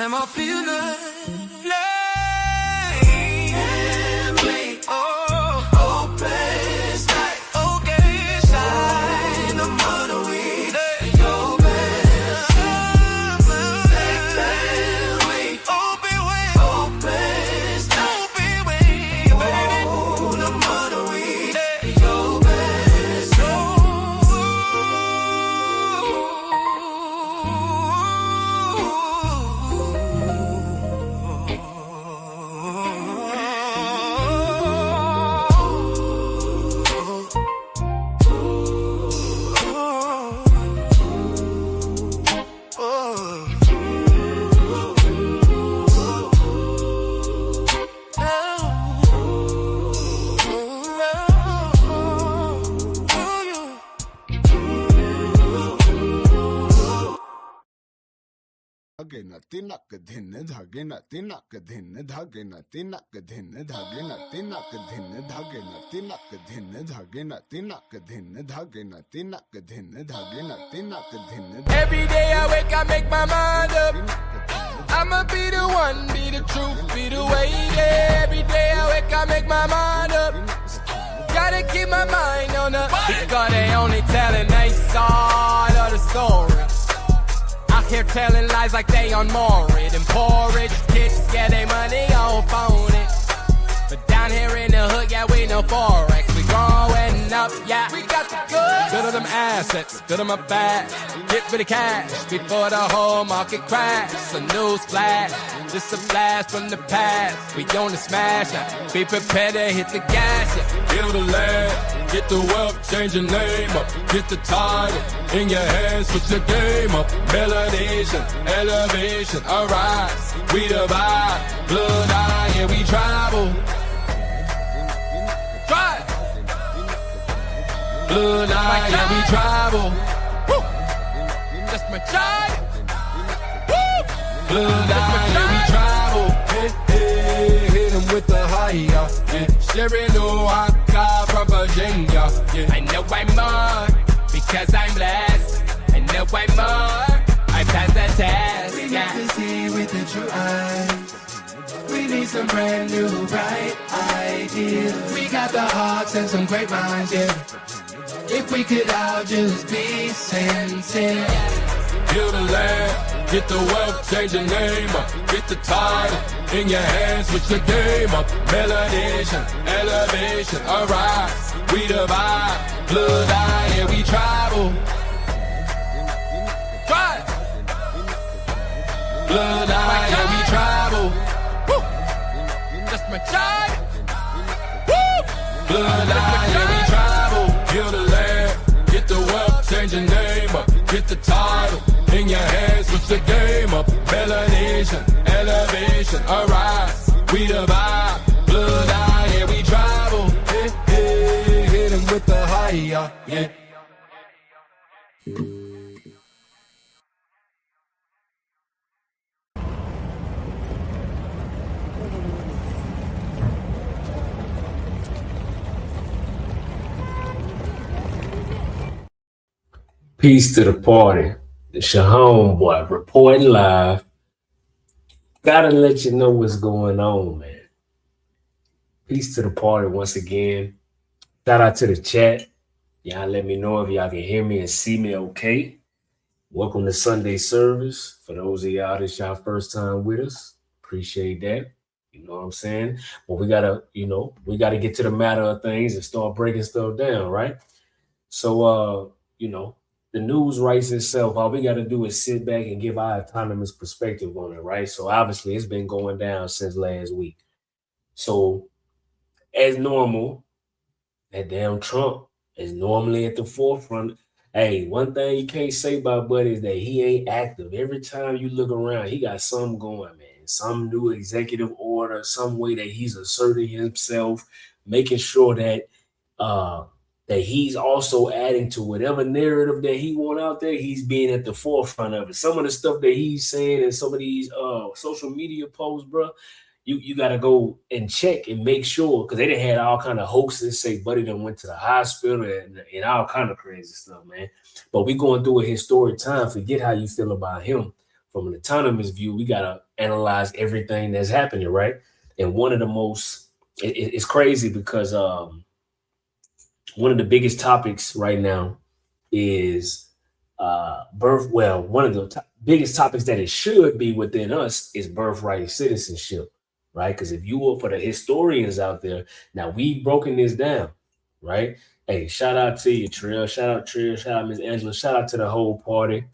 Am I feeling तिनक धिन धागे न तिनक धिन धागे न तिनक धिन धागे न तिनक धिन धागे न तिनक धिन धागे न तिनक धिन धागे न तिनक धिन धागे न तिनक धिन. Every day I wake I make my mind up. I'ma be the one, be the truth, be the way. Yeah. Every day I wake I make my mind up. Gotta keep my mind on the because they only telling their side of the story. Here telling lies like they on Morid and porridge. Kids get their money off on it. But down here in the hood, yeah, we know Forex. We growing up, yeah, we got the goods. Build them assets, build them up fast. Get rid of cash before the whole market crash. A news flash, just a flash from the past. We on the smash now, be prepared to hit the gas, yeah. Build a land, get the wealth, change your name up. Get the title in your hands, switch the game up. Melanation, elevation, arise. We divide, blood eye, and we travel. Drive. Blood eye, and we travel. Woo. That's my child. Woo. Blood eye, and we travel. Hey, hey, hit him with the high, yeah. Sharing Oaxaca from Virginia, yeah. I know I'm more because I'm blessed. I know I'm more. I passed the test. We got to see with the true eyes. We need some brand new bright ideas. We got the hearts and some great minds, yeah. If we could all just be sincere. Build a land, get the wealth, change your name up. Get the title in your hands, switch the game up. Melanation, elevation, arise. We divide, blood eye, and we travel. Drive. Blood eye, and we travel. Woo. That's my child. Woo. Blood eye, and we travel. Build a land, get the wealth, change your name up. Get the title in your hands, switch the game up. Melanation, elevation, arise. We divide, blood eye, and we travel. Hey, hey, hit him with the high, yeah. Peace to the party. It's your homeboy reporting live. Gotta let you know what's going on, man. Peace to the party once again. Shout out to the chat. Y'all let me know if y'all can hear me and see me okay. Welcome to Sunday service. For those of y'all that's y'all first time with us, appreciate that. You know what I'm saying? But we gotta get to the matter of things and start breaking stuff down, right? So the news writes itself. All we gotta do is sit back and give our autonomous perspective on it, right? So obviously it's been going down since last week. So as normal, that damn Trump is normally at the forefront. Hey, one thing you can't say about Buddy is that he ain't active. Every time you look around, he got something going, man. Some new executive order, some way that he's asserting himself, making sure uh that he's also adding to whatever narrative that he want out there. He's being at the forefront of it. Some of the stuff that he's saying in some of these social media posts, bro, you got to go and check and make sure, because they done had all kind of hoaxes say Buddy done went to the hospital and all kind of crazy stuff, man. But we going through a historic time. Forget how you feel about him. From an autonomous view, we got to analyze everything that's happening, right? And one of the most, it's crazy because one of the biggest topics right now is birth. Well, one of the biggest topics that it should be within us is birthright citizenship, right? Because if you were, for the historians out there, now we've broken this down, right? Hey, shout out to you, Trill. Shout out Trill. Shout out Miss Angela. Shout out to the whole party.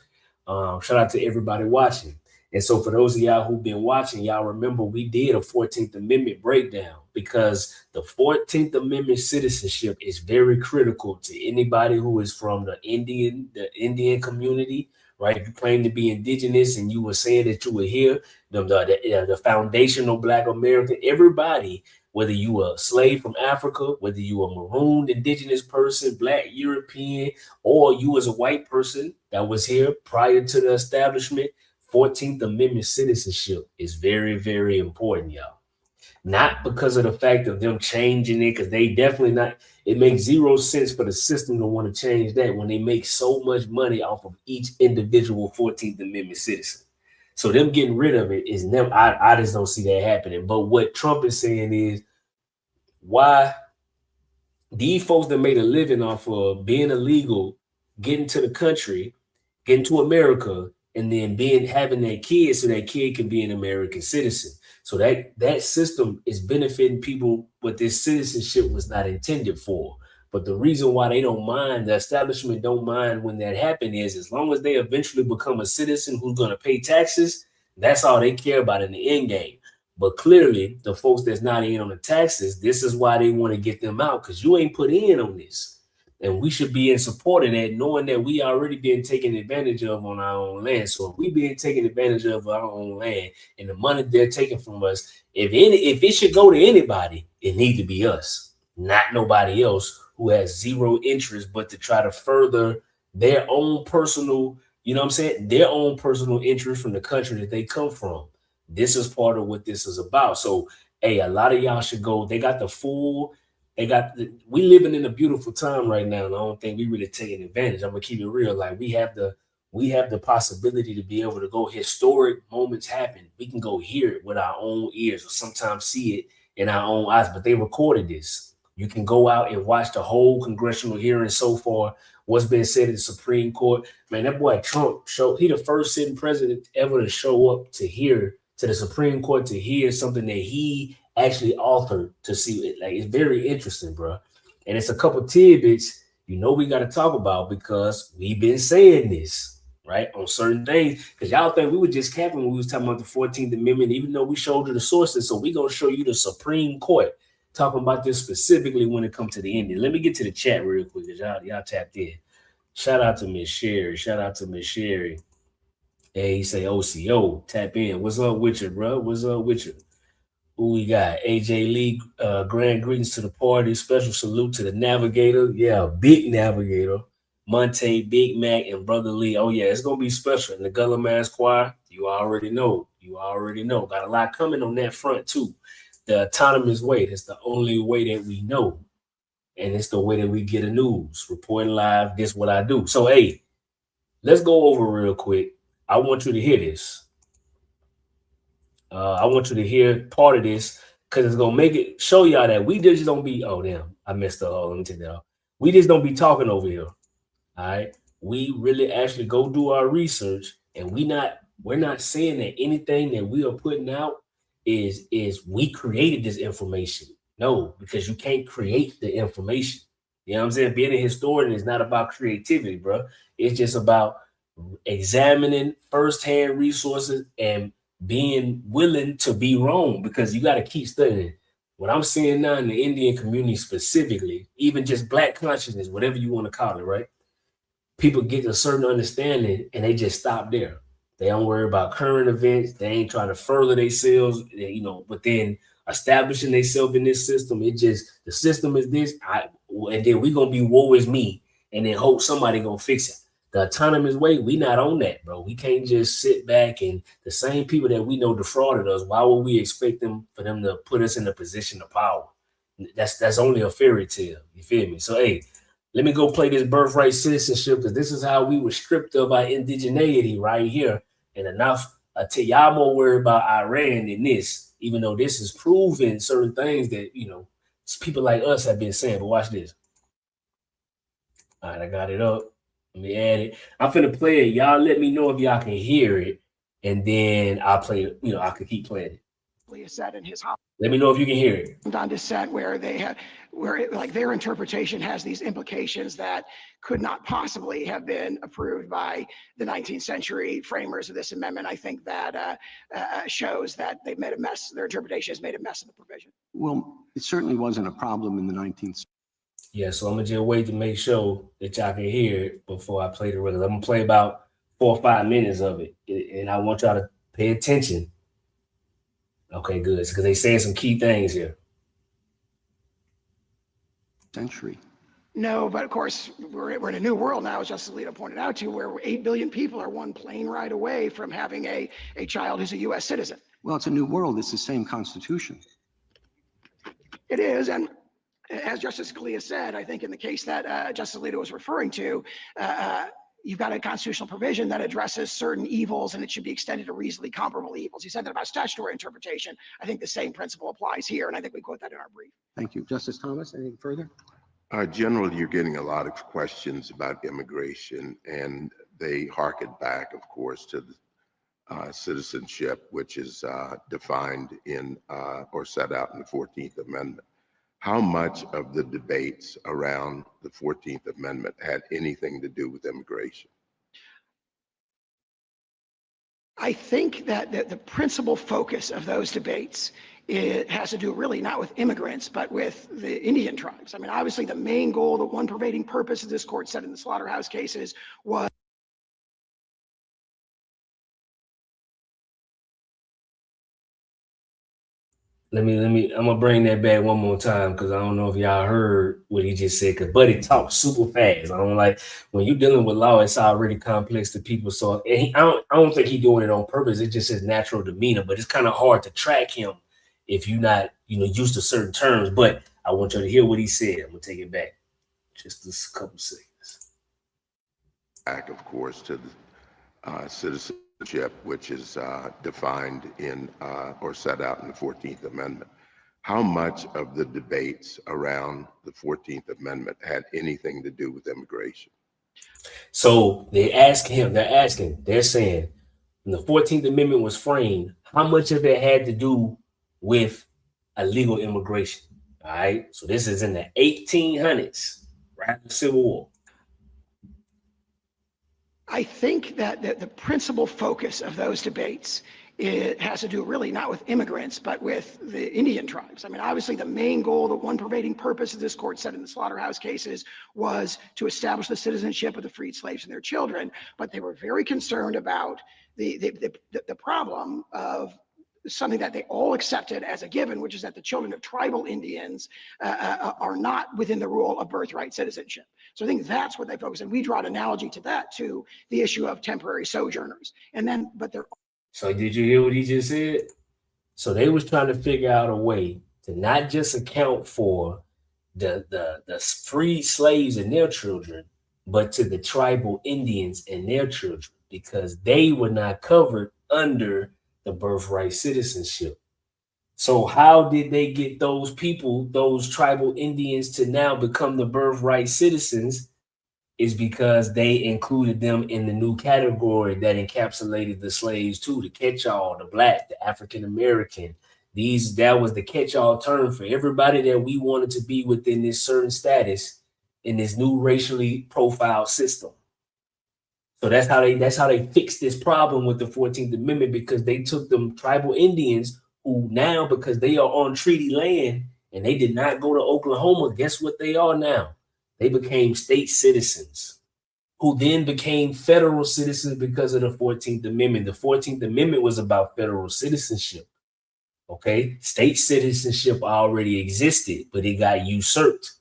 Shout out to everybody watching. And so for those of y'all who've been watching, y'all remember we did a 14th Amendment breakdown, because the 14th Amendment citizenship is very critical to anybody who is from the Indian community, right? If you claim to be indigenous and you were saying that you were here, the foundational Black American, everybody, whether you were a slave from Africa, whether you were a marooned indigenous person, Black European, or you was a white person that was here prior to the establishment, 14th Amendment citizenship is very, very important, y'all. Not because of the fact of them changing it, because they definitely not. It makes zero sense for the system to want to change that when they make so much money off of each individual 14th Amendment citizen. So them getting rid of it is never. I just don't see that happening. But what Trump is saying is, why these folks that made a living off of being illegal, getting to the country, getting to America, and then having that kid so that kid can be an American citizen. So that system is benefiting people, but this citizenship was not intended for. But the reason why they don't mind, the establishment don't mind when that happens, is as long as they eventually become a citizen who's going to pay taxes, that's all they care about in the end game. But clearly, the folks that's not in on the taxes, this is why they want to get them out, because you ain't put in on this. And we should be in support of that, knowing that we already been taken advantage of on our own land. So if we being taken advantage of our own land and the money they're taking from us, if it should go to anybody, it need to be us, not nobody else who has zero interest but to try to further their own personal, their own personal interest from the country that they come from. This is part of what this is about. So, hey, a lot of y'all should go. We living in a beautiful time right now, and I don't think we really taking advantage. I'm gonna keep it real. Like we have the possibility to be able to go historic moments happen. We can go hear it with our own ears or sometimes see it in our own eyes, but they recorded this. You can go out and watch the whole congressional hearing so far, what's been said in the Supreme Court. Man, that boy Trump he the first sitting president ever to show up to the Supreme Court to hear something that he actually authored, to see it. Like, it's very interesting, bro. And it's a couple tidbits we got to talk about, because we've been saying this, right, on certain things, because y'all think we were just capping when we was talking about the 14th Amendment, even though we showed you the sources. So we're going to show you the Supreme Court talking about this specifically when it comes to the ending. Let me get to the chat real quick, because y'all tapped in. Shout out to Miss Sherry. Hey, he say OCO, tap in. What's up with you, bro? What's up with you? Who we got? AJ Lee, grand greetings to the party. Special salute to the navigator. Yeah, big navigator. Monte, Big Mac, and Brother Lee. Oh, yeah, it's going to be special. In the Gullah Man's Choir, you already know. Got a lot coming on that front, too. The autonomous way. That's the only way that we know. And it's the way that we get the news. Reporting live, this what I do. So, hey, let's go over real quick. I want you to hear this. I want you to hear part of this because it's gonna make it show y'all that we just don't be. Oh damn, I messed up. Oh, let me take that off. We just don't be talking over here. All right, we really actually go do our research, and we're not saying that anything that we are putting out is we created this information. No, because you can't create the information. You know what I'm saying? Being a historian is not about creativity, bro. It's just about examining firsthand resources and being willing to be wrong, because you got to keep studying. What I'm seeing now in the Indian community specifically, even just Black consciousness, whatever you want to call it, right? People get a certain understanding and they just stop there. They don't worry about current events. They ain't trying to further themselves, you know, but then establishing themselves in this system, it just, the system is this, and then we going to be woe is me and then hope somebody going to fix it. The autonomous way, we not on that, bro. We can't just sit back and the same people that we know defrauded us, why would we expect them for them to put us in a position of power? That's only a fairy tale. You feel me? So, hey, let me go play this birthright citizenship, because this is how we were stripped of our indigeneity right here. And enough, I tell y'all more worried about Iran than this, even though this is proving certain things that, you know, people like us have been saying. But watch this. All right, I got it up. Let me add it. I'm finna play it. Y'all let me know if y'all can hear it, and then I'll play it. You know, I could keep playing it. Said in his let me know if you can hear it. On dissent, where they had, like their interpretation has these implications that could not possibly have been approved by the 19th century framers of this amendment. I think that shows that they've made a mess. Their interpretation has made a mess of the provision. Well, it certainly wasn't a problem in the 19th century. Yeah, so I'm gonna just wait to make sure that y'all can hear it before I play the rest. I'm gonna play about 4 or 5 minutes of it, and I want y'all to pay attention. Okay, good, because they saying some key things here. Century. No, but of course, we're in a new world now, as Justice Alito pointed out to, where 8 billion people are one plane ride away from having a child who's a U.S. citizen. Well, it's a new world. It's the same Constitution. It is, and as Justice Scalia said, I think in the case that Justice Alito was referring to, you've got a constitutional provision that addresses certain evils, and it should be extended to reasonably comparable evils. He said that about statutory interpretation. I think the same principle applies here, and I think we quote that in our brief. Thank you. Justice Thomas, anything further? Generally, you're getting a lot of questions about immigration, and they harken back, of course, to the citizenship, which is defined in or set out in the 14th Amendment. How much of the debates around the 14th Amendment had anything to do with immigration? I think that the principal focus of those debates, it has to do really not with immigrants, but with the Indian tribes. I mean, obviously the main goal, the one pervading purpose, as this court said in the slaughterhouse cases, was I'm gonna bring that back one more time, because I don't know if y'all heard what he just said, because Buddy talks super fast. I don't like when you're dealing with law, it's already complex to people. So I don't think he's doing it on purpose. It's just his natural demeanor, but it's kind of hard to track him if you're not, used to certain terms. But I want you to hear what he said. I'm gonna take it back just a couple seconds. Back, of course, to the citizenship, which is defined in or set out in the 14th Amendment. How much of the debates around the 14th Amendment had anything to do with immigration? So they're saying when the 14th Amendment was framed, how much of it had to do with illegal immigration? All right. So this is in the 1800s, right after the Civil War. I think that the principal focus of those debates, it has to do really not with immigrants, but with the Indian tribes. I mean, obviously the main goal, the one pervading purpose, as this court said in the slaughterhouse cases, was to establish the citizenship of the freed slaves and their children. But they were very concerned about the problem of something that they all accepted as a given, which is that the children of tribal Indians are not within the rule of birthright citizenship. So I think that's what they focus on. We draw an analogy to that, to the issue of temporary sojourners. And then, but they're. So did you hear what he just said? So they was trying to figure out a way to not just account for the free slaves and their children, but to the tribal Indians and their children, because they were not covered under the birthright citizenship. So how did they get those people, those tribal Indians, to now become the birthright citizens? Is because they included them in the new category that encapsulated the slaves too, the catch-all, the black, the African American. That was the catch-all term for everybody that we wanted to be within this certain status in this new racially profiled system. So that's how they fixed this problem with the 14th Amendment, because they took them tribal Indians who now, because they are on treaty land and they did not go to Oklahoma, guess what they are now? They became state citizens, who then became federal citizens because of the 14th Amendment. The 14th Amendment was about federal citizenship. Okay, state citizenship already existed, but it got usurped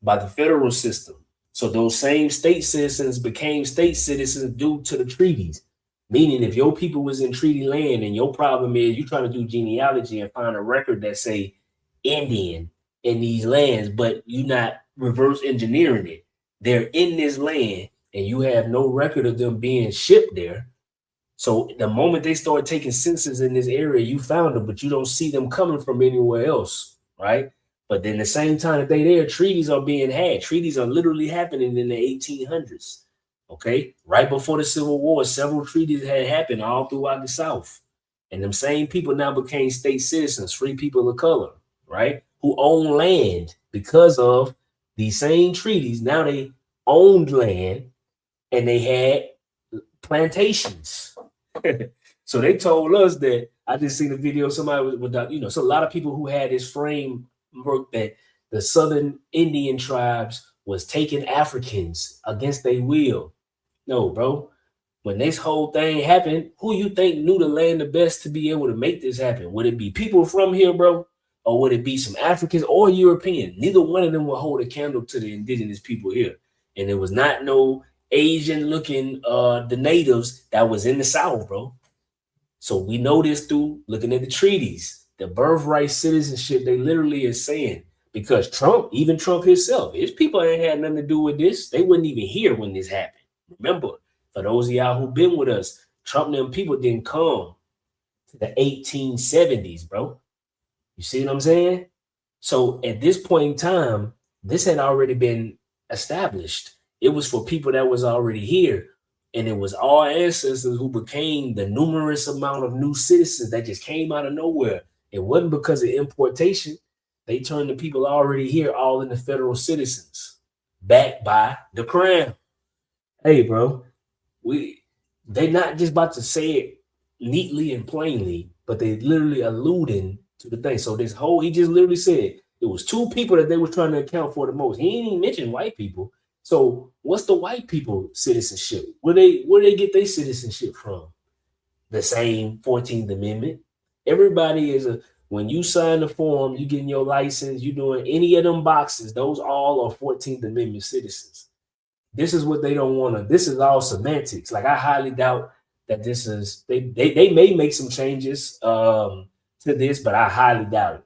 by the federal system. So those same state citizens became state citizens due to the treaties. Meaning, if your people was in treaty land and your problem is you're trying to do genealogy and find a record that say Indian in these lands, but you're not reverse engineering it. They're in this land and you have no record of them being shipped there. So the moment they start taking census in this area, you found them, but you don't see them coming from anywhere else, right? But then the same time that they there, treaties are being had. Treaties are literally happening in the 1800s, okay? Right before the Civil War, several treaties had happened all throughout the South. And them same people now became state citizens, free people of color, right? Who own land because of these same treaties. Now they owned land and they had plantations. So they told us that, I just seen a video, somebody with so a lot of people who had this framework that the Southern Indian tribes was taking Africans against their will. No, bro. When this whole thing happened, who you think knew the land the best to be able to make this happen? Would it be people from here, bro? Or would it be some Africans or European? Neither one of them will hold a candle to the indigenous people here. And it was not no Asian looking the natives that was in the South, bro. So we know this through looking at the treaties. The birthright citizenship, they literally is saying, because Trump, even Trump himself, his people ain't had nothing to do with this. They wasn't even here when this happened. Remember, for those of y'all who've been with us, Trump and them people didn't come to the 1870s, bro. You see what I'm saying? So at this point in time, this had already been established. It was for people that was already here. And it was our ancestors who became the numerous amount of new citizens that just came out of nowhere. It wasn't because of importation. They turned the people already here all into federal citizens, backed by the crown. Hey, bro, they not just about to say it neatly and plainly, but they literally alluding to the thing. So he just literally said it was two people that they were trying to account for the most. He ain't even mentioned white people. So what's the white people citizenship? Where they get their citizenship from? The same 14th Amendment. Everybody is when you sign the form, you getting your license, you doing any of them boxes, those all are 14th Amendment citizens. This is what they don't want to. This is all semantics. Like, I highly doubt that this is, they may make some changes to this, but I highly doubt it.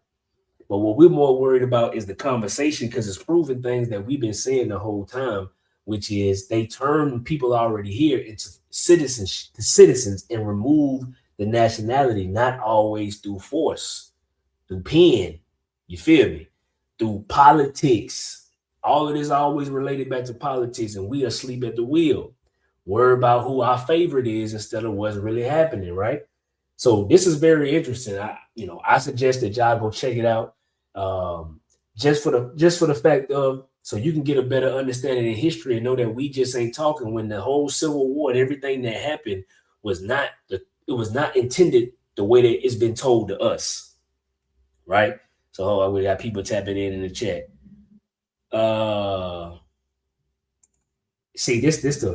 But what we're more worried about is the conversation, because it's proving things that we've been saying the whole time, which is they turn people already here into citizens and remove the nationality, not always through force, through pen, you feel me? Through politics. All of this always related back to politics, and we are asleep at the wheel. Worry about who our favorite is instead of what's really happening, right? So this is very interesting. I suggest that y'all go check it out. Just for the fact of, so you can get a better understanding of history and know that we just ain't talking when the whole Civil War and everything that happened was not intended the way that it's been told to us, right? So we got people tapping in the chat. See, this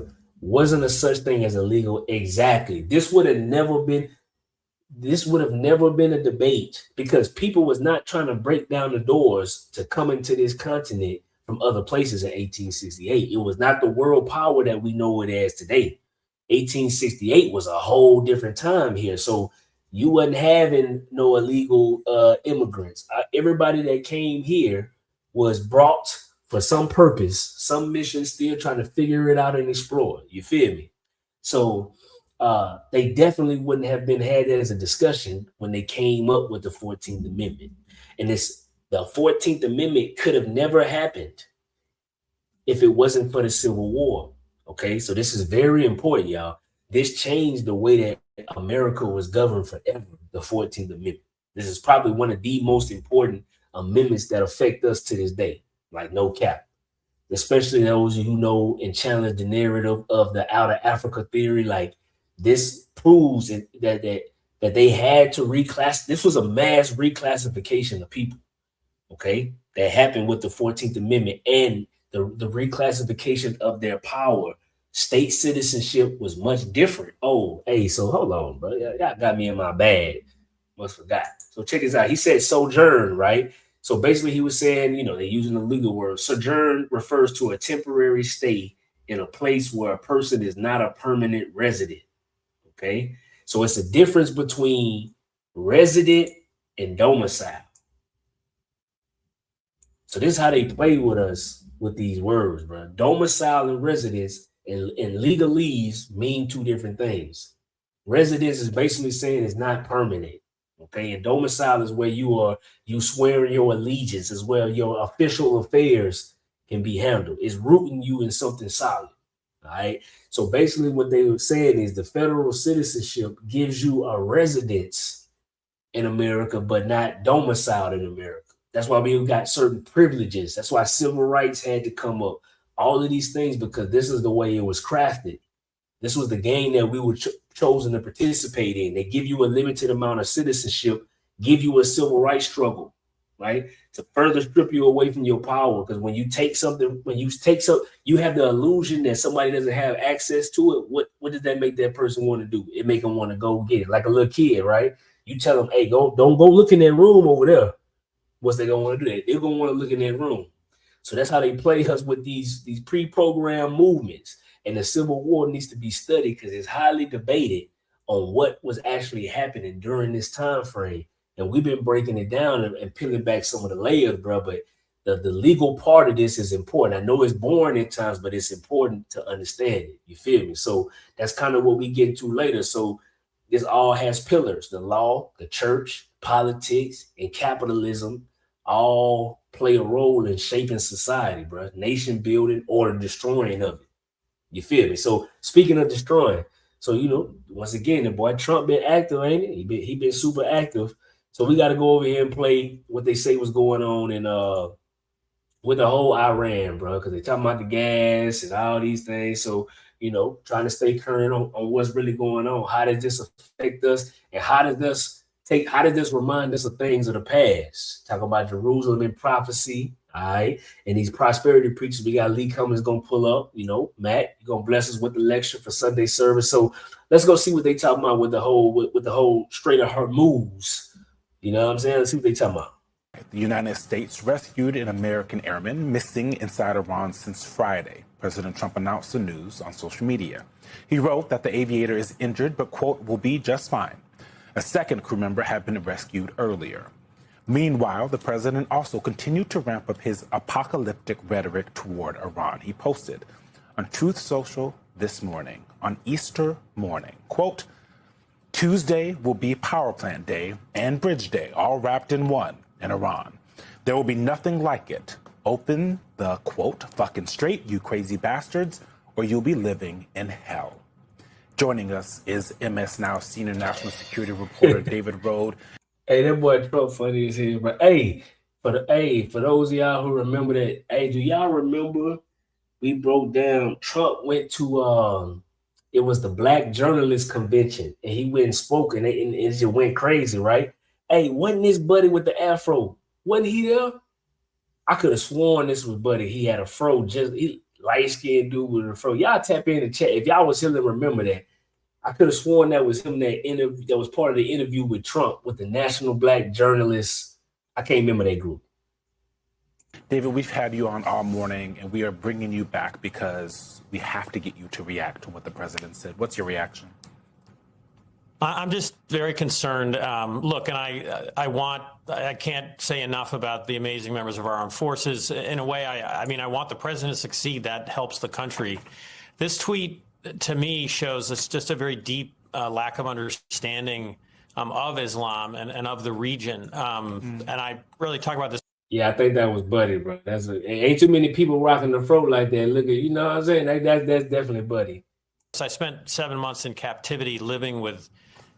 wasn't a such thing as illegal. Exactly. This would have never been a debate, because people was not trying to break down the doors to come into this continent from other places in 1868. It was not the world power that we know it as today. 1868 was a whole different time here. So you wasn't having no illegal immigrants. Everybody that came here was brought for some purpose, some mission, still trying to figure it out and explore. You feel me? So they definitely wouldn't have been had as a discussion when they came up with the 14th Amendment. And the 14th Amendment could have never happened if it wasn't for the Civil War. Okay, so this is very important, y'all. This changed the way that America was governed forever, the 14th Amendment. This is probably one of the most important amendments that affect us to this day, like no cap. Especially those who know and challenge the narrative of the outer Africa theory. Like, this proves that they had to reclass. This was a mass reclassification of people, okay, that happened with the 14th Amendment and the reclassification of their power. State citizenship was much different. Oh, hey, so hold on, bro. Y'all got me in my bag. Must forgot. So check this out. He said sojourn, right? So basically he was saying, they're using the legal word. Sojourn refers to a temporary stay in a place where a person is not a permanent resident. Okay. So it's a difference between resident and domicile. So this is how they play with us with these words, bro. Domicile and residence and legalese mean two different things. Residence is basically saying it's not permanent. Okay, and domicile is where you swear your allegiance, is where your official affairs can be handled. It's rooting you in something solid. All right. So basically what they were saying is the federal citizenship gives you a residence in America, but not domiciled in America. That's why we got certain privileges. That's why civil rights had to come up. All of these things, because this is the way it was crafted. This was the game that we were chosen to participate in. They give you a limited amount of citizenship, give you a civil rights struggle, right? To further strip you away from your power. Because when you take something, you have the illusion that somebody doesn't have access to it. What does that make that person want to do? It make them want to go get it, like a little kid, right? You tell them, hey, don't go look in that room over there. What's they gonna want to do? They're gonna want to look in that room. So that's how they play us with these pre-programmed movements. And the Civil War needs to be studied because it's highly debated on what was actually happening during this time frame. And we've been breaking it down and peeling back some of the layers, bro. But the legal part of this is important. I know it's boring at times, but it's important to understand it. You feel me? So that's kind of what we get into later. So this all has pillars: the law, the church, politics, and capitalism all play a role in shaping society, bro. Nation building or the destroying of it. You feel me? So speaking of destroying, so once again, the boy Trump been active, ain't it? He been super active. So we got to go over here and play what they say was going on in with the whole Iran, bro, because they talking about the gas and all these things. So trying to stay current on what's really going on. How does this affect us, and how does this remind us of things of the past? Talk about Jerusalem in prophecy. All right. And these prosperity preachers, we got Lee Cummings going to pull up, Matt, you're going to bless us with the lecture for Sunday service. So let's go see what they talking about with the whole Strait of Hormuz. You know what I'm saying? Let's see what they talking about. The United States rescued an American airman missing inside Iran since Friday. President Trump announced the news on social media. He wrote that the aviator is injured, but, quote, will be just fine. A second crew member had been rescued earlier. Meanwhile, the president also continued to ramp up his apocalyptic rhetoric toward Iran. He posted on Truth Social this morning, on Easter morning, quote, Tuesday will be Power Plant Day and Bridge Day, all wrapped in one in Iran. There will be nothing like it. Open the, quote, fucking straight, you crazy bastards, or you'll be living in hell. Joining us is MS Now senior national security reporter David Rode. Hey, that boy Trump funny as hell, but for those of y'all who remember that, hey, do y'all remember we broke down Trump went to it was the Black Journalist Convention, and he went and spoke, and it just went crazy, right? Hey, wasn't this buddy with the afro? Wasn't he there? I could have sworn this was buddy. He had a fro, light-skinned dude with a fro. Y'all tap in the chat if y'all was here to remember that. I could have sworn that was him that was part of the interview with Trump with the National Black Journalists. I can't remember that group. David, we've had you on all morning, and we are bringing you back because we have to get you to react to what the president said. What's your reaction? I'm just very concerned. Look, and I can't say enough about the amazing members of our armed forces. In a way, I mean, I want the president to succeed. That helps the country. This tweet, to me, shows us just a very deep lack of understanding of Islam and of the region. And I really talk about this. Yeah, I think that was Buddy, bro. Ain't too many people rocking the throat like that. Look at, you know what I'm saying? That's definitely Buddy. I spent 7 months in captivity living with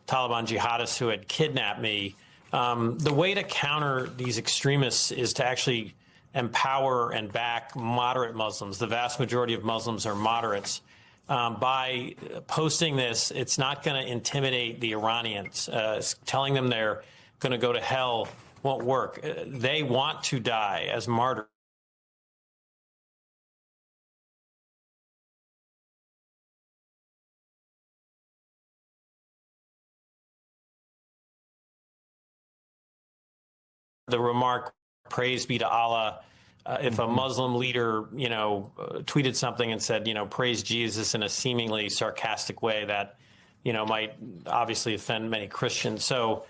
Taliban jihadists who had kidnapped me. The way to counter these extremists is to actually empower and back moderate Muslims. The vast majority of Muslims are moderates. By posting this, it's not going to intimidate the Iranians. Telling them they're going to go to hell won't work. They want to die as martyrs. The remark, praise be to Allah. If a Muslim leader, tweeted something and said, praise Jesus in a seemingly sarcastic way, that, might obviously offend many Christians. So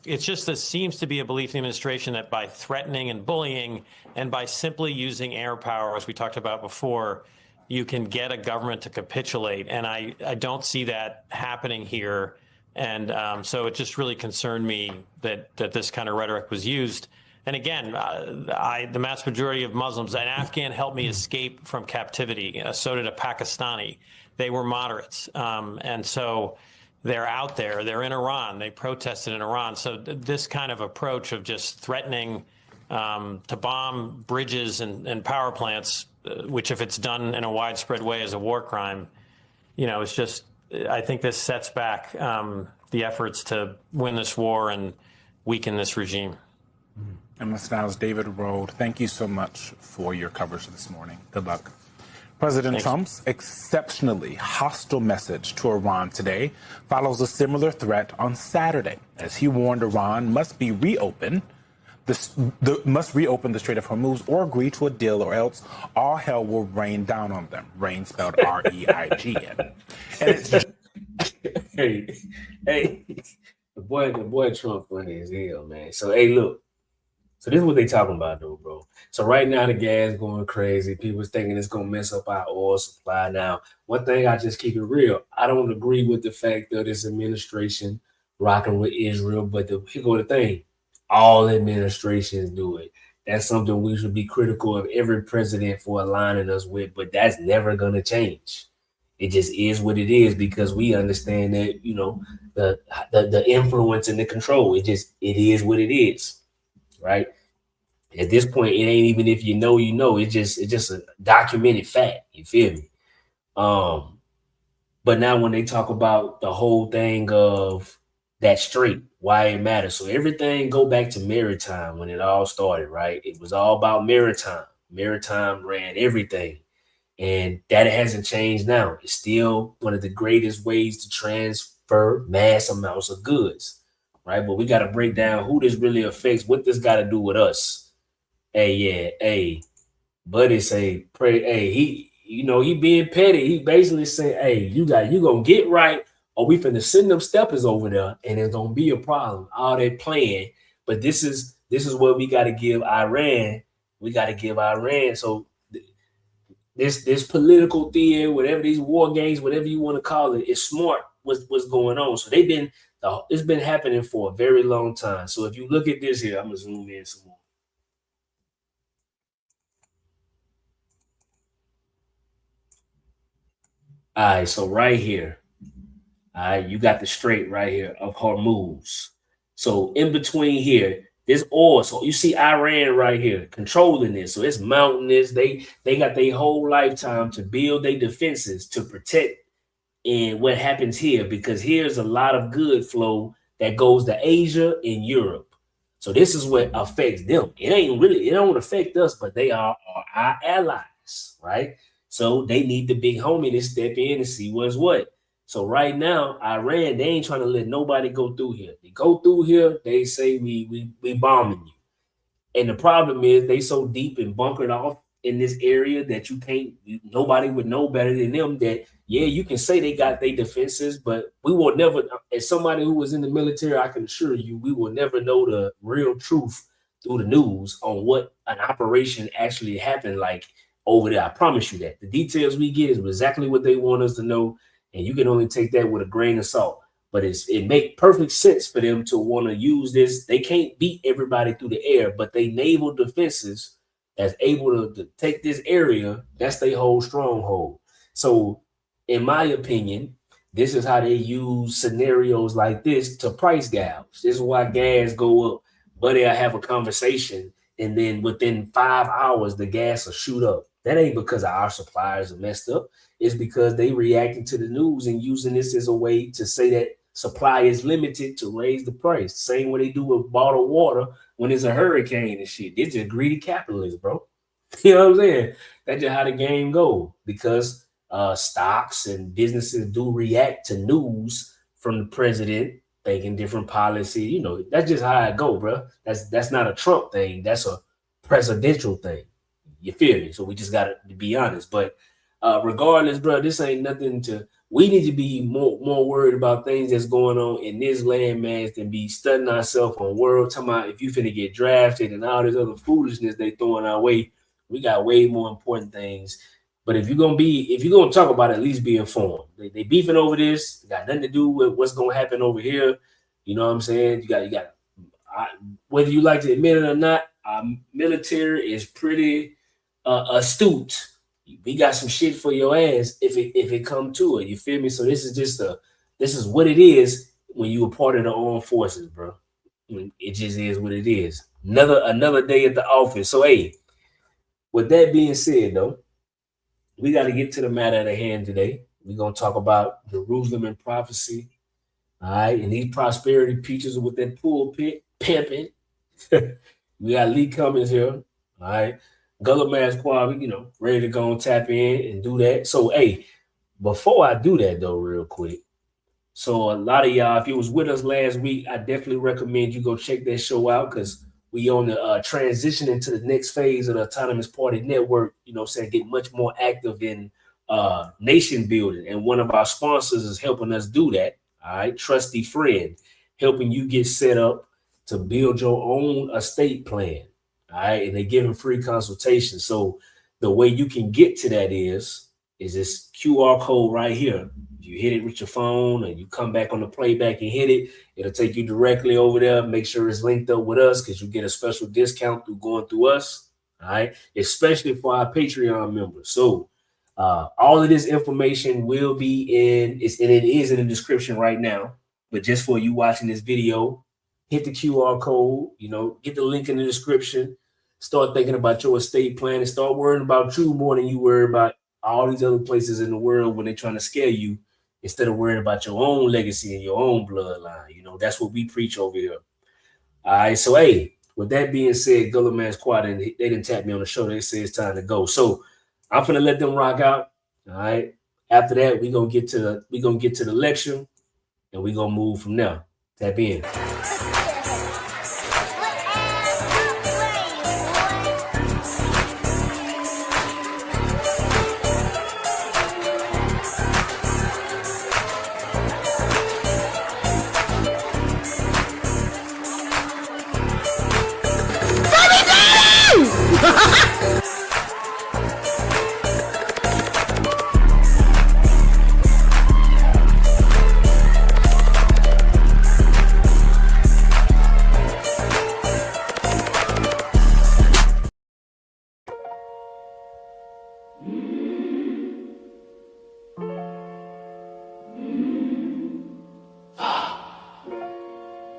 it's just this seems to be a belief in the administration that by threatening and bullying and by simply using air power, as we talked about before, you can get a government to capitulate. And I don't see that happening here. And so it just really concerned me that this kind of rhetoric was used. And again, the mass majority of Muslims, an Afghan helped me escape from captivity. So did a Pakistani. They were moderates. And so they're out there. They're in Iran. They protested in Iran. So this kind of approach of just threatening to bomb bridges and power plants, which if it's done in a widespread way is a war crime, it's just, I think this sets back the efforts to win this war and weaken this regime. And Mr. Niles, David Rode, thank you so much for your coverage this morning. Good luck. President Trump's exceptionally hostile message to Iran today follows a similar threat on Saturday, as he warned Iran must reopen the Strait of Hormuz or agree to a deal, or else all hell will rain down on them. Rain spelled R-E-I-G-N. And it's hey, the boy Trump funny as hell, man. So hey, look. So this is what they talking about, though, bro. So right now the gas going crazy. People's thinking it's gonna mess up our oil supply. Now, one thing I just keep it real. I don't agree with the fact that this administration rocking with Israel, but here go the thing. All administrations do it. That's something we should be critical of every president for aligning us with, but that's never gonna change. It just is what it is because we understand that, the influence and the control. It is what it is. Right. At this point, it ain't even if you know, it's just a documented fact. You feel me? But now when they talk about the whole thing of that strait, why it matters. So everything go back to maritime when it all started, right? It was all about maritime. Maritime ran everything. And that hasn't changed now. It's still one of the greatest ways to transfer mass amounts of goods. Right, but we got to break down who this really affects, what this got to do with us. Buddy say, pray, he being petty. He basically saying, you gonna get right, or we finna send them steppers over there, and it's gonna be a problem. All they playing, but this is what we got to give Iran. We got to give Iran. So this political theory, whatever these war games, whatever you want to call it, is smart. What's going on? So it's been happening for a very long time. So if you look at this here, I'm gonna zoom in some more. All right, so right here, all right, you got the strait right here of Hormuz. So in between here, this oil. So you see Iran right here controlling this. So it's mountainous. They got their whole lifetime to build their defenses to protect. And what happens here, because here's a lot of good flow that goes to Asia and Europe. So this is what affects them. It don't affect us, but they are our allies, right? So they need the big homie to step in and see what's what. So right now, Iran, they ain't trying to let nobody go through here. They go through here, they say we bombing you. And the problem is they so deep and bunkered off in this area that nobody would know better than them. That yeah, you can say they got their defenses, but we will never. As somebody who was in the military, I can assure you, we will never know the real truth through the news on what an operation actually happened like over there. I promise you that the details we get is exactly what they want us to know, and you can only take that with a grain of salt. But it make perfect sense for them to want to use this. They can't beat everybody through the air, but they naval defenses that's able to take this area, that's their whole stronghold. So in my opinion, this is how they use scenarios like this to price gouge. This is why gas go up, but they'll have a conversation, and then within 5 hours, the gas will shoot up. That ain't because our suppliers are messed up. It's because they reacting to the news and using this as a way to say that supply is limited to raise the price. Same way they do with bottled water when it's a hurricane and shit. They're just greedy capitalists, bro. You know what I'm saying? That's just how the game go, because stocks and businesses do react to news from the president thinking different policy. You know, that's just how it go, bro. That's not a Trump thing. That's a presidential thing. You feel me? So we just got to be honest. But regardless, bro, this ain't nothing to. We need to be more worried about things that's going on in this landmass than be studying ourselves on world. Talking about if you finna get drafted and all this other foolishness they throwing our way. We got way more important things. But if you're gonna talk about it, at least be informed. They beefing over this. It got nothing to do with what's gonna happen over here. You know what I'm saying? You got. Whether you like to admit it or not, our military is pretty astute. We got some shit for your ass if it come to it. You feel me? So this is what it is when you a part of the armed forces, bro. It just is what it is. Another day at the office. So hey, with that being said, though, we got to get to the matter at hand today. We're gonna talk about Jerusalem and prophecy. All right, and these prosperity preachers with that pulpit pimping. We got Lee Cummings here. All right. Gullah Man Squad, ready to go and tap in and do that. So, hey, before I do that, though, real quick. So, a lot of y'all, if you was with us last week, I definitely recommend you go check that show out, because we on the transition into the next phase of the Autonomous Party Network, get much more active in nation building. And one of our sponsors is helping us do that. All right. Trusty Friend, helping you get set up to build your own estate plan. All right, and they give them free consultation. So the way you can get to that is this QR code right here. You hit it with your phone and you come back on the playback and hit it. It'll take you directly over there. Make sure it's linked up with us, because you get a special discount through going through us. All right, especially for our Patreon members. So all of this information will be it is in the description right now. But just for you watching this video, hit the QR code, get the link in the description, start thinking about your estate plan, and start worrying about you more than you worry about all these other places in the world when they're trying to scare you, instead of worrying about your own legacy and your own bloodline. That's what we preach over here. All right. So, hey, with that being said, Gullah Man Squad, and they didn't tap me on the show. They say it's time to go. So I'm going to let them rock out. All right. After that, we're going to get to the lecture, and we're going to move from there. Tap in.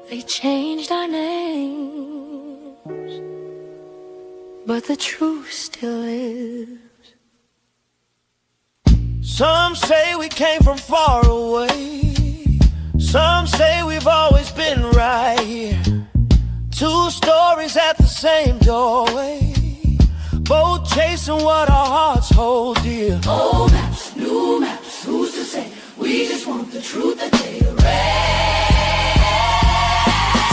They changed our names, but the truth still lives. Some say we came from far away. Some say we've always been right here. Two stories at the same doorway, both chasing what our hearts hold dear. Old maps, new maps, who's to say? We just want the truth that they erase.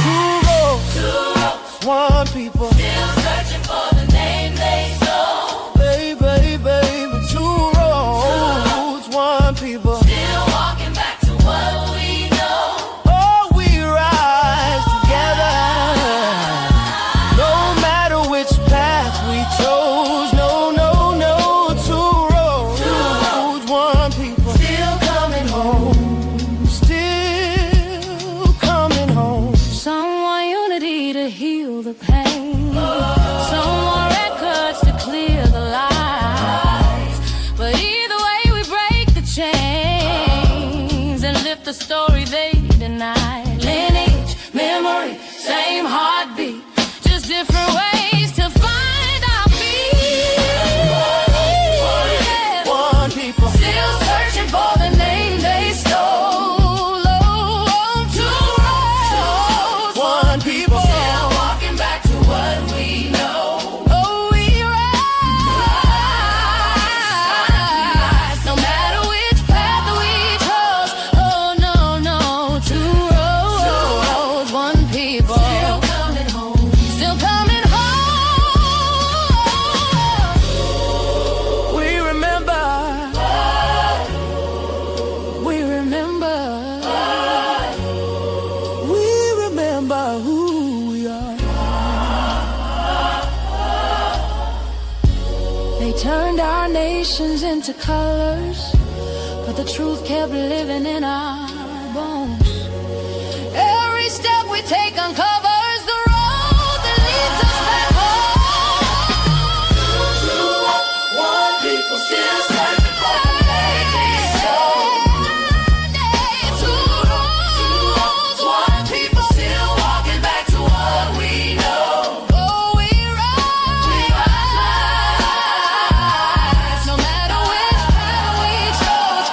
Two roads, one people, still searching for the name they stole. the story they deny. Lineage, memory, same heartbeat, just different ways to find our feet. One people still searching for the name they stole. Two roads. One people still walking back to what we know. We rise, no matter which path we chose. No, two roads. One people still coming home. Still coming home. We remember. We remember. We remember who we are. They turned our nations into colors, but the truth kept living in our bones. Every step we take uncovers the road that leads us back home. One people still searching for the name they stole. Two roads. One people still walking back to what we know. We rise, no matter which path we chose.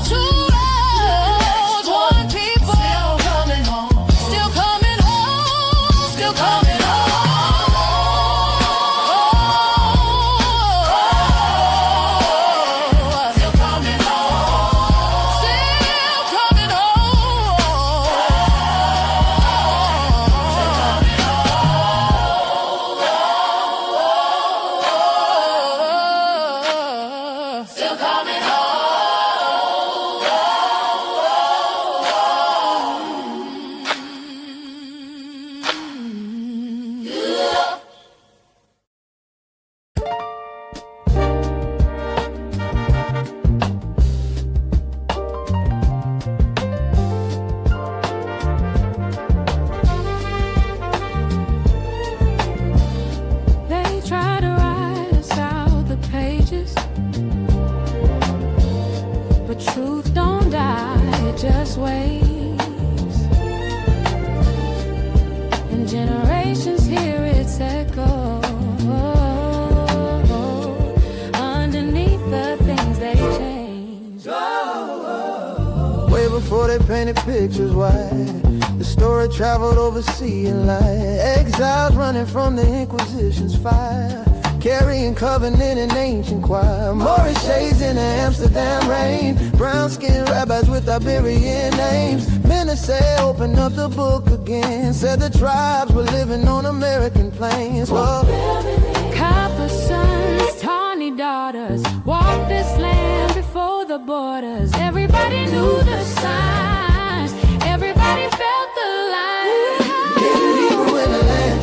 Two roads. One people still coming home. Still coming home. Still coming home. Still coming home. Still coming home. Still coming home. They try to write us out the pages, but truth don't die, it just waits. And generations hear its echo underneath the things they change. Way before they painted pictures white, the story traveled overseas in light. Exiles running from the Inquisition's fire, carrying covenant and ancient choir. Moorish shades in the Amsterdam rain, brown-skinned rabbis with Iberian names. Men that say, open up the book again, said the tribes were living on American plains. Well, Copper sons, tawny daughters, walk this land before the borders. Everybody knew the signs, everybody felt the line. hidden Hebrew in the land,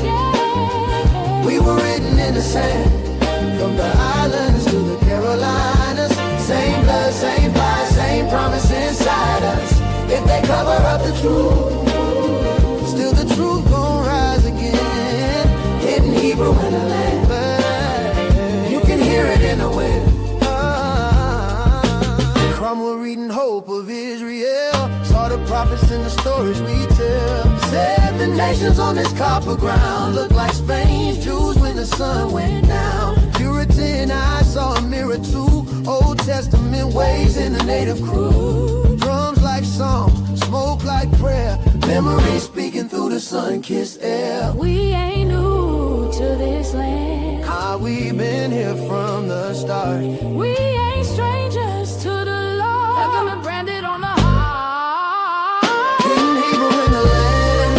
we were written in the sand. From the islands to the Carolinas, same blood, same fire, same promise inside us. If they cover up the truth, still the truth gon' rise again. Hidden Hebrew in the land, you can hear it in the wind. Cromwell reading hope of Israel, saw the prophets in the stories we tell. Said the nations on this copper ground look like Spain's Jews when the sun went down. Puritan eyes saw a mirror too, Old Testament ways in the native crew. Drums like songs, smoke like prayer, memories speaking through the sun-kissed air. We ain't new to this land. How we been here from the start. We ain't strangers to the Lord. Heaven and branded on the heart. Hidden Hebrew in the land,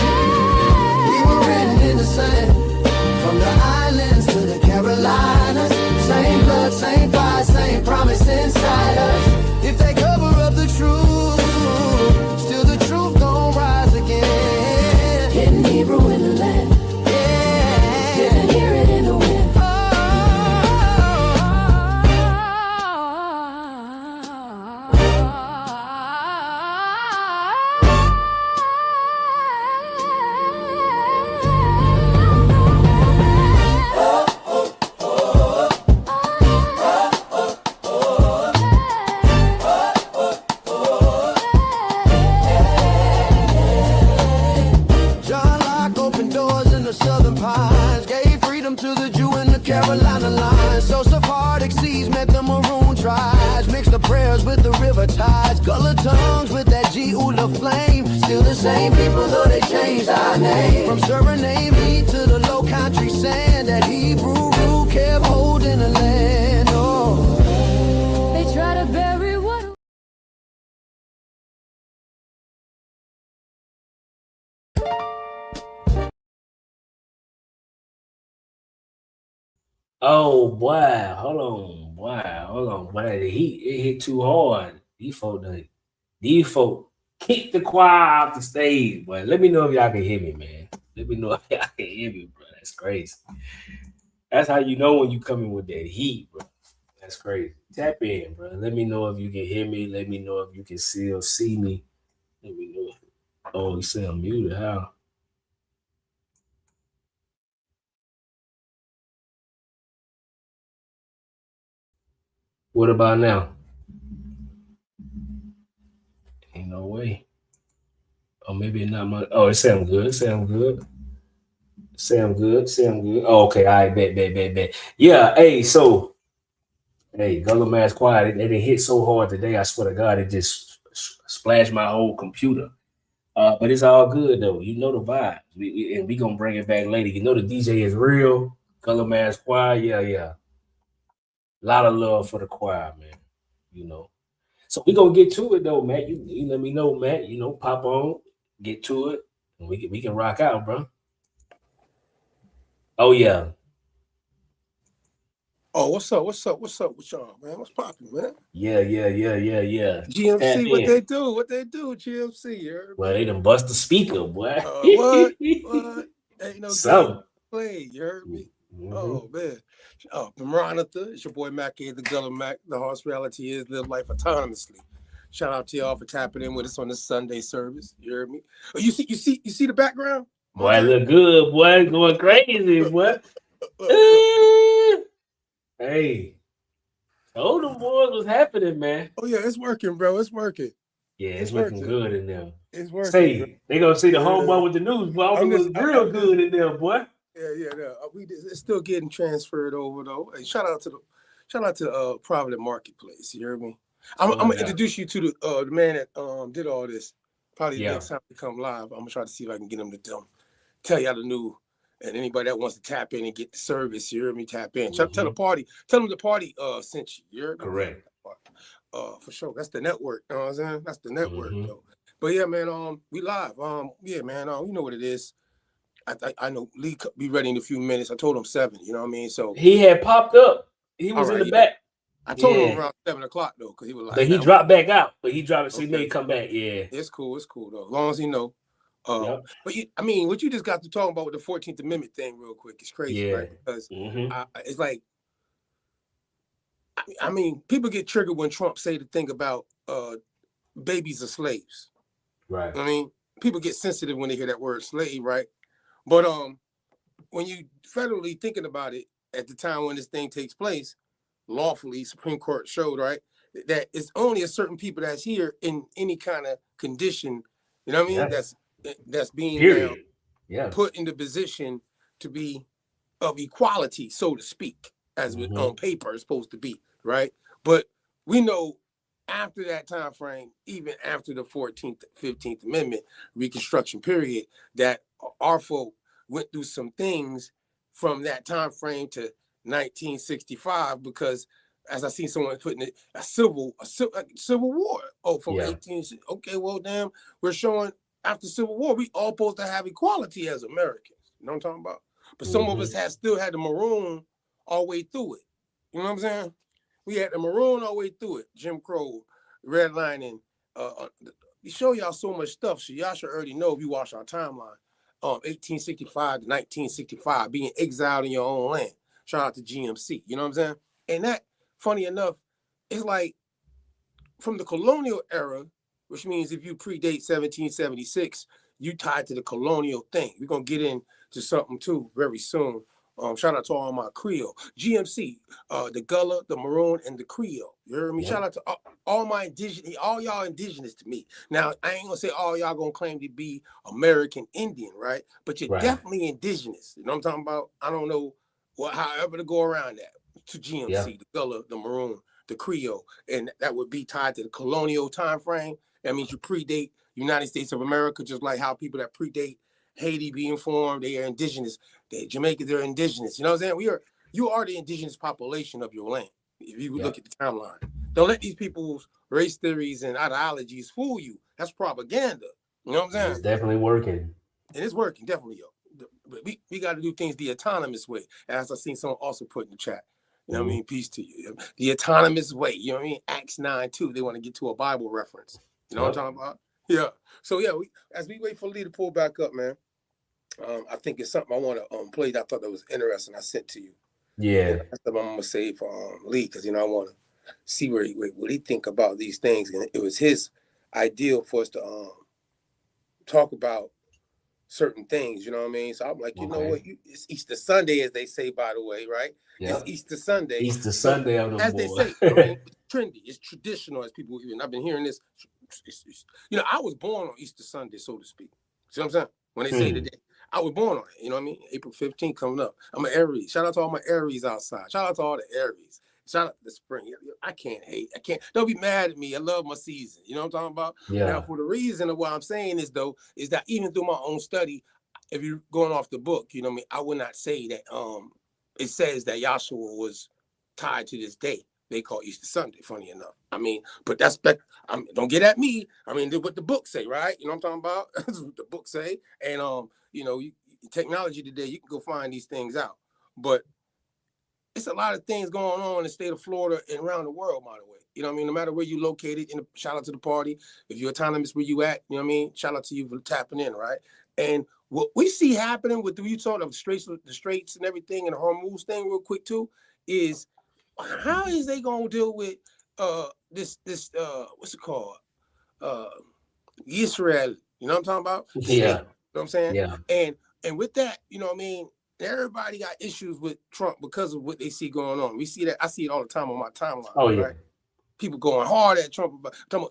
we were written in the sand. From the islands to the Carolinas, same blood, same fire, same promise inside us. If they cover up the truth, still the truth gon' rise again. Hidden Hebrew in the land, you can hear it in the wind. prayers with the river tides. Gullah tongues with that Gullah flame. Still the same people, though they changed our name. From Suriname heat to the low country sand. That Hebrew root kept holding the land. Oh. They try to bury what. Oh boy, hold on, boy. The heat it hit too hard. These folk kicked the choir off the stage. Boy, let me know if y'all can hear me, man. Let me know if y'all can hear me, bro. That's crazy. That's how you know when you coming with that heat, bro. That's crazy. Tap in, bro. Let me know if you can hear me. Let me know if you can still see me. Let me know. Oh, you say I'm muted. How? What about now? Ain't no way. Or maybe not much. Oh, it sound good. Sound good. Oh, okay. All right, bet. Yeah, hey, so, hey, Gullah Mass Quiet, it hit so hard today, I swear to God, it just splashed my whole computer. But it's all good, though. You know the vibe. And we going to bring it back later. You know the DJ is real. Gullah Mass Quiet, yeah. A lot of love for the choir, man. You know. So we gonna get to it though, Matt. You let me know, Matt. You know, pop on, get to it, and we can rock out, bro. Oh yeah. Oh, what's up with y'all, man? What's popping, man? Yeah. GMC, what they do, GMC, you heard me? Well, they done bust the speaker, boy. What? Ain't no game play, you heard me? Mm-hmm. Oh, man. Maranatha, it's your boy Mackie, the Gullah Mac. The harsh reality is live life autonomously. Shout out to y'all for tapping in with us on this Sunday service. You heard me? Oh, you see the background? Boy, I look good, boy. Going crazy, boy. Hey, told them boys what's happening, man. Oh yeah, it's working, bro. It's working. Yeah, it's looking good in there. It's working. Say, they gonna see the homeboy with the news, boy. I'm looking real good in there, boy. Yeah. It's still getting transferred over though. Hey, shout out to Provident Marketplace. You heard me? I'm gonna introduce you to the man that did all this. Probably next time we come live, I'm gonna try to see if I can get him to tell y'all the new. And anybody that wants to tap in and get the service, you heard me? Tap in. Tell them the party sent you. You heard me? Correct. For sure. That's the network. You know what I'm saying? That's the network though. But yeah, man. We live. Yeah, man. You know what it is. I know Lee be ready in a few minutes. I told him 7. You know what I mean? So he had popped up. He was in the back. I told him around 7 o'clock though, because he was like. But he dropped back out. But he dropped it, so he may come back. Yeah. It's cool though. As long as he know. But what you just got to talk about with the 14th Amendment thing real quick is crazy, right? Because it's like, I mean, people get triggered when Trump say the thing about babies are slaves. Right. I mean, people get sensitive when they hear that word slave, right? But when you federally thinking about it at the time when this thing takes place, lawfully, Supreme Court showed, right, that it's only a certain people that's here in any kind of condition, you know what I mean? That's being put in the position to be of equality, so to speak, as on paper is supposed to be, right? But we know after that time frame, even after the 14th, 15th Amendment Reconstruction period, that our folk went through some things from that time frame to 1965, because as I seen someone putting it, a civil war. Oh, from 18. Okay, well, damn, we're showing. After Civil War, we all supposed to have equality as Americans. You know what I'm talking about? But some of us still had the maroon all the way through it. You know what I'm saying? We had the maroon all the way through it. Jim Crow, redlining. We show y'all so much stuff, so y'all should already know if you watch our timeline. 1865 to 1965, being exiled in your own land. Shout out to GMC. You know what I'm saying? And that, funny enough, it's like from the colonial era, which means if you predate 1776, you tied to the colonial thing. We're going to get into something too very soon. Shout out to all my Creole. GMC, the Gullah, the Maroon, and the Creole. You heard me? Shout out to all my indigenous, all y'all indigenous to me. Now, I ain't going to say all y'all going to claim to be American Indian, right? But you're definitely indigenous. You know what I'm talking about? I don't know however to go around that. To GMC, the Gullah, the Maroon, the Creole, and that would be tied to the colonial time frame. That means you predate United States of America, just like how people that predate Haiti being formed, they are indigenous. Jamaica, they're indigenous. You know what I'm saying? You are the indigenous population of your land. If you look at the timeline, don't let these people's race theories and ideologies fool you. That's propaganda. You know what I'm saying? It's definitely working. And it's working, definitely, yo. But we got to do things the autonomous way, as I seen someone also put in the chat. You know what I mean? Peace to you. The autonomous way. You know what I mean? Acts 9:2. They want to get to a Bible reference. You know what I'm talking about? Yeah. So yeah, as we wait for Lee to pull back up, man. I think it's something I want to play that I thought that was interesting. I sent to you. Yeah. And that's what I'm gonna say for Lee, because I want to see what he think about these things. And it was his ideal for us to talk about certain things, you know what I mean? So I'm like, you know what? It's Easter Sunday, as they say, by the way, right? Yeah. It's Easter Sunday. Easter Sunday, as they say. It's trendy. It's traditional, as people even. I've been hearing this. I was born on Easter Sunday, so to speak. See what I'm saying? When they say today, I was born on it. You know what I mean? April 15th coming up. I'm an Aries. Shout out to all my Aries outside. Shout out to all the Aries. Shout out to the spring. I can't hate. I can't. Don't be mad at me. I love my season. You know what I'm talking about? Yeah. Now, for the reason of what I'm saying is that even through my own study, if you're going off the book, you know what I mean, I would not say that it says that Yahshua was tied to this day. They call Easter Sunday, funny enough. I mean, but don't get at me. I mean, what the book say, right? You know what I'm talking about? That's what the book say. And technology today, you can go find these things out. But it's a lot of things going on in the state of Florida and around the world, by the way. You know what I mean? No matter where you located, shout out to the party. If you're autonomous where you at, you know what I mean? Shout out to you for tapping in, right? And what we see happening with the Utah, the straits and everything, and the Hormuz thing real quick too, is how is they gonna deal with this what's it called? Israel, you know what I'm talking about? Yeah. You know what I'm saying? Yeah. And with that, you know what I mean? Everybody got issues with Trump because of what they see going on. We see that. I see it all the time on my timeline. Oh, yeah. Right? People going hard at Trump,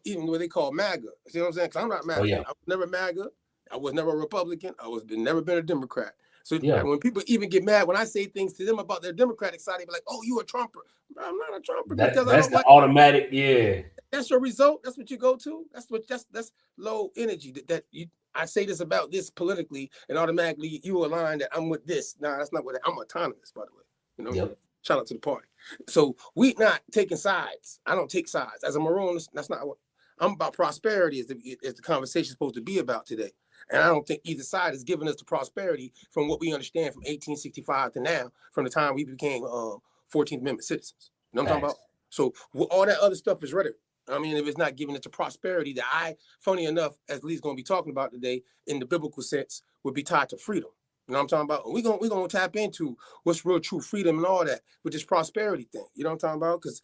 even what they call MAGA. See what I'm saying? Because I'm not MAGA. Oh, yeah. I was never MAGA. I was never a Republican. Never been a Democrat. So when people even get mad when I say things to them about their Democratic side, they be like, "Oh, you a Trumper?" I'm not a Trumper. That's the automatic. Yeah. That's your result. That's what you go to. That's low energy. I say this about this politically, and automatically you align that I'm with this. Nah, that's not what I'm autonomous, by the way. You know, yep. Shout out to the party. So we not taking sides. I don't take sides. As a Maroon, that's not what I'm about. Prosperity is the conversation supposed to be about today. And I don't think either side is giving us the prosperity from what we understand from 1865 to now, from the time we became 14th Amendment citizens. You know what I'm talking about? So all that other stuff is rhetoric. I mean, if it's not giving it the prosperity that funny enough, as Lee's going to be talking about today, in the biblical sense, would be tied to freedom. You know what I'm talking about? We're gonna tap into what's real true freedom and all that with this prosperity thing. You know what I'm talking about? Because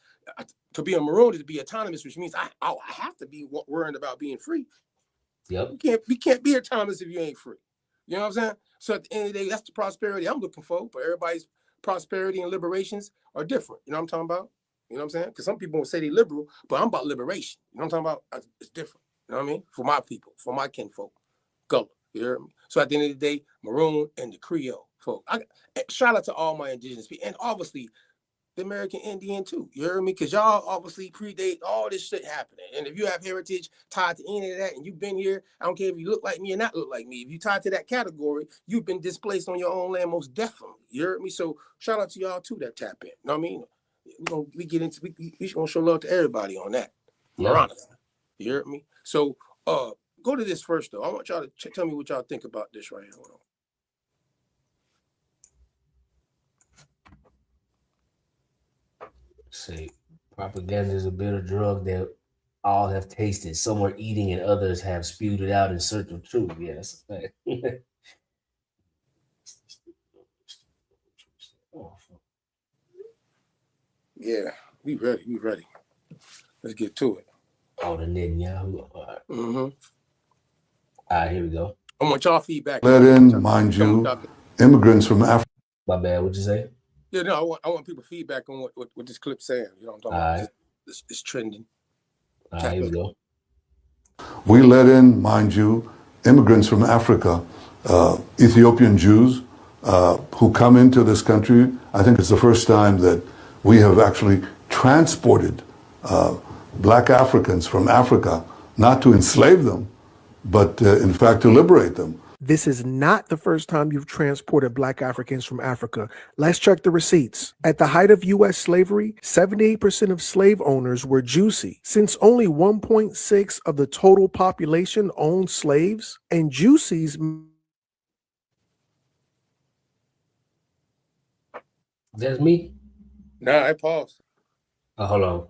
to be a Maroon is to be autonomous, which means I have to be worrying about being free. Yep. We can't be autonomous if you ain't free. You know what I'm saying? So at the end of the day, that's the prosperity I'm looking for. But everybody's prosperity and liberations are different. You know what I'm talking about? You know what I'm saying? Because some people will say they're liberal, but I'm about liberation. You know what I'm talking about? It's different. You know what I mean? For my people, for my kinfolk. Gullah. You hear me? So at the end of the day, Maroon and the Creole folk. Shout out to all my indigenous people. And obviously, the American Indian too. You hear me? Because y'all obviously predate all this shit happening. And if you have heritage tied to any of that and you've been here, I don't care if you look like me or not look like me. If you tied to that category, you've been displaced on your own land most definitely. You heard me? So shout out to y'all too that tap in. You know what I mean? We gonna show love to everybody on that. Yeah. You heard me? So go to this first though. I want y'all to tell me what y'all think about this right here. Hold on. See, propaganda is a bitter drug that all have tasted. Some are eating and others have spewed it out in search of truth. Yeah, that's a fact. Yeah, we ready. Let's get to it. Oh, the Netanyahu. All right. Mm-hmm. All right, here we go. I want y'all feedback. Let in, mind you, immigrants from Africa. My bad, what'd you say? Yeah, no, I want people feedback on what this clip's saying. You know what I'm talking about? It's trending. All right, here we go. We let in, mind you, immigrants from Africa, Ethiopian Jews who come into this country. I think it's the first time that we have actually transported black Africans from Africa, not to enslave them, but in fact to liberate them. This is not the first time you've transported black Africans from Africa. Let's check the receipts. At the height of U.S. slavery, 78% of slave owners were Juicy. Since only 1.6 of the total population owned slaves, and Juicy's... That's me? Nah, I paused. Hold on.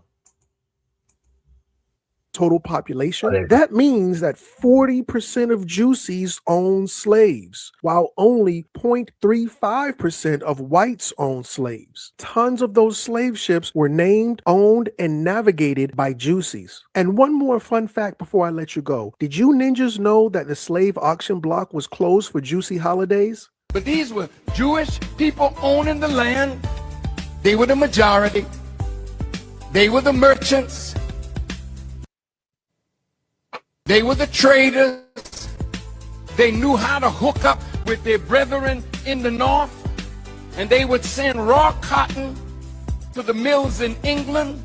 total population, that means that 40% of Juicies own slaves, while only 0.35% of whites own slaves. Tons of those slave ships were named, owned, and navigated by Juicies. And one more fun fact before I let you go. Did you ninjas know that the slave auction block was closed for Juicy holidays? But these were Jewish people owning the land. They were the majority. They were the merchants. They were the traders. They knew how to hook up with their brethren in the north, and they would send raw cotton to the mills in England,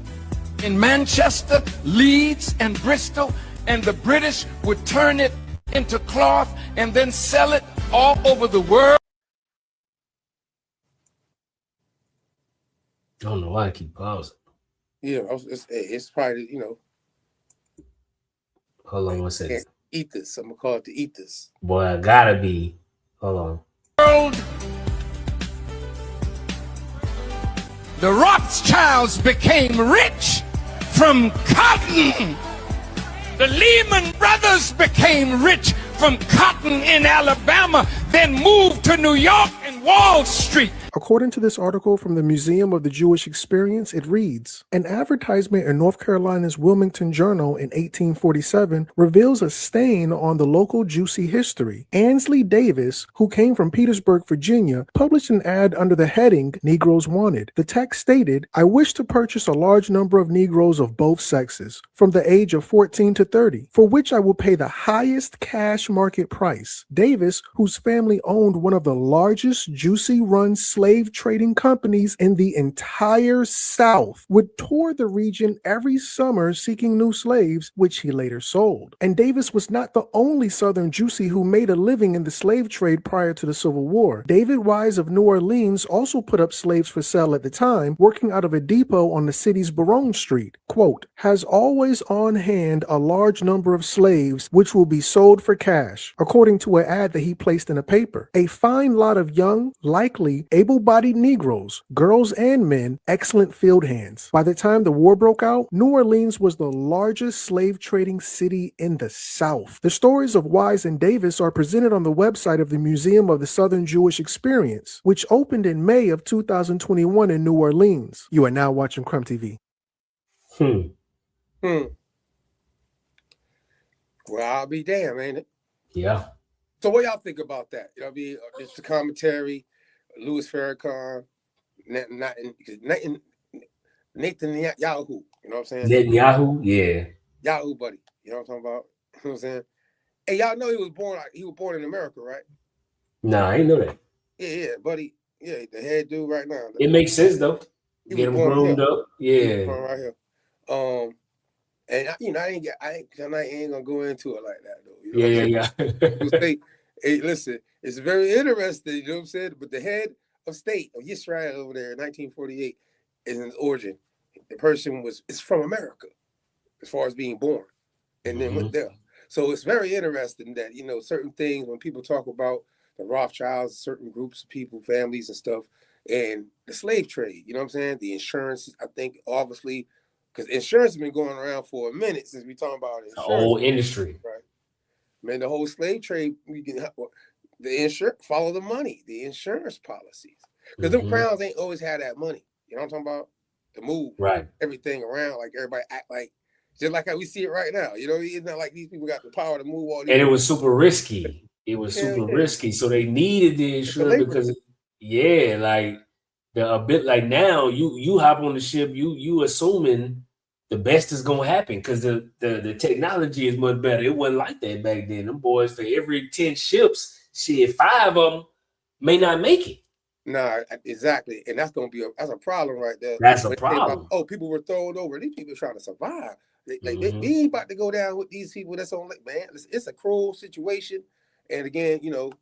in Manchester, Leeds, and Bristol, and the British would turn it into cloth and then sell it all over the world. I don't know why I keep pausing. Yeah, it's probably, you know. Hold on one second. Eat this. I'm gonna call it the eat this. Boy, I gotta be. Hold on. World. The Rothschilds became rich from cotton. The Lehman Brothers became rich from cotton in Alabama, then moved to New York and Wall Street. According to this article from the Museum of the Jewish Experience, it reads, an advertisement in North Carolina's Wilmington Journal in 1847 reveals a stain on the local Juicy history. Ansley Davis, who came from Petersburg, Virginia, published an ad under the heading, Negroes Wanted. The text stated, I wish to purchase a large number of Negroes of both sexes, from the age of 14 to 30, for which I will pay the highest cash market price. Davis, whose family owned one of the largest Juicy-run slave trading companies in the entire South, would tour the region every summer seeking new slaves, which he later sold. And Davis was not the only Southern Juicy who made a living in the slave trade prior to the Civil War. David Wise of New Orleans also put up slaves for sale at the time, working out of a depot on the city's Baronne Street. Quote, has always on hand a large number of slaves which will be sold for cash, according to an ad that he placed in a paper. A fine lot of young, likely able-bodied Negroes, girls and men, excellent field hands. By the time the war broke out, New Orleans was the largest slave trading city in the South. The stories of Wise and Davis are presented on the website of the Museum of the Southern Jewish Experience, which opened in May of 2021 in New Orleans. You are now watching Crumb TV. Well, I'll be damned, ain't it? Yeah. So what y'all think about that? You know, it's the commentary, Louis Farrakhan, Nathan Yahoo. You know what I'm saying? Netanyahu, yeah. Yahoo, buddy. You know what I'm talking about? You know what I'm saying? Hey, y'all know he was born in America, right? Nah, I ain't know that. Yeah, buddy. Yeah, the head dude right now. It makes sense though. Get him groomed up. Yeah. Right here. And I ain't gonna go into it like that though. You know Yeah. Hey, listen, it's very interesting, you know what I'm saying? But the head of state of Israel over there in 1948 is an origin. The person is from America as far as being born and then went there. So it's very interesting that, you know, certain things when people talk about the Rothschilds, certain groups of people, families and stuff, and the slave trade, you know what I'm saying? The insurance, I think, obviously, because insurance has been going around for a minute since we talking about insurance. The whole industry. Right. Man, the whole slave trade, the insurance, follow the money, the insurance policies. Because them crowns ain't always had that money. You know what I'm talking about? To move everything around, like everybody act like, just like how we see it right now. You know, it's not like these people got the power to move all these. And it was super risky. It was super risky. So they needed the insurance because, like a bit like now, you hop on the ship, you assuming the best is gonna happen because the technology is much better. It wasn't like that back then. Them boys, for every 10 ships, 5 of them may not make it. Nah, exactly, and that's gonna be that's a problem right there. That's a When they say about, problem. oh, people were thrown over. These people trying to survive. They Mhm. ain't about to go down with these people that's on. Man, it's a cruel situation. And again, to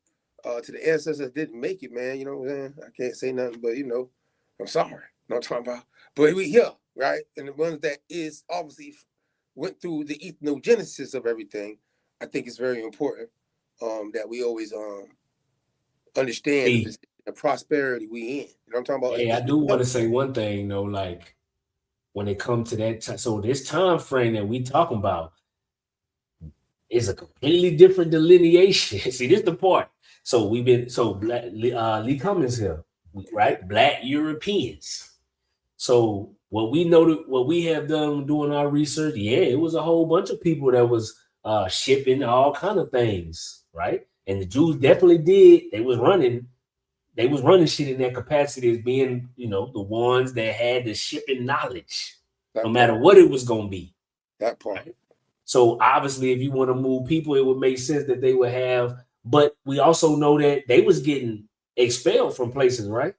the ancestors that didn't make it, man. You know what I'm saying? I can't say nothing, but I'm sorry. No, I'm talking about. But we here, right? And the ones that is obviously went through the ethnogenesis of everything. I think it's very important that we always understand the Hey, position of prosperity we in. You know what I'm talking about? hey, I do want to say one thing though, like when it comes to that, so this time frame that we talking about is a completely different delineation. See, this is the part. So Lee Cummings here, right? Black Europeans. So what we have done doing our research, yeah, it was a whole bunch of people that was shipping all kind of things, right? And the Jews definitely did. They was running shit in that capacity as being, the ones that had the shipping knowledge, no matter what it was gonna be. That part. Right? So obviously, if you want to move people, it would make sense that they would have. But we also know that they was getting expelled from places, right?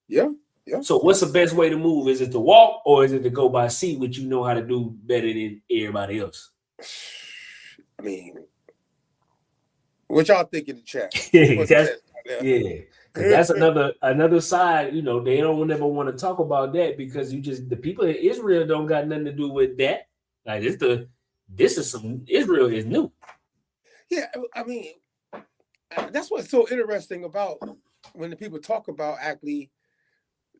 Yeah, yeah. So what's the best way to move? Is it to walk or is it to go by sea, which you know how to do better than everybody else? I mean, what y'all think in the chat? That's another side. They don't ever want to talk about that because the people in Israel don't got nothing to do with that. Like this is some Israel is new. Yeah, I mean, that's what's so interesting about when the people talk about actually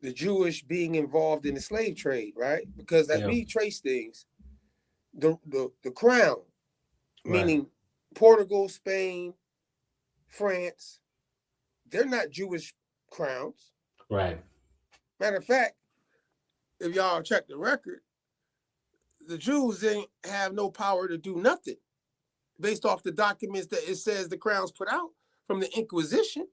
the Jewish being involved in the slave trade, right? Because as we trace things, the crown, meaning Portugal, Spain, France, they're not Jewish crowns. Right. Matter of fact, if y'all check the record, the Jews didn't have no power to do nothing based off the documents that it says the crowns put out from the Inquisition.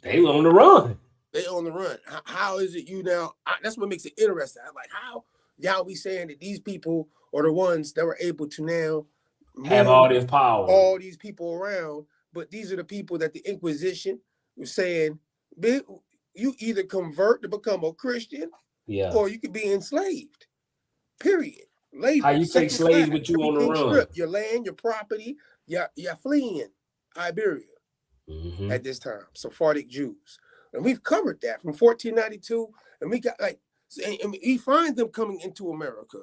They on the run. They on the run. How is it you now? That's what makes it interesting. I'm like, how y'all be saying that these people are the ones that were able to now have all this power, all these people around, but these are the people that the Inquisition was saying, you either convert to become a Christian, or you could be enslaved. Period. Labor. How you take slaves with you on the run? Stripped. Your land, your property, you're fleeing Iberia at this time. Sephardic Jews. And we've covered that from 1492. And we got and we find them coming into America.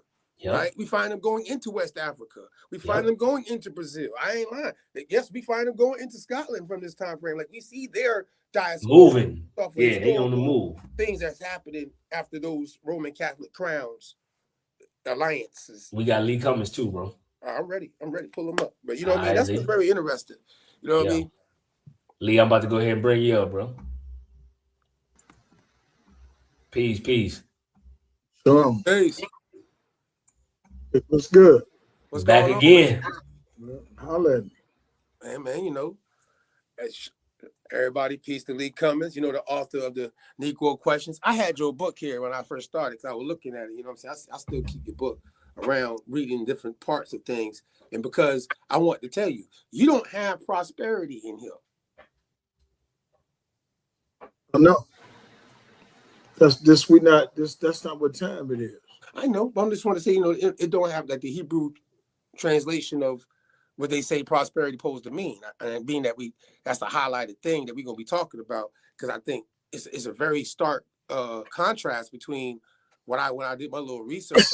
Right? We find them going into West Africa. We find them going into Brazil. I ain't lying. Yes, we find them going into Scotland from this time frame. Like we see their diaspora moving. Yeah, they on the move. Things that's happening after those Roman Catholic crowns alliances. We got Lee Cummings too, bro. I'm ready. Pull them up. But you know what I mean? That's what's very interesting. You know what I mean? Lee, I'm about to go ahead and bring you up, bro. Peace. Shalom. Peace. What's good? What's back again? Holla at me. Man, everybody, peace to Lee Cummings, the author of the Negro Questions. I had your book here when I first started because I was looking at it. You know what I'm saying? I still keep your book around, reading different parts of things. And because I want to tell you, you don't have prosperity in here. No. That's not what time it is. I know, but I'm just want to say, it don't have like the Hebrew translation of what they say prosperity supposed to mean. And being that that's the highlighted thing that we're gonna be talking about, because I think it's a very stark contrast between when I did my little research.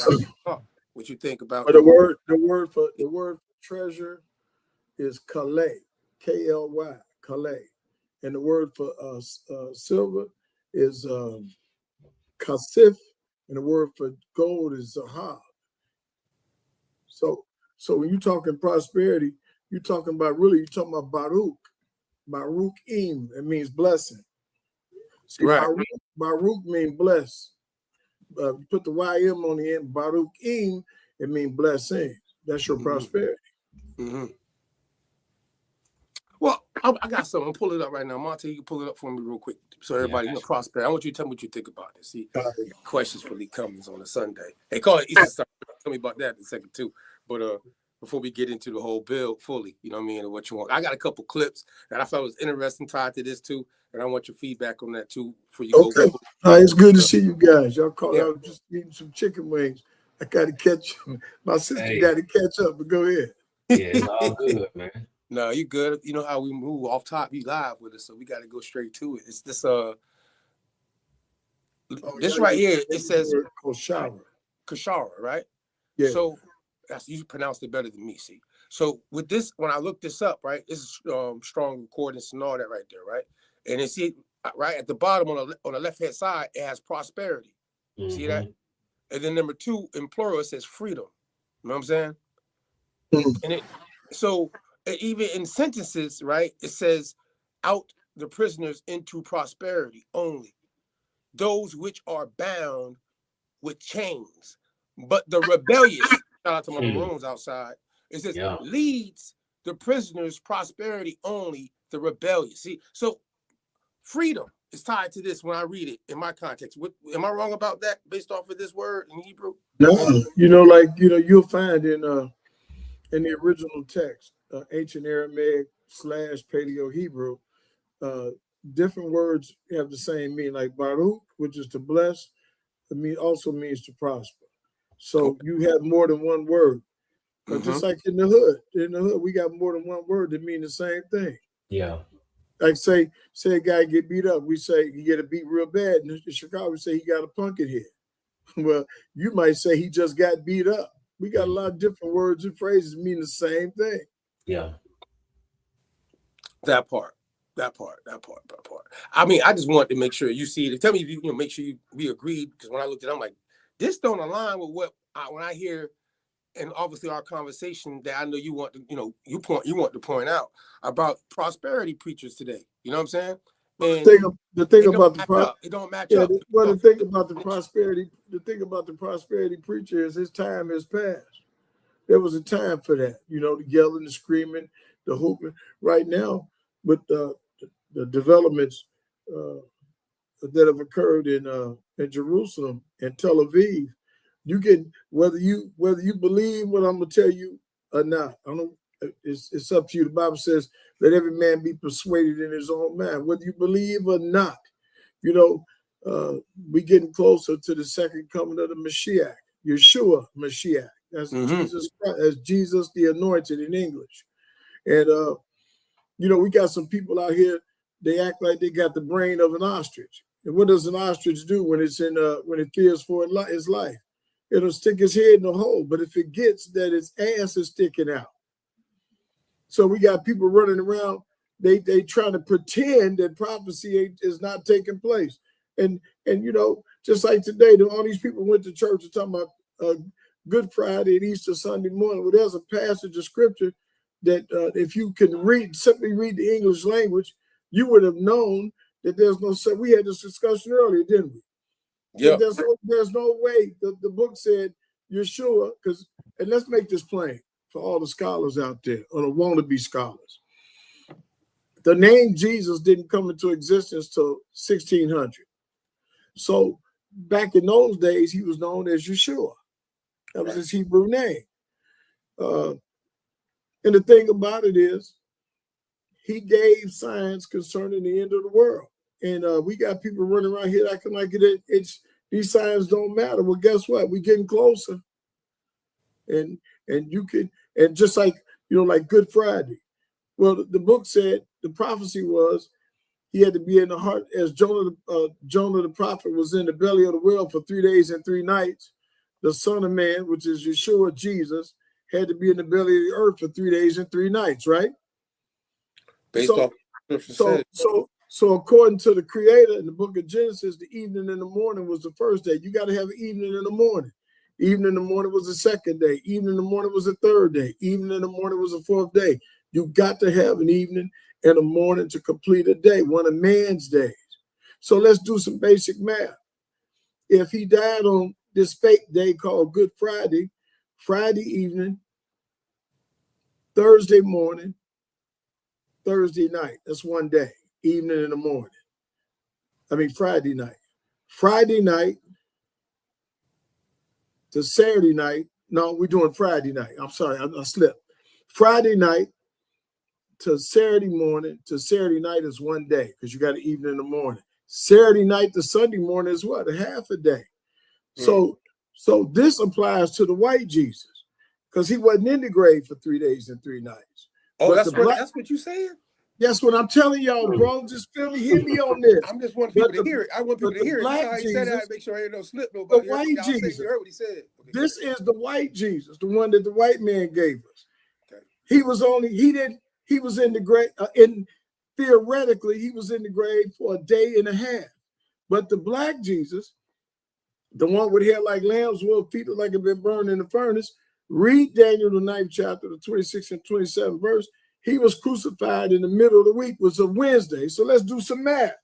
What you think about the word for treasure is kalay, K-L-Y, kalay, and the word for silver is kasif, and the word for gold is zahab. So when you're talking prosperity, you're talking about Baruch-im. It means blessing. See, right. Baruch means bless. You put the Y-M on the end, Baruch-im, it means blessing. That's your prosperity. Mm-hmm. Well, I got something. I'll pull it up right now. Monte, you can pull it up for me real quick so everybody prosperity. I want you to tell me what you think about this. See, questions for Lee Cummings on a Sunday. They call it Easter Sunday. Tell me about that in a second too. But before we get into the whole bill fully, you know what I mean, and what you want. I got a couple clips that I felt was interesting tied to this too, and I want your feedback on that too for you. Okay. It's good to see you guys. Y'all call out just eating some chicken wings. I got to catch my sister got to catch up, but go ahead. Yeah, it's all good, man. No, you good. You know how we move off top. You live with us, so we got to go straight to it. It's this this right here. It says Kashara, right? Yeah. So that's, you pronounced it better than me. See. So with this, when I looked this up, right, this is strong concordance and all that right there, right? And then see right at the bottom on the left hand side, it has prosperity. See that? And then number 2 in plural, it says freedom. You know what I'm saying? And it, so even in sentences, right, it says out the prisoners into prosperity only, those which are bound with chains, but the rebellious, shout out to my Maroons outside, it says leads the prisoners prosperity only, the rebellious. See, so freedom is tied to this when I read it in my context. Am I wrong about that based off of this word in Hebrew? No, you'll find in the original text, ancient Aramaic / Paleo Hebrew, different words have the same meaning. Like Baruch, which is to bless, also means to prosper. So you have more than one word. Just like in the hood, we got more than one word that mean the same thing. Yeah. Like say a guy get beat up, we say he get a beat real bad. In Chicago, we say he got a pumpkin head. Well, you might say he just got beat up. We got a lot of different words and phrases mean the same thing. Yeah. That part. I mean, I just want to make sure you see it. Tell me if you make sure we agreed, because when I looked at it, I'm like, this don't align with what when I hear, and obviously our conversation that I know you want to, you want to point out about prosperity preachers today. You know what I'm saying? And the thing about it don't match up. Well, the thing about the prosperity preacher is his time has passed. There was a time for that, the yelling, the screaming, the hooping. Right now, with the developments that have occurred in Jerusalem and Tel Aviv, you can whether you believe what I'm gonna tell you or not. I don't know. It's up to you. The Bible says, "Let every man be persuaded in his own mind." Whether you believe or not, we getting closer to the second coming of the Mashiach, Yeshua Mashiach. That's Jesus Christ, as Jesus the Anointed in English. And we got some people out here. They act like they got the brain of an ostrich. And what does an ostrich do when it fears for its life? It'll stick its head in a hole. But if it gets that its ass is sticking out. So we got people running around. They trying to pretend that prophecy is not taking place. And just like today, all these people went to church and talking about Good Friday and Easter Sunday morning. Well, there's a passage of scripture that if you can simply read the English language, you would have known that there's no. So we had this discussion earlier, didn't we? Yeah. There's no way. The book said Yeshua, and let's make this plain for all the scholars out there or the wannabe scholars. The name Jesus didn't come into existence till 1600. So back in those days, he was known as Yeshua. That was his Hebrew name. And the thing about it is, he gave signs concerning the end of the world. And we got people running around here acting like these signs don't matter. Well, guess what? We're getting closer. And just like, like Good Friday. Well, the book said, the prophecy was, he had to be in the heart, as Jonah the prophet was in the belly of the whale for 3 days and 3 nights. The Son of Man, which is Yeshua, Jesus, had to be in the belly of the earth for 3 days and 3 nights, right? So according to the Creator in the book of Genesis, the evening and the morning was the first day. You got to have an evening and the morning. Evening in the morning was the second day. Evening in the morning was the third day. Evening in the morning was the fourth day. You got to have an evening and a morning to complete a day, one of man's days. So let's do some basic math. If he died on this fake day called Good Friday, Friday evening, Thursday morning, Thursday night, that's one day, evening and the morning. Friday night. Friday night to Saturday night No, we're doing Friday night. I'm sorry, I slipped. Friday night to Saturday morning to Saturday night is one day because you got an evening in the morning. Saturday night to Sunday morning is what? A half a day. So this applies to the white Jesus because he wasn't in the grave for 3 days and 3 nights. Oh, But that's what you saying? That's what I'm telling y'all, bro. Just feel me, hear me on this. I'm just wanting people to hear it. I want people to hear it. That's how he said that. Make sure I ain't no slip nobody. The white Jesus. You heard what he said. Okay. This is the white Jesus, the one that the white man gave us. Okay. He was in the grave, theoretically, he was in the grave for a day and a half. But the black Jesus, the one with hair like lamb's wool, feet like it been burned in the furnace, read Daniel, the 9th chapter, the 26th and 27th verse. He was crucified in the middle of the week, was a Wednesday. So let's do some math.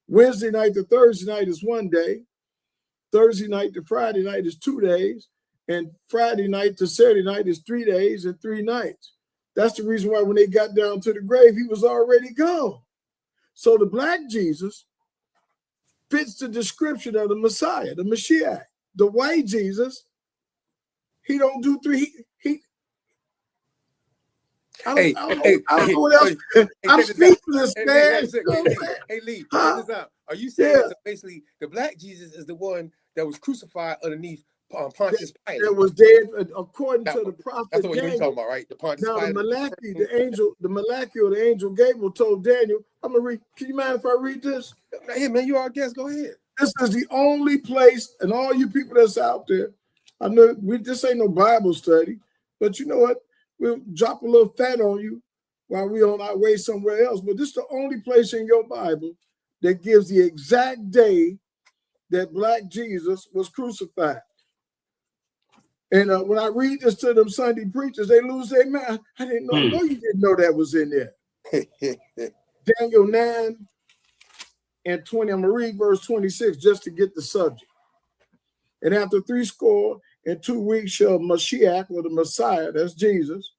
Wednesday night to Thursday night is 1 day. Thursday night to Friday night is 2 days. And Friday night to Saturday night is 3 days and 3 nights. That's the reason why when they got down to the grave, he was already gone. So the black Jesus fits the description of the Messiah, the Mashiach. The white Jesus, he don't do 3. I don't know what else. I'm speechless, man. Hey, Lee, check this out. Are you saying that basically the black Jesus is the one that was crucified underneath Pontius Pilate? That was dead according to the prophet. That's what you're talking about, right? The Pontius Pilate. Now, the angel Gabriel told Daniel, I'm going to read. Can you mind if I read this? Hey, man, you our guest. Go ahead. This is the only place, and all you people that's out there, I know this ain't no Bible study, but you know what? We'll drop a little fat on you while we're on our way somewhere else. But this is the only place in your Bible that gives the exact day that black Jesus was crucified. And when I read this to them Sunday preachers, they lose their mind. I didn't know. No, you didn't know that was in there. Daniel 9 and 20. I'm going to read verse 26 just to get the subject. And after 62 weeks shall Mashiach, or the Messiah, that's Jesus,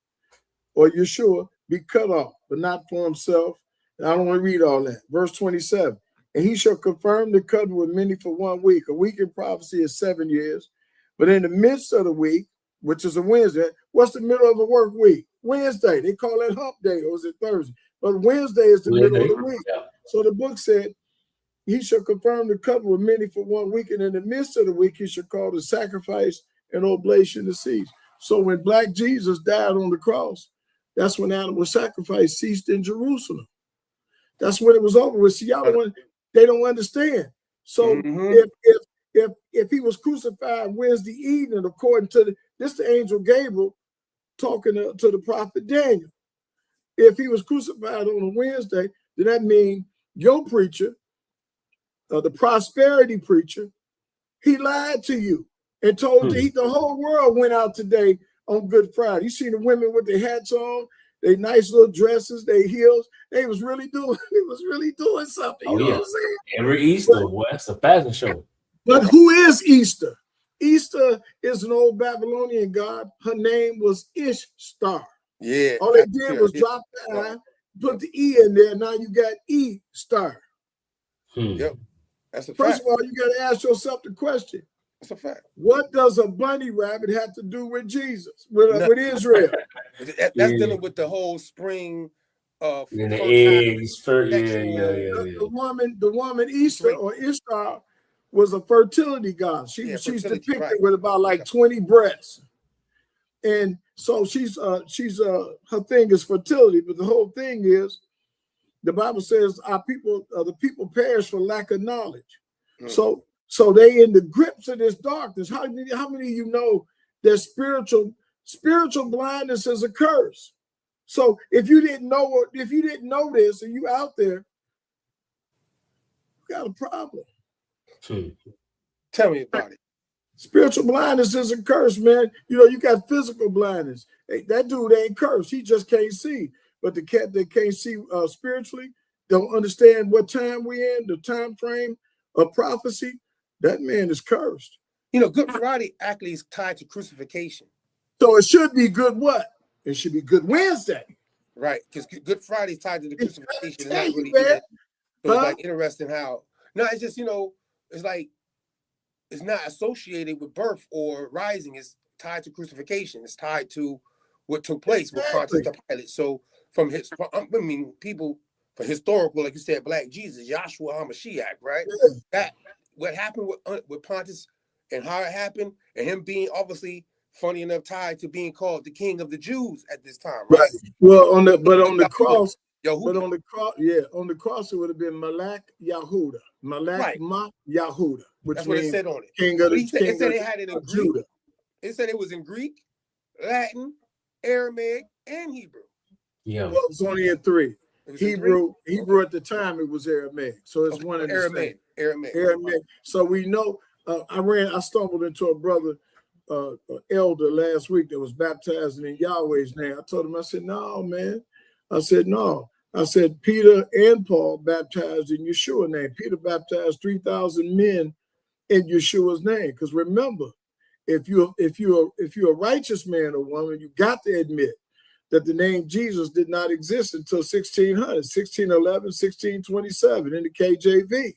or Yeshua, be cut off, but not for himself. And I don't want to read all that. Verse 27. And he shall confirm the covenant with many for 1 week. A week in prophecy is 7 years. But in the midst of the week, which is a Wednesday, what's the middle of a work week? Wednesday. They call it hump day, or is it Thursday? But Wednesday is the middle of the week. So the book said, he shall confirm the covenant with many for 1 week, and in the midst of the week, he shall call the sacrifice and oblation to cease. So when black Jesus died on the cross, that's when animal sacrifice ceased in Jerusalem. That's when it was over with. See, they don't understand. So if he was crucified Wednesday evening, according to the angel Gabriel talking to the prophet Daniel, if he was crucified on a Wednesday, then that means your preacher, the prosperity preacher, he lied to you and told you the whole world went out today on Good Friday. You see the women with their hats on, their nice little dresses, their heels. They was really doing something. You know what I'm saying? Every Easter, boy, it's a fashion show. But who is Easter? Easter is an old Babylonian god. Her name was Ishtar. Yeah. All they did was drop the I, put the E in there. Now you got E-star. Yep. That's a fact. First of all, you got to ask yourself the question. That's a fact. What does a bunny rabbit have to do with Jesus, with Israel? That's dealing with the whole spring of the eggs. The woman Easter or Ishtar was a fertility god. She's depicted with about like 20 breasts. And so she's her thing is fertility, but the whole thing is the Bible says the people perish for lack of knowledge. So they in the grips of this darkness. How many of you know that spiritual blindness is a curse? So if you didn't know this and you out there, you got a problem. Tell me about it. Spiritual blindness is a curse, man. You know, you got physical blindness. Hey, that dude ain't cursed. He just can't see. But the cat that can't see spiritually, don't understand what time we're in, the time frame of prophecy, that man is cursed. You know, Good Friday actually is tied to crucifixion. So it should be good what? It should be Good Wednesday. Right, because Good Friday is tied to the crucifixion. Not really so it's like interesting how, no, it's just, you know, it's like, it's not associated with birth or rising. It's tied to crucifixion. It's tied to what took place with Pontius Pilate. So from his, I mean, people for historical, like you said, Black Jesus, Yahshua HaMashiach, right? Yeah. That what happened with Pontius and how it happened, and him being obviously funny enough tied to being called the King of the Jews at this time, right? Well, on the cross, Yahuda. On the cross it would have been Malak Yahuda, Malak Ma Yahuda, which That's what it means said on it. King of the It said they had it in Greek. Judah. It said it was in Greek, Latin, Aramaic, and Hebrew. Yeah. Well, it's only in 3. Hebrew at the time it was Aramaic, so it's one of the Aramaic. So we know. I stumbled into a brother, elder last week that was baptized in Yahweh's name. I told him, I said, no, man. I said, no. I said, Peter and Paul baptized in Yeshua's name. Peter baptized 3,000 men in Yeshua's name. Because remember, if you're a righteous man or woman, you got to admit that the name Jesus did not exist until 1600, 1611, 1627 in the KJV.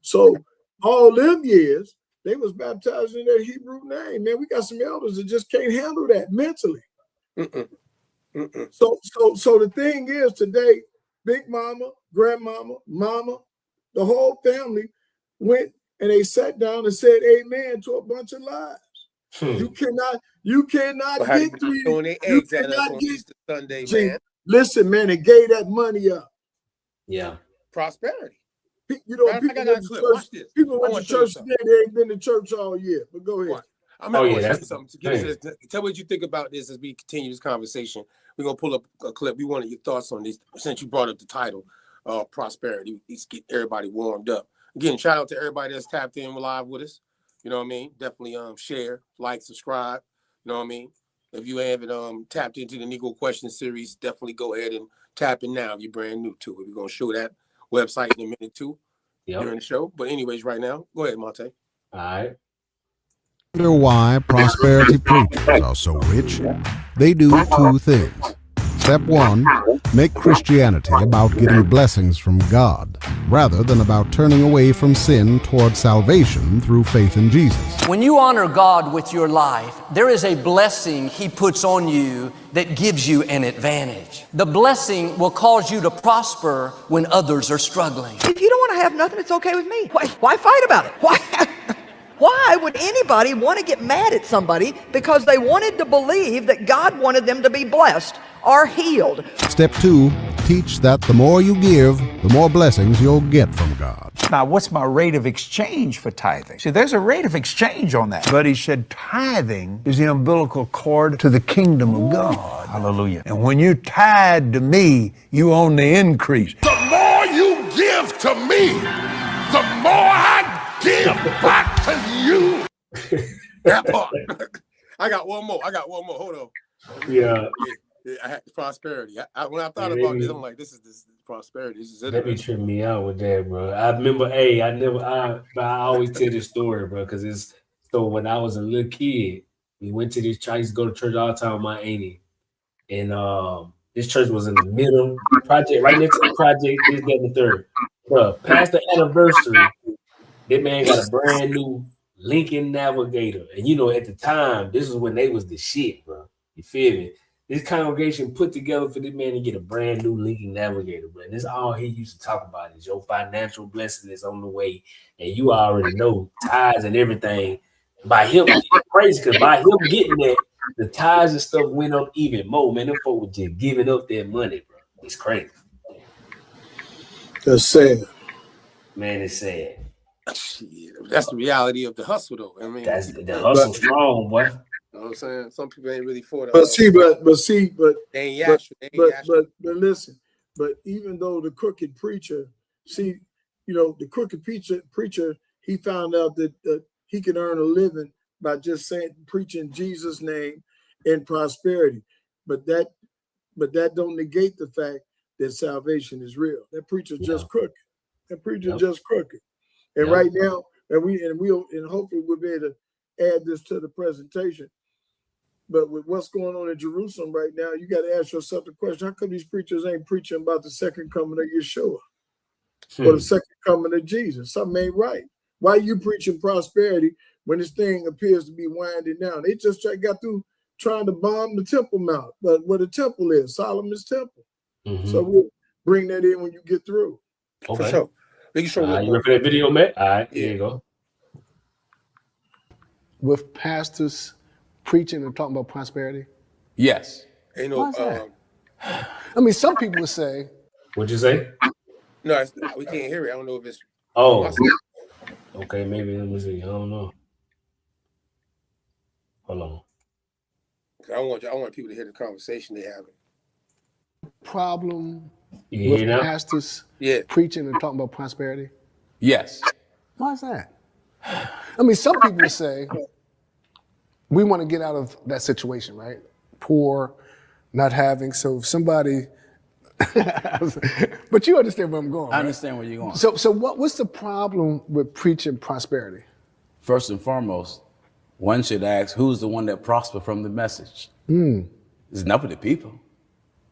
So all them years, they was baptized in their Hebrew name. Man, we got some elders that just can't handle that mentally. So the thing is today, Big Mama, Grandmama, Mama, the whole family went and they sat down and said amen to a bunch of lies. You cannot get through throwing their eggs at us on Easter Sunday, man. Listen, man, they gave that money up. Yeah. Prosperity. You know, people went to church today, they ain't been to church all year. But go ahead. I'm going to say something. Tell me what you think about this as we continue this conversation. We're going to pull up a clip. We wanted your thoughts on this since you brought up the title, Prosperity. Let's get everybody warmed up. Again, shout out to everybody that's tapped in live with us. You know what I mean? Definitely share, like, subscribe. You know what I mean? If you haven't tapped into the Negro Question Series, definitely go ahead and tap in now if you're brand new to it. We're going to show that website in a minute too during the show. But anyways, right now, go ahead, Monte. All right. Wonder why prosperity preachers are so rich? They do 2 things. Step 1, make Christianity about getting blessings from God, rather than about turning away from sin toward salvation through faith in Jesus. When you honor God with your life, there is a blessing He puts on you that gives you an advantage. The blessing will cause you to prosper when others are struggling. If you don't want to have nothing, it's okay with me. Why fight about it? Why would anybody want to get mad at somebody because they wanted to believe that God wanted them to be blessed or healed? Step 2, teach that the more you give, the more blessings you'll get from God. Now, what's my rate of exchange for tithing? See, there's a rate of exchange on that. But he said tithing is the umbilical cord to the kingdom of God. Hallelujah. And when you tithe to me, you own the increase. The more you give to me, the more I give back to you. That part. I got one more. Hold on. Yeah. I had prosperity. When I thought about this, I'm like, this is prosperity. This is it. That be tripping me out with that, bro. I remember, I always tell this story, bro, because it's so when I was a little kid, we went to this church. I used to go to church all the time with my auntie. And this church was in the middle project, right next to the project, this, that, and the third. Bro, past the anniversary, that man got a brand new Lincoln Navigator. And you know, at the time, this was when they was the shit, bro. You feel me? This congregation put together for this man to get a brand new Lincoln Navigator, bro. And this all he used to talk about is your financial blessing is on the way. And you already know tithes and everything. By him, it's crazy because by him getting that, the tithes and stuff went up even more. Man, them folks were just giving up their money, bro. It's crazy. That's sad. Man, it's sad. That's the reality of the hustle, though. I mean, that's the hustle strong, boy. You know what I'm saying? Some people ain't really for that. They ain't but listen, but even though the crooked preacher, the crooked preacher, he found out that he can earn a living by just preaching Jesus' name and prosperity. But that don't negate the fact that salvation is real. That preacher's just crooked. That preacher's just crooked. And right now, and hopefully we'll be able to add this to the presentation. But with what's going on in Jerusalem right now, you got to ask yourself the question: how come these preachers ain't preaching about the second coming of Yeshua or the second coming of Jesus? Something ain't right. Why are you preaching prosperity when this thing appears to be winding down. They just got through trying to bomb the Temple Mount, but where the temple is, Solomon's temple. So we'll bring that in when you get through. Okay. For sure. You show you ready for that video, Matt? All right, Yeah. here you go. With pastors preaching and talking about prosperity? Yes. Ain't no. Why is that? I mean, some people would say. What'd you say? No, we can't hear it. I don't know if it's. Oh. Okay, maybe let me see. I don't know. Hold on. I want people to hear the conversation they having. Problem You can with hear now? pastors Yeah. preaching and talking about prosperity? Yes. Why is that? I mean, some people would say we want to get out of that situation, right? Poor, not having. So if somebody, but you understand where I'm going, right? I understand where you're going. So what's the problem with preaching prosperity? First and foremost, one should ask, who's the one that prospered from the message? It's never the people.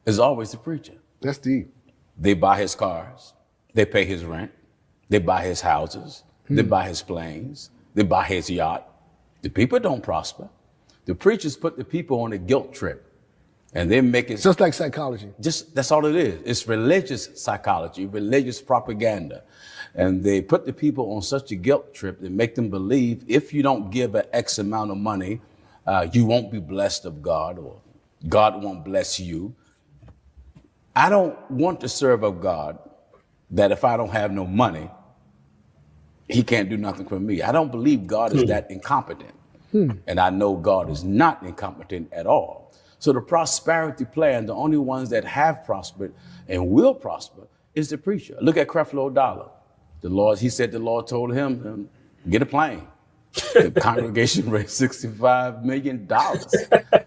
It's always the preacher. That's deep. They buy his cars. They pay his rent. They buy his houses. They buy his planes. They buy his yacht. The people don't prosper. The preachers put the people on a guilt trip, and they make it just like psychology. Just that's all it is. It's religious psychology, religious propaganda, and they put the people on such a guilt trip that make them believe if you don't give an X amount of money, you won't be blessed of God, or God won't bless you. I don't want to serve a God that if I don't have no money, he can't do nothing for me. I don't believe God is that incompetent. And I know God is not incompetent at all. So the prosperity plan, the only ones that have prospered and will prosper is the preacher. Look at Creflo Dollar. He said the Lord told him, get a plane. The congregation raised $65 million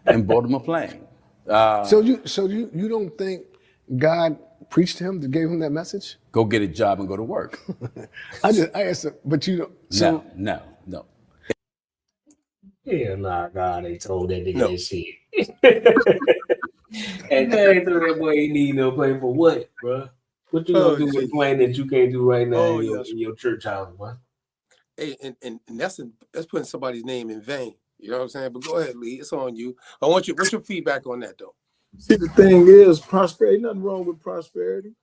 and bought him a plane. So you don't think God preached to him, that gave him that message? Go get a job and go to work. I asked him, but you don't. So, No. Hell nah, God ain't told that nigga that shit. And God ain't told that boy he need no plane for what, bro? What you gonna do with a plane that you can't do right now in your church house, boy? Hey, and that's putting somebody's name in vain. You know what I'm saying? But go ahead, Lee. It's on you. What's your feedback on that, though? See, the thing is, prosperity, nothing wrong with prosperity.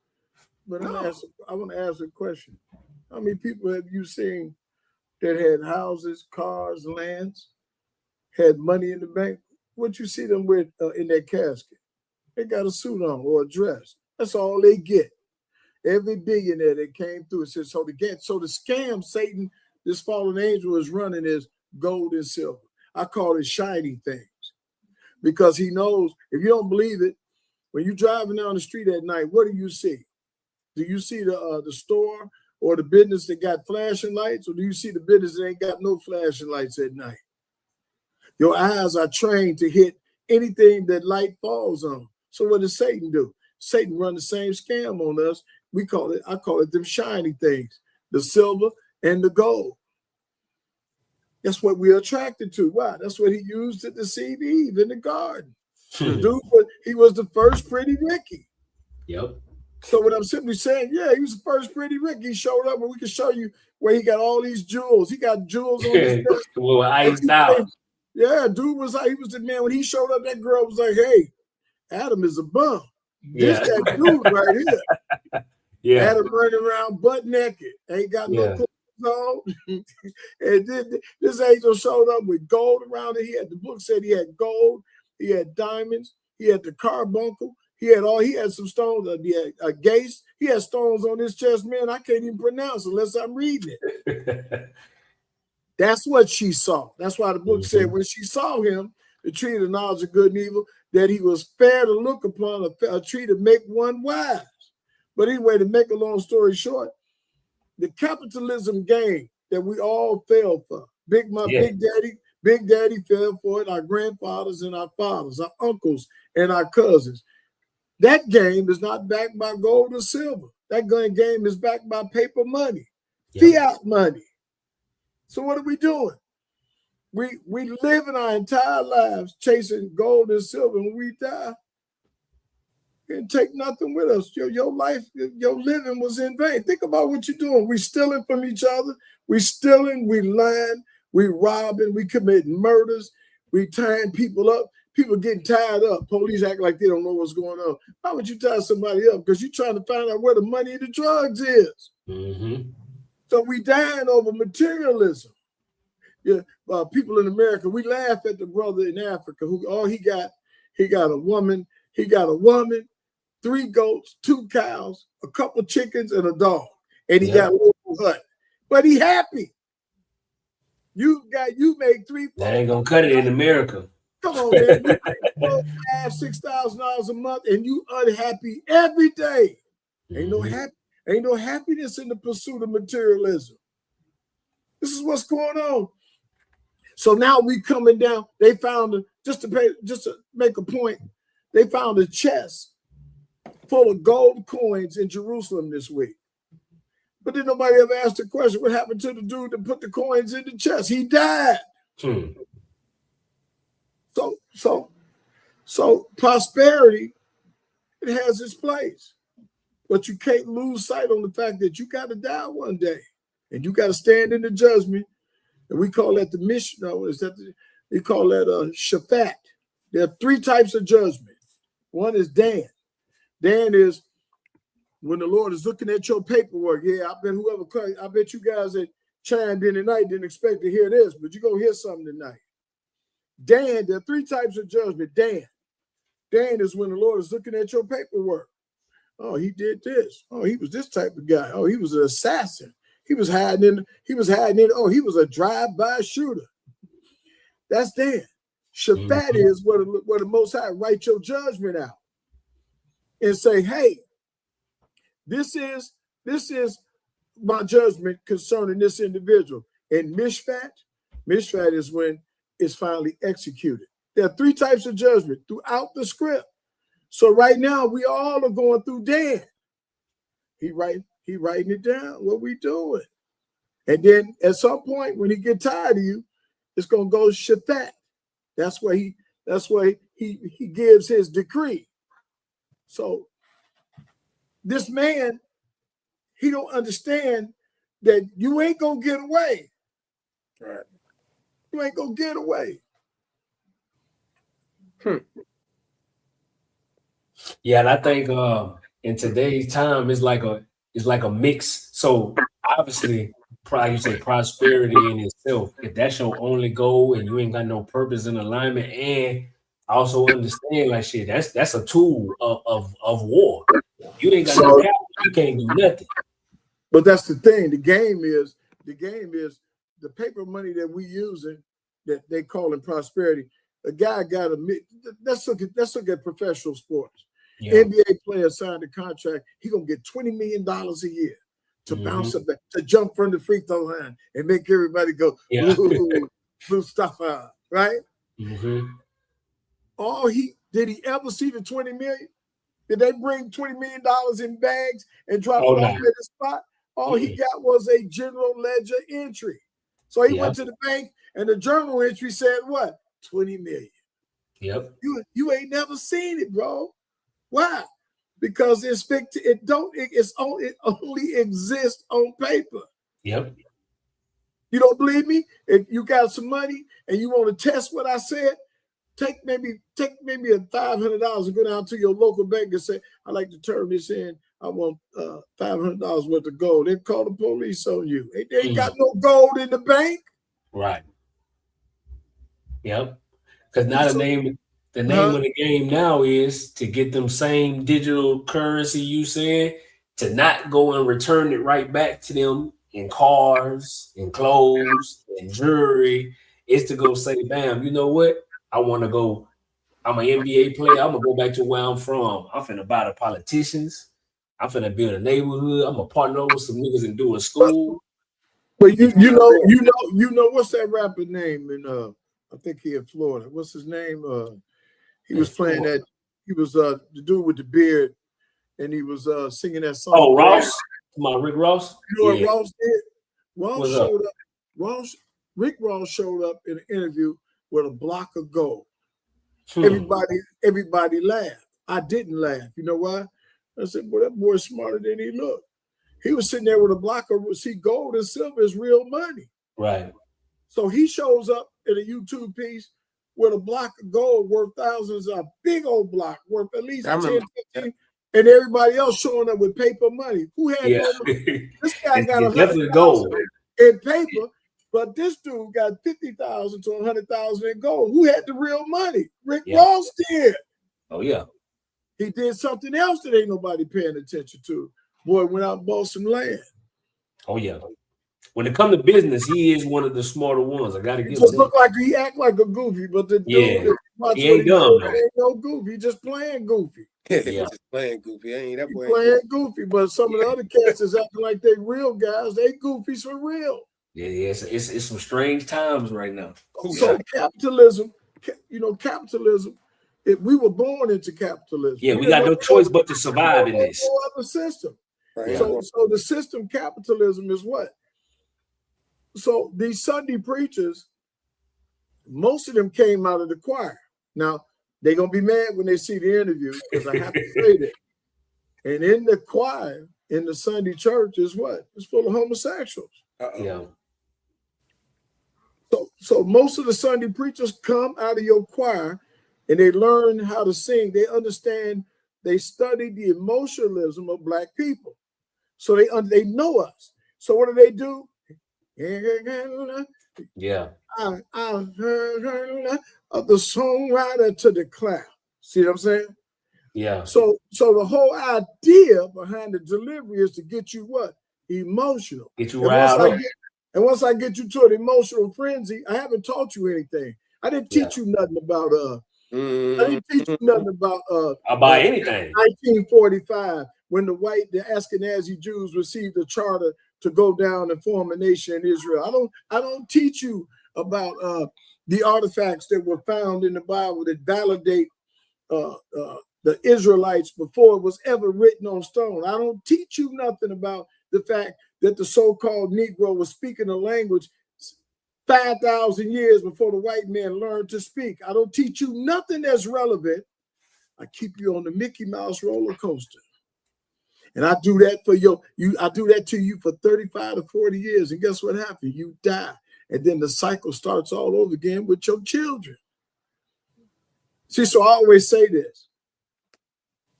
But I want to ask a question. How many people have you seen that had houses, cars, lands, had money in the bank? What you see them with in their casket? They got a suit on or a dress. That's all they get. Every billionaire that came through, it says, so the scam Satan, this fallen angel, is running is gold and silver. I call it shiny things. Because he knows, if you don't believe it, when you're driving down the street at night, what do you see? Do you see the store or the business that got flashing lights, or do you see the business that ain't got no flashing lights at night? Your eyes are trained to hit anything that light falls on. So what does Satan do? Satan run the same scam on us. I call it them shiny things, the silver and the gold. That's what we're attracted to. Why? That's what he used to deceive Eve in the garden. Dude, he was the first pretty Ricky. Yep. So what I'm simply saying, yeah, he was the first pretty Ricky. He showed up, and we can show you where he got all these jewels. He got jewels on his face. Well, iced out. Yeah, dude he was the man. When he showed up, that girl was like, hey, Adam is a bum. This that dude right here. Yeah. Adam running around butt naked. Ain't got no clothes on. And then this angel showed up with gold around it. The book said he had gold, he had diamonds, he had the carbuncle, he had some stones, he had a gaze, he had stones on his chest, man. I can't even pronounce unless I'm reading it. That's what she saw. That's why the book said when she saw him, the tree of the knowledge of good and evil, that he was fair to look upon, a tree to make one wise. But anyway, to make a long story short, the capitalism game that we all fell for. Big Daddy fell for it, our grandfathers and our fathers, our uncles and our cousins. That game is not backed by gold or silver. That game is backed by paper money, fiat money. So what are we doing? We live in our entire lives chasing gold and silver, and when we die, we didn't take nothing with us. Your life, your living was in vain. Think about what you're doing. We stealing from each other. We stealing, we lying, we robbing, we committing murders, we tying people up. People getting tied up. Police act like they don't know what's going on. Why would you tie somebody up? Because you're trying to find out where the money and the drugs is. Mm-hmm. So we dying over materialism. Yeah, people in America, we laugh at the brother in Africa who he got a woman, 3 goats, 2 cows, a couple chickens, and a dog, and he got a little hut. But he happy. You make 3. That ain't gonna cut it in America. Come on, man. You make $5,000-$6,000 a month, and you unhappy every day. Ain't no happiness in the pursuit of materialism. This is what's going on. So now we coming down. They found just to make a point. They found a chest full of gold coins in Jerusalem this week. But then nobody ever asked the question: what happened to the dude that put the coins in the chest? He died. So prosperity, it has its place, but you can't lose sight on the fact that you got to die one day, and you got to stand in the judgment. And we call that we call that shafat. There are 3 types of judgment. One is Dan. Dan is when the Lord is looking at your paperwork. Yeah, I bet you guys that chimed in tonight didn't expect to hear this, but you're gonna hear something tonight. Dan, there are 3 types of judgment. Dan is when the Lord is looking at your paperwork. Oh, he did this. Oh, he was this type of guy. Oh, he was an assassin. He was hiding in. Oh, he was a drive-by shooter. That's Dan. Shafat is where the Most High write your judgment out and say, hey, this is my judgment concerning this individual. And mishpat is when it's finally executed. There are 3 types of judgment throughout the script. So right now we all are going through Dan. He writing it down. What we doing? And then at some point when he get tired of you, it's gonna go shafat. That's why he gives his decree. So this man, he don't understand that you ain't gonna get away. Right. You ain't gonna get away. Yeah, and I think in today's time it's like a mix. So obviously, probably you say prosperity in itself. If that's your only goal and you ain't got no purpose and alignment, and also understand like shit, that's a tool of war. You ain't got no capital, you can't do nothing. But that's the thing. The game is the paper money that we using that they call in prosperity. A guy got let's look at professional sports. Yeah. NBA player signed a contract. He gonna get $20 million a year to bounce up, to jump from the free throw line and make everybody go blue stuff out, right? Did he ever see the 20 million? Did they bring $20 million in bags and drop it off at the spot? All he got was a general ledger entry. So he went to the bank and the journal entry said what? 20 million. Yep. You ain't never seen it, bro. Why? Because it only exists on paper. Yep. You don't believe me? If you got some money and you want to test what I said, take maybe $500 and go down to your local bank and say, I'd like to turn this in. I want $500 worth of gold. They call the police on you. They ain't got no gold in the bank. Right. Yep. Because now the name of the game now is to get them same digital currency you said, to not go and return it right back to them in cars, in clothes, in jewelry. It's to go say, bam, you know what? I want to go. I'm an NBA player. I'm going to go back to where I'm from. I'm finna buy the politicians. I'm finna build a neighborhood. I'm going to partner with some niggas and do a school. But you know what's that rapper name in I think he in Florida. What's his name? He was playing that. He was the dude with the beard, and he was singing that song. Oh, Ross. Come on, Rick Ross. You know what Ross did? Ross showed up. Rick Ross showed up in an interview with a block of gold. Everybody laughed. I didn't laugh. You know why? I said, "Boy, that boy's smarter than he looked." He was sitting there with a block of gold and silver is real money. Right. So he shows up in a YouTube piece with a block of gold worth thousands, a big old block worth at least 10, 15, and everybody else showing up with paper money. Who had no money? This guy got $100,000 in paper, but this dude got $50,000 to $100,000 in gold. Who had the real money? Rick Ross did. Oh yeah. He did something else that ain't nobody paying attention to. Boy went out and bought some land. Oh yeah. When it comes to business, he is one of the smarter ones. I gotta give Just him. look like he act like a goofy, but the dude, he ain't dumb though. Ain't no goofy. He just playing goofy. He's just playing goofy. Ain't that boy playing goofy? But some of the other cats is acting like they real guys. They goofies for real. Yeah, it's some strange times right now. So capitalism, capitalism. We were born into capitalism. Yeah, we got no choice but to survive in this. No other system. Right. So the system capitalism is what? So these Sunday preachers, most of them came out of the choir. Now, they're going to be mad when they see the interview because I have to say that. And in the choir, in the Sunday church is what? It's full of homosexuals. Yeah. So most of the Sunday preachers come out of your choir and they learn how to sing. They understand, they study the emotionalism of Black people. So they know us. So what do? Yeah. I've heard of the songwriter to the cloud. See what I'm saying? Yeah. So the whole idea behind the delivery is to get you what? Emotional. Get you riled up. And once I get you to an emotional frenzy, I haven't taught you anything. I didn't teach you nothing about I didn't teach you nothing about anything. 1945, when the Ashkenazi Jews received the charter to go down and form a nation in Israel. I don't teach you about the artifacts that were found in the Bible that validate the Israelites before it was ever written on stone. I don't teach you nothing about the fact that the so-called Negro was speaking a language 5,000 years before the white man learned to speak. I don't teach you nothing that's relevant. I keep you on the Mickey Mouse roller coaster. And I do that for I do that to you for 35 to 40 years. And guess what happened? You die. And then the cycle starts all over again with your children. See, so I always say this.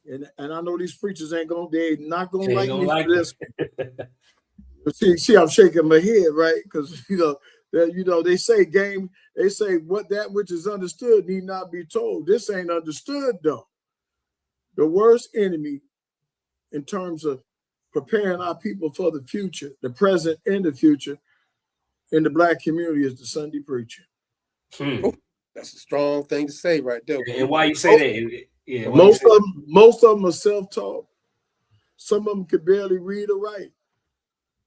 And I know these preachers they're not gonna like me for this. See, I'm shaking my head, right? Because they say that which is understood need not be told. This ain't understood though. The worst enemy in terms of preparing our people for the future, the present and the future, in the Black community is the Sunday preacher. Oh, that's a strong thing to say right there. And why you say that? Yeah, most of them are self-taught. Some of them can barely read or write.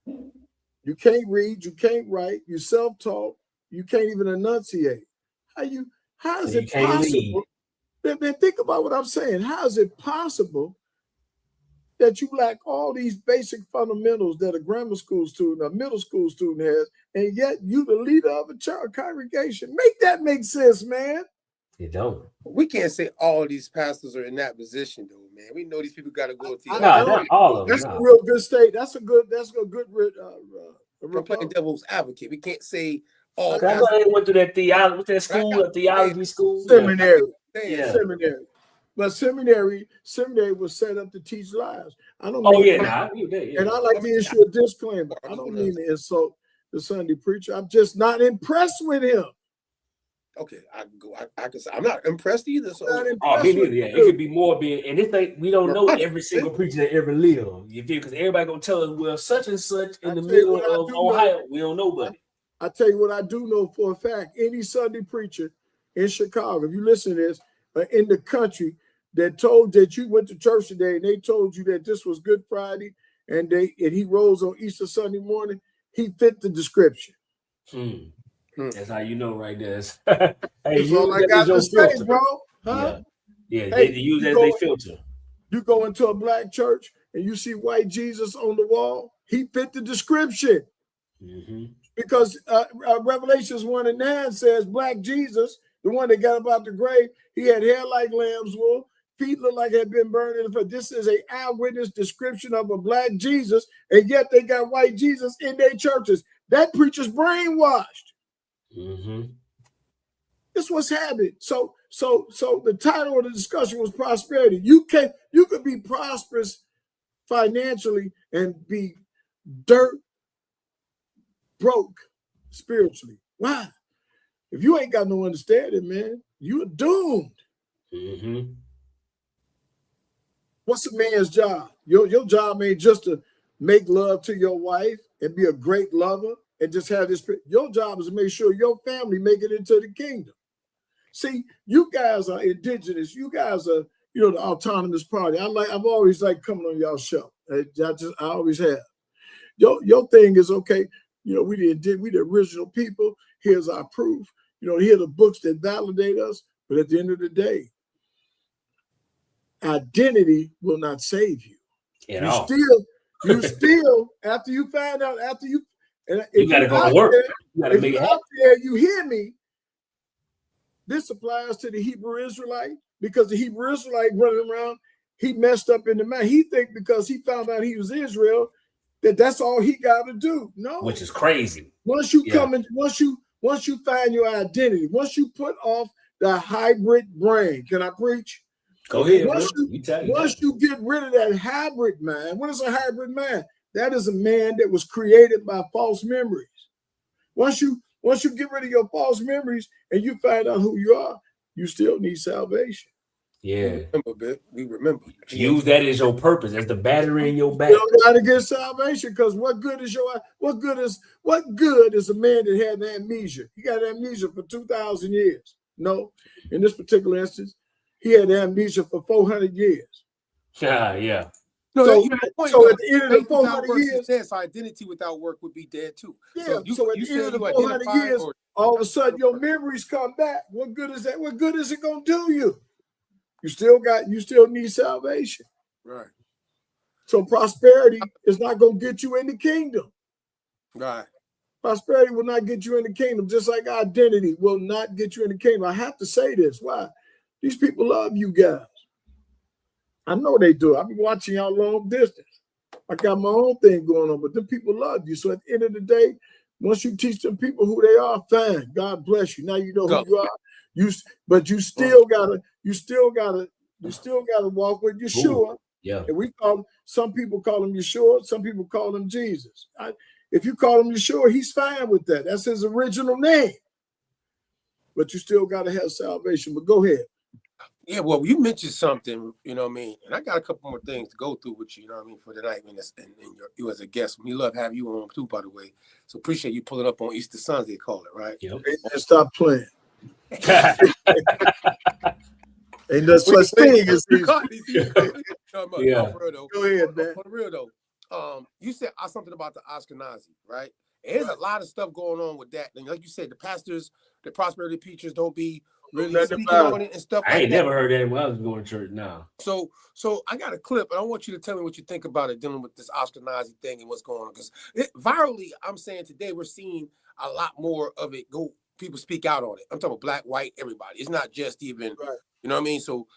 You can't read, you can't write, you self-taught, you can't even enunciate. How is it possible? Man, think about what I'm saying. How is it possible that you lack all these basic fundamentals that a grammar school student, a middle school student has, and yet you the leader of a church congregation? Make that make sense, man. You don't. We can't say all these pastors are in that position, though, man. We know these people got to go to not all of them. That's a real good state. That's a good. We're playing devil's advocate. We can't say all. That's why they went to that theology school. Seminary. Yeah. Seminary. But seminary was set up to teach lies. I don't. And I like to issue a disclaimer. I don't mean to insult the Sunday preacher. I'm just not impressed with him. Okay, I can say I'm not impressed either. So me neither. Yeah, it could be more being, and this thing we don't know every single preacher that ever lived. You feel? Because everybody gonna tell us, well, such and such in the middle of Ohio, we don't know, buddy. I tell you what I do know for a fact. Any Sunday preacher in Chicago, if you listen to this, in the country that told that you went to church today and they told you that this was Good Friday and he rose on Easter Sunday morning, he fit the description. That's how you know right there. That's all I got to say, bro. Huh? Yeah, they use that as they filter. You go into a Black church and you see white Jesus on the wall, he fit the description. Because Revelations 1:9 says Black Jesus, the one that got up out the grave, he had hair like lamb's wool, feet look like had been burned in the fire. This is an eyewitness description of a Black Jesus, and yet they got white Jesus in their churches. That preacher's brainwashed. It's what's happening. So the title of the discussion was prosperity. You could be prosperous financially and be dirt broke spiritually. Why? If you ain't got no understanding, man, you are doomed. What's a man's job? Your job ain't just to make love to your wife and be a great lover and just have this. Your job is to make sure your family make it into the kingdom. See, you guys are indigenous. You guys are, the autonomous party. I've always liked coming on y'all show. I always have. Your thing is okay. We the original people. Here's our proof. Here are the books that validate us. But at the end of the day, identity will not save you. You still, after you find out, you got to go to work. If you're out there, you hear me. This applies to the Hebrew Israelite, because the Hebrew Israelite running around, he messed up in the mind. He think because he found out he was Israel, that's all he got to do. No, which is crazy. Once you come in, once you find your identity, once you put off the hybrid brain, can I preach? Go ahead. Once you get rid of that hybrid mind, what is a hybrid mind? That is a man that was created by false memories. Once you get rid of your false memories and you find out who you are, you still need salvation. Yeah. We remember. Use that as your purpose, as the battery in your back. You got to get salvation, because what good is a man that had amnesia? He got amnesia for 2,000 years. No, in this particular instance, he had amnesia for 400 years. Yeah. No, so at the end of the 400 years, dead, so identity without work would be dead too. Yeah. So at the end of the 400 years, all of a sudden your memories come back. What good is that? What good is it gonna do you? You still need salvation. Right. So prosperity is not gonna get you in the kingdom. Right. Prosperity will not get you in the kingdom, just like identity will not get you in the kingdom. I have to say this. Why? These people love you guys. I know they do. I've been watching y'all long distance. I got my own thing going on, but them people love you. So at the end of the day, once you teach them people who they are, fine. God bless you. Now you know who you are. But you still gotta walk with Yeshua. Yeah. And some people call him Yeshua, some people call him Jesus. If you call him Yeshua, he's fine with that. That's his original name. But you still gotta have salvation. But go ahead. Yeah, well, you mentioned something, and I got a couple more things to go through with you, for tonight, and you as a guest. We love having you on too, by the way. So appreciate you pulling up on Easter Sunday, they call it, right? Yep. And stop playing. Ain't no such thing as Yeah. Go ahead, man. For the real though, you said something about the Ashkenazi, right? And there's a lot of stuff going on with that. And like you said, the pastors, the prosperity preachers don't be really speaking on it and stuff like that. I ain't never heard that when I was going to church now. So I got a clip, and I want you to tell me what you think about it, dealing with this Ashkenazi thing and what's going on. Because virally, I'm saying today we're seeing a lot more of it go. People speak out on it. I'm talking about black, white, everybody. It's not just even, you know what I mean? So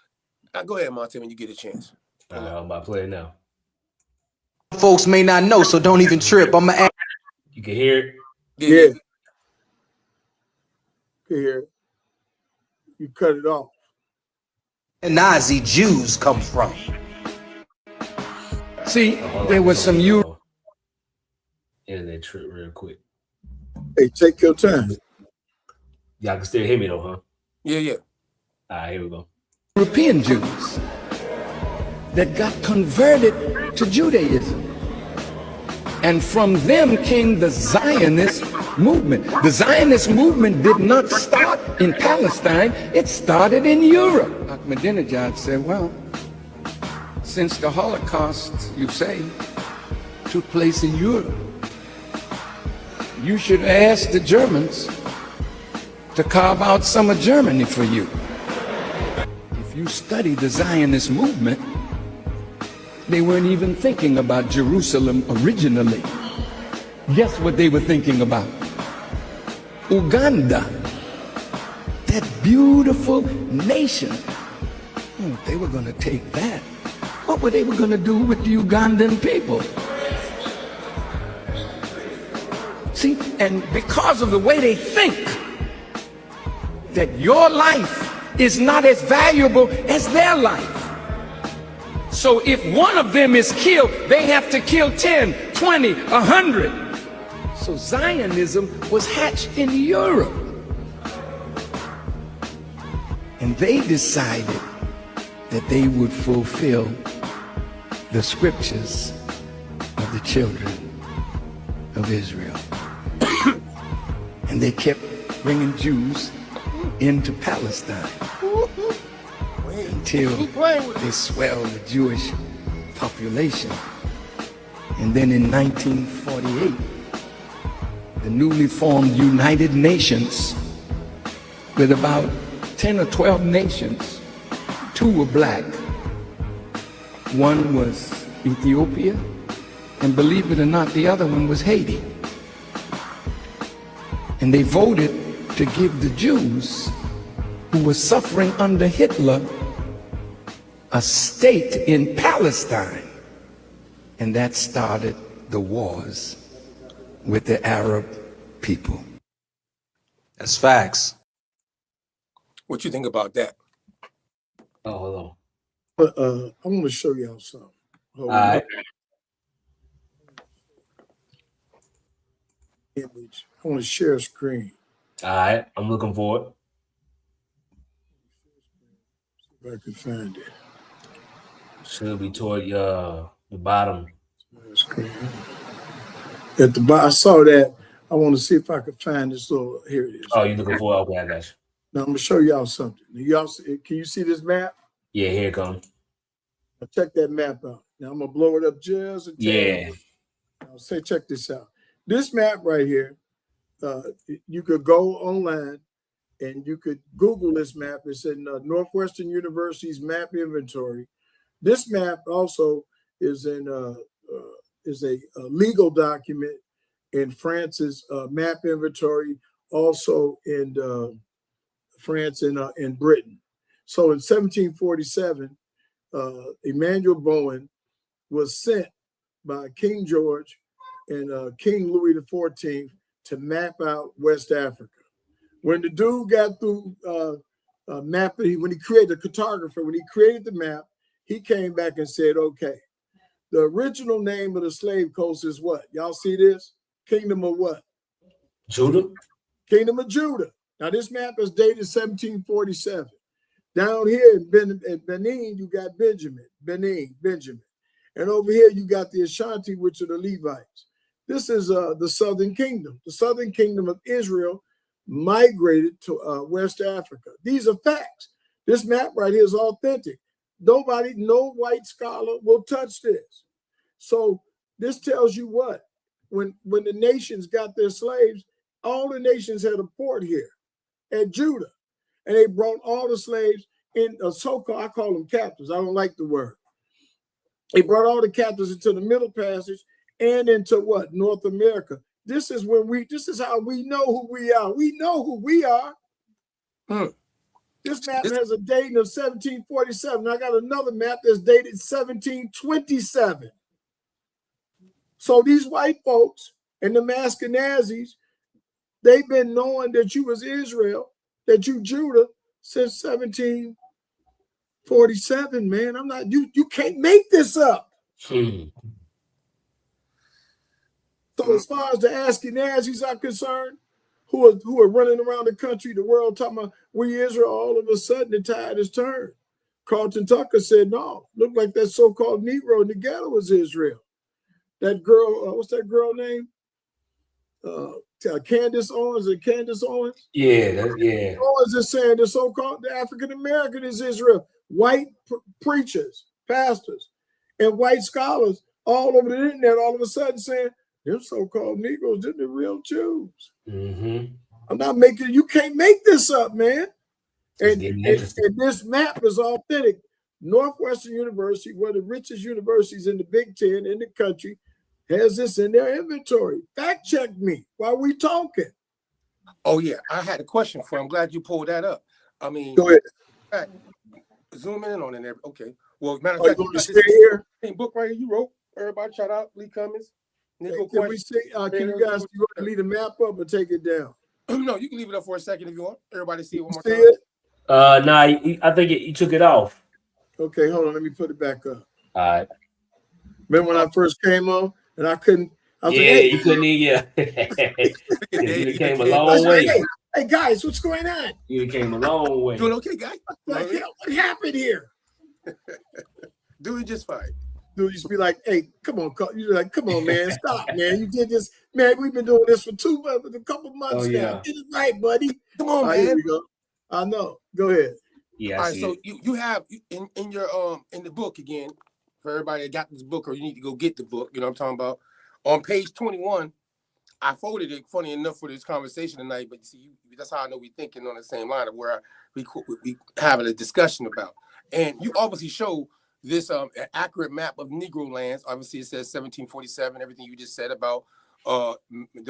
go ahead, Monte, when you get a chance. I'm about to play it now. Folks may not know, so don't even trip. I'm gonna. You can hear it. Yeah. Can hear it. You cut it off. Nazi Jews come from. See, there was some Internet trip real quick. Hey, take your time. Y'all can still hear me though, huh? Yeah. All right, here we go. European Jews that got converted to Judaism. And from them came the Zionist movement. The Zionist movement did not start in Palestine, it started in Europe. Ahmadinejad said, well, since the Holocaust, you say, took place in Europe, you should ask the Germans to carve out some of Germany for you. If you study the Zionist movement, they weren't even thinking about Jerusalem originally. Guess what they were thinking about? Uganda, that beautiful nation. Oh, they were going to take that. What were they going to do with the Ugandan people? See, and because of the way they think, that your life is not as valuable as their life. So if one of them is killed, they have to kill 10, 20, 100. So Zionism was hatched in Europe. And they decided that they would fulfill the scriptures of the children of Israel. And they kept bringing Jews into Palestine until they swelled the Jewish population. And then in 1948, the newly formed United Nations, with about 10 or 12 nations, 2 were black. One was Ethiopia, and believe it or not, the other one was Haiti. And they voted to give the Jews, who were suffering under Hitler, a state in Palestine. And that started the wars with the Arab people. That's facts. What you think about that? Oh, hold on. But I want to show y'all something. Hold All on. right. Image. I want to share a screen. All right. I'm looking for it. If I can find it. Should be toward the bottom. Screen. At the bottom, I saw that. I want to see if I can find this little. Here it is. Oh, you looking for it? Okay, I got you. Now I'm gonna show y'all something. Y'all, can you see this map? Yeah, here it comes. Check that map out. Now I'm gonna blow it up just a tad. Yeah. I'll say, check this out. This map right here, you could go online and you could Google this map. It's in Northwestern University's map inventory. This map also is in is a legal document in France's map inventory, also in France and in Britain. So in 1747, Emmanuel Bowen was sent by King George and King Louis XIV to map out West Africa. When the dude got through mapping, when he created the cartographer, when he created the map, he came back and said, okay, the original name of the slave coast is what? Y'all see this? Kingdom of what? Judah. Kingdom of Judah. Now this map is dated 1747. Down here in Benin, you got Benjamin. And over here, you got the Ashanti, which are the Levites. This is the southern kingdom. The southern kingdom of Israel migrated to West Africa. These are facts. This map right here is authentic. Nobody, no white scholar will touch this. So this tells you what? When the nations got their slaves, all the nations had a port here at Judah. And they brought all the slaves in so-called, I call them captives. I don't like the word. They brought all the captives into the Middle Passage and into what? North America. This is how we know who we are. We know who we are. This map has a dating of 1747. I got another map that's dated 1727. So these white folks and the Ashkenazis, they've been knowing that you was Israel, that you Judah, since 1747, man. I'm not, you can't make this up. So as far as the Ashkenazis are concerned, who are running around the country, the world, talking about we Israel, all of a sudden the tide has turned. Carlton Tucker said, no, looked like that so-called Negro in the ghetto was Israel. That girl, what's that girl name? Candace Owens. Yeah, Owens is saying the so-called the African American is Israel. White preachers, pastors, and white scholars all over the internet all of a sudden saying them so-called Negroes, they're the real Jews. I'm not making, you can't make this up, man. And this map is authentic. Northwestern University, one of the richest universities in the Big Ten in the country, has this in their inventory. Fact check me while we talking. Oh yeah, I had a question for you. I'm glad you pulled that up. I mean, go ahead. Zoom in on it. Okay. Well, matter of Are fact, you going to stay here? Book right here you wrote. Everybody, shout out Lee Cummings. Can we see? Can you guys leave the map up or take it down? No, you can leave it up for a second if you want. Everybody see it one more See time. it? Nah, I think you took it off. Okay, hold on. Let me put it back up. All right. Remember when I first came on and I couldn't? I was Yeah, like, hey, you couldn't even. You came a long I was like, way. hey, guys, what's going on? You came a long way. Doing okay, guy? Like, yeah, what happened here? Doing just fine. Dude used to be like, hey, come on, you're like, come on, man, stop, man. You did this, man. We've been doing this for a couple months now. Get it right, buddy. Come on, man. Here man. we go. I know. Go ahead. Yeah. All right, so you have in your in the book again, for everybody that got this book or you need to go get the book, you know what I'm talking about. On page 21, I folded it, funny enough, for this conversation tonight, but see, that's how I know we're thinking on the same line of where we having a discussion about. And you obviously show this an accurate map of Negro lands. Obviously, it says 1747, everything you just said about the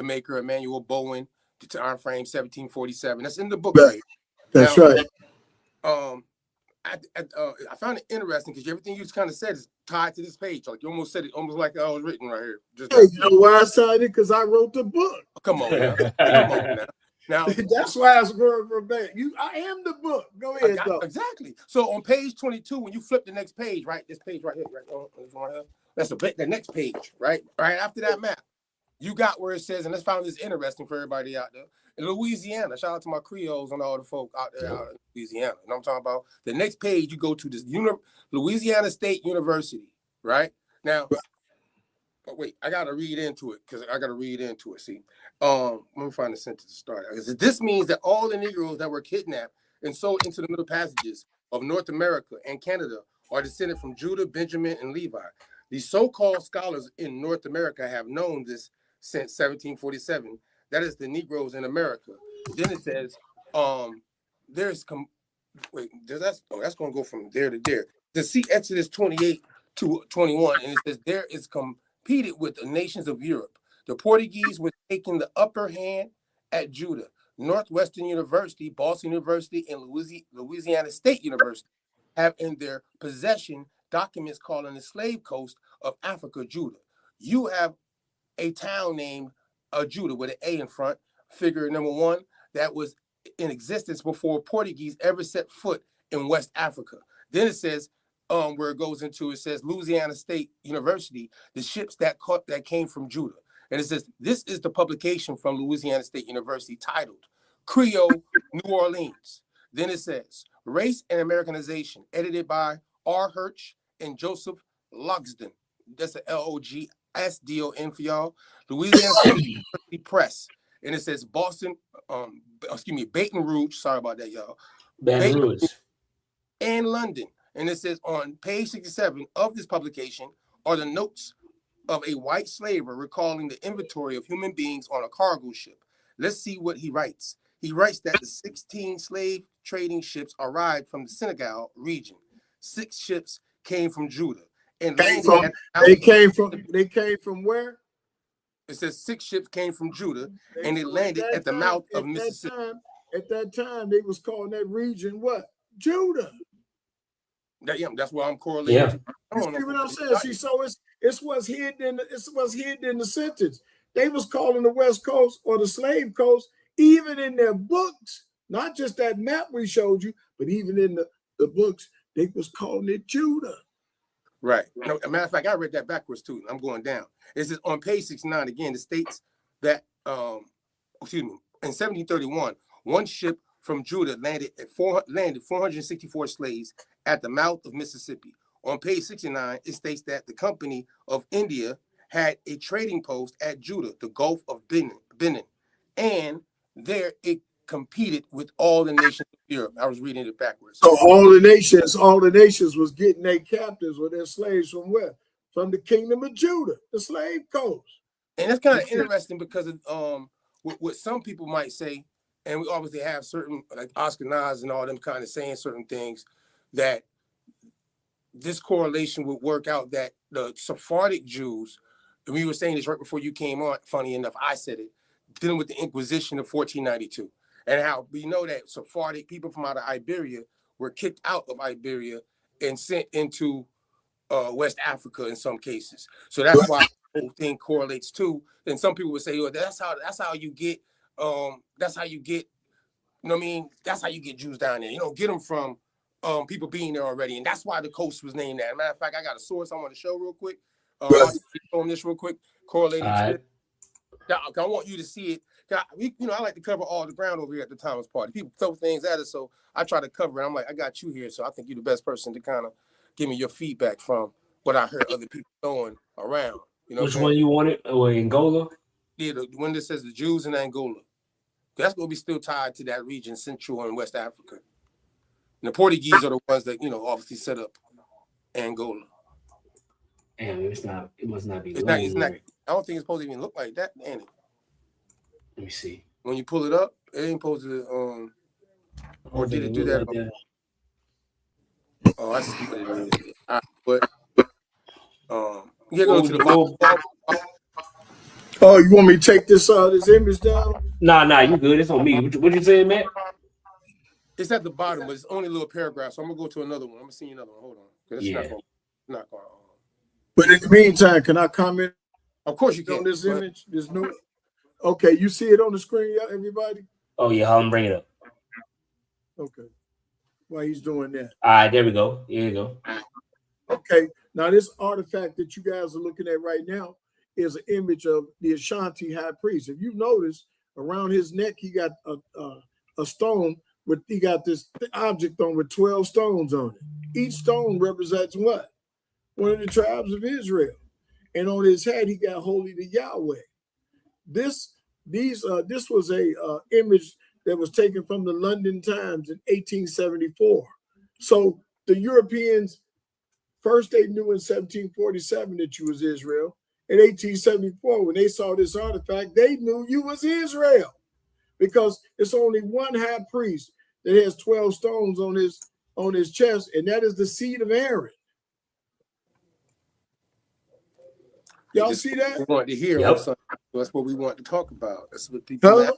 maker, Emmanuel Bowen, the time frame 1747. That's in the book. Right. That's now, right. I found it interesting because everything you kind of said is tied to this page. Like you almost said it, almost like I was written right here. Just Hey, you know why I signed it? Because I wrote the book. Come on now. Come on now. Now that's why I was going for back. I am the book. Go ahead, though. Exactly. So on page 22, when you flip the next page, right? This page right here, right? That's the next page, right? Right after that map, you got where it says, and let's find this interesting for everybody out there. In Louisiana, shout out to my Creoles and all the folk out there out in Louisiana. You know what I'm talking about? The next page, you go to this Louisiana State University, right? Now, but wait, I gotta read into it because I gotta read into it. See, let me find the sentence to start. This means that all the Negroes that were kidnapped and sold into the Middle Passages of North America and Canada are descended from Judah, Benjamin, and Levi. These so-called scholars in North America have known this since 1747. That is the Negroes in America. Then it says, that's going to go from there to there. To see Exodus 28 to 21, and it says there is competed with the nations of Europe. The Portuguese were taking the upper hand at Judah. Northwestern University, Boston University, and Louisiana State University have in their possession documents calling the slave coast of Africa, Judah. You have a town named Judah with an A in front, figure number 1, that was in existence before Portuguese ever set foot in West Africa. Then it says, where it goes into, it says Louisiana State University, the ships that came from Judah. And it says, this is the publication from Louisiana State University titled Creole New Orleans. Then it says, Race and Americanization, edited by R. Hirsch and Joseph Logsdon. That's a Logsdon for y'all. Louisiana State University Press. And it says Baton Rouge. Sorry about that, y'all. Baton Rouge. And London. And it says on page 67 of this publication are the notes of a white slaver recalling the inventory of human beings on a cargo ship. Let's see what he writes. He writes that the 16 slave trading ships arrived from the Senegal region. 6 ships came from Judah. And they came from where? It says 6 ships came from Judah, and they landed at the mouth of Mississippi. At that time, they was calling that region what? Judah. That's why I'm correlating. Yeah. You see what I'm saying? See, so it's what's hidden in the sentence. They was calling the West Coast or the slave coast, even in their books, not just that map we showed you, but even in the books, they was calling it Judah. Right. No, as a matter of fact, I read that backwards too. I'm going down. It says on page 69 again, it states that in 1731, one ship from Judah landed 464 slaves at the mouth of Mississippi. On page 69, it states that the Company of India had a trading post at Judah, the Gulf of Benin, and there it competed with all the nations of Europe. I was reading it backwards. So all the nations was getting their captives or their slaves from where? From the kingdom of Judah, the slave coast. And it's kind of interesting because of what some people might say, and we obviously have certain, like Oscar Nas and all them kind of saying certain things, that this correlation would work out, that the Sephardic Jews, and we were saying this right before you came on, funny enough, I said it, dealing with the Inquisition of 1492, and how we know that Sephardic people from out of Iberia were kicked out of Iberia and sent into West Africa in some cases. So that's why the whole thing correlates too. And some people would say, "Oh, that's how you get that's how you get, you know what I mean? That's how you get Jews down there. You don't get them from people being there already. And that's why the coast was named that. Matter of fact, I got a source I want to show real quick. On this real quick, correlated to this. I want you to see it. I like to cover all the ground over here at the Thomas Party. People throw things at us, so I try to cover it. I'm like, I got you here, so I think you're the best person to kind of give me your feedback from what I heard other people throwing around. You know, which one you wanted? Oh, Angola? Yeah, the one that says the Jews in Angola. That's going to be still tied to that region, Central and West Africa. And the Portuguese are the ones that, obviously set up Angola. Damn, it must not be. It's not, I don't think it's supposed to even look like that, ain't it? Let me see. When you pull it up, it ain't supposed to, or did it do that? Oh, I see what it is. All right, but, you go to the bottom. Oh, you want me to take this image down? Nah, you good. It's on me. What you saying, Matt? It's at the bottom, but it's only a little paragraph. So I'm gonna go to another one. I'm gonna see another one. Hold on. It's not going. But in the meantime, can I comment? Of course you can. On this image, this new. Okay, you see it on the screen, everybody? Oh yeah, I'll bring it up. Okay. While he's doing that. All right, there we go. Here you go. Okay. Now this artifact that you guys are looking at right now is an image of the Ashanti high priest. If you notice, around his neck, he got a stone with he got this object on with 12 stones on it. Each stone represents what? One of the tribes of Israel. And on his head, he got holy to Yahweh. This was a image that was taken from the London Times in 1874. So the Europeans, first they knew in 1747 that you was Israel. In 1874, when they saw this artifact, they knew you was Israel, because it's only one high priest that has 12 stones on his chest, and that is the seed of Aaron. Y'all see that? We wanted to hear. Yep. That's what we want to talk about. That's what people. Okay,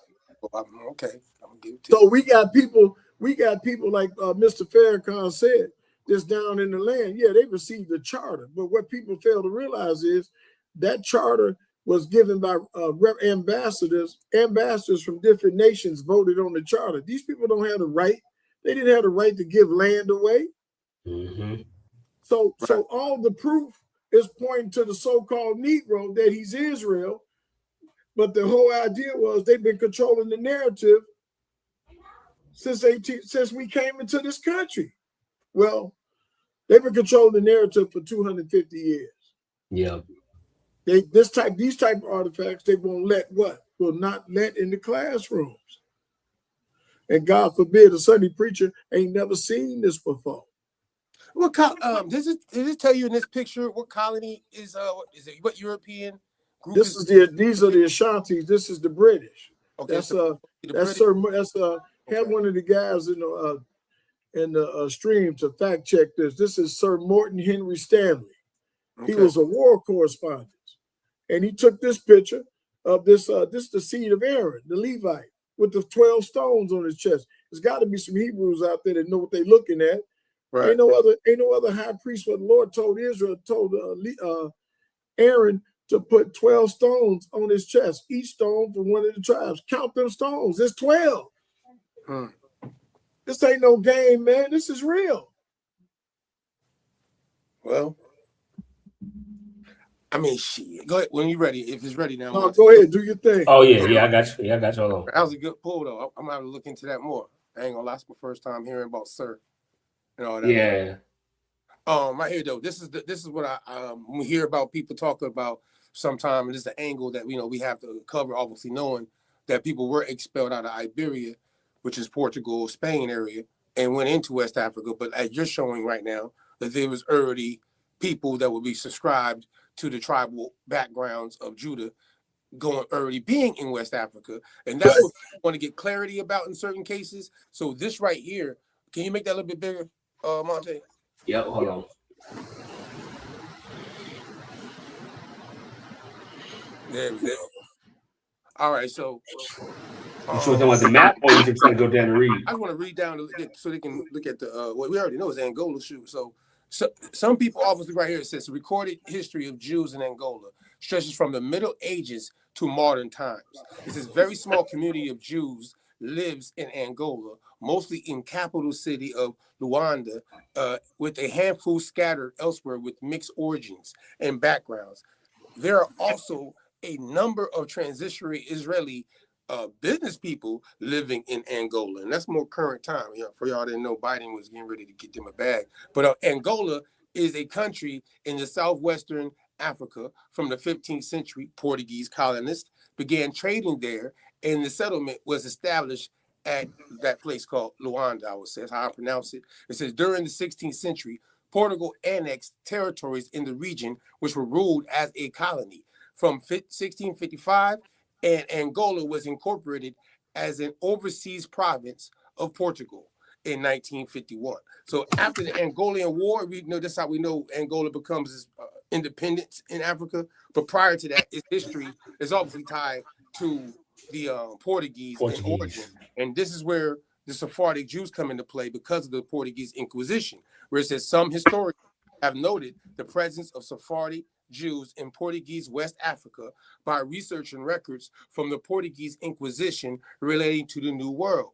I'm gonna give it to you. So we got people like Mr. Farrakhan said, just down in the land. Yeah, they received the charter, but what people fail to realize is that charter was given by ambassadors. Ambassadors from different nations voted on the charter. These people don't have the right. They didn't have the right to give land away. Mm-hmm. So all the proof is pointing to the so-called Negro that he's Israel. But the whole idea was they've been controlling the narrative since we came into this country. Well, they've been controlling the narrative for 250 years. Yeah. These type of artifacts, they won't let will not let in the classrooms. And God forbid a Sunday preacher ain't never seen this before. What does it tell you in this picture what colony is it, what European group? These are the Ashantis. This is the British. Okay, that's had one of the guys in the stream to fact check this. This is Sir Morton Henry Stanley. Okay. He was a war correspondent, and he took this picture of this the seed of Aaron, the Levite, with the 12 stones on his chest. There's got to be some Hebrews out there that know what they're looking at. Right. Ain't no other high priest. What the Lord told Israel, told Aaron to put 12 stones on his chest, each stone from one of the tribes. Count them stones. It's 12. This ain't no game, man. This is real. Well, I mean, shit. Go ahead when you're ready. If it's ready now. No, go ahead. Do your thing. Oh yeah, I got you. Yeah, I got you. Hold on. That was a good pull, though. I'm gonna have to look into that more. I ain't gonna lie. It's my first time hearing about Sir. And all that. Yeah. Right here though. This is what we hear about people talking about sometime, and this is the angle that we have to cover. Obviously, knowing that people were expelled out of Iberia, which is Portugal, Spain area, and went into West Africa. But as you're showing right now, that there was already people that would be subscribed to the tribal backgrounds of Judah already being in West Africa. And that's what we want to get clarity about in certain cases. So this right here, can you make that a little bit bigger, Monte? Yep, hold on. There we go. All right, so you talking about the map, or you just trying to go down and read? I just want to read down so they can look at the what we already know is Angola. So some people obviously right here, it says recorded history of Jews in Angola stretches from the Middle Ages to modern times. It's this very small community of Jews lives in Angola, mostly in capital city of Luanda, with a handful scattered elsewhere with mixed origins and backgrounds. There are also a number of transitionary Israeli business people living in Angola, and that's more current time. For y'all didn't know, Biden was getting ready to get them a bag, but Angola is a country in the southwestern Africa. From the 15th century, Portuguese colonists began trading there, and the settlement was established at that place called Luanda, I would say. That's how I pronounce it. It says during the 16th century, Portugal annexed territories in the region which were ruled as a colony. From 1655, and Angola was incorporated as an overseas province of Portugal in 1951. So after the Angolian War, we know that's how we know Angola becomes independence in Africa. But prior to that, its history is obviously tied to the Portuguese in origin. And this is where the Sephardic Jews come into play because of the Portuguese Inquisition, where it says some historians have noted the presence of Sephardic Jews in Portuguese West Africa by researching records from the Portuguese Inquisition relating to the New World.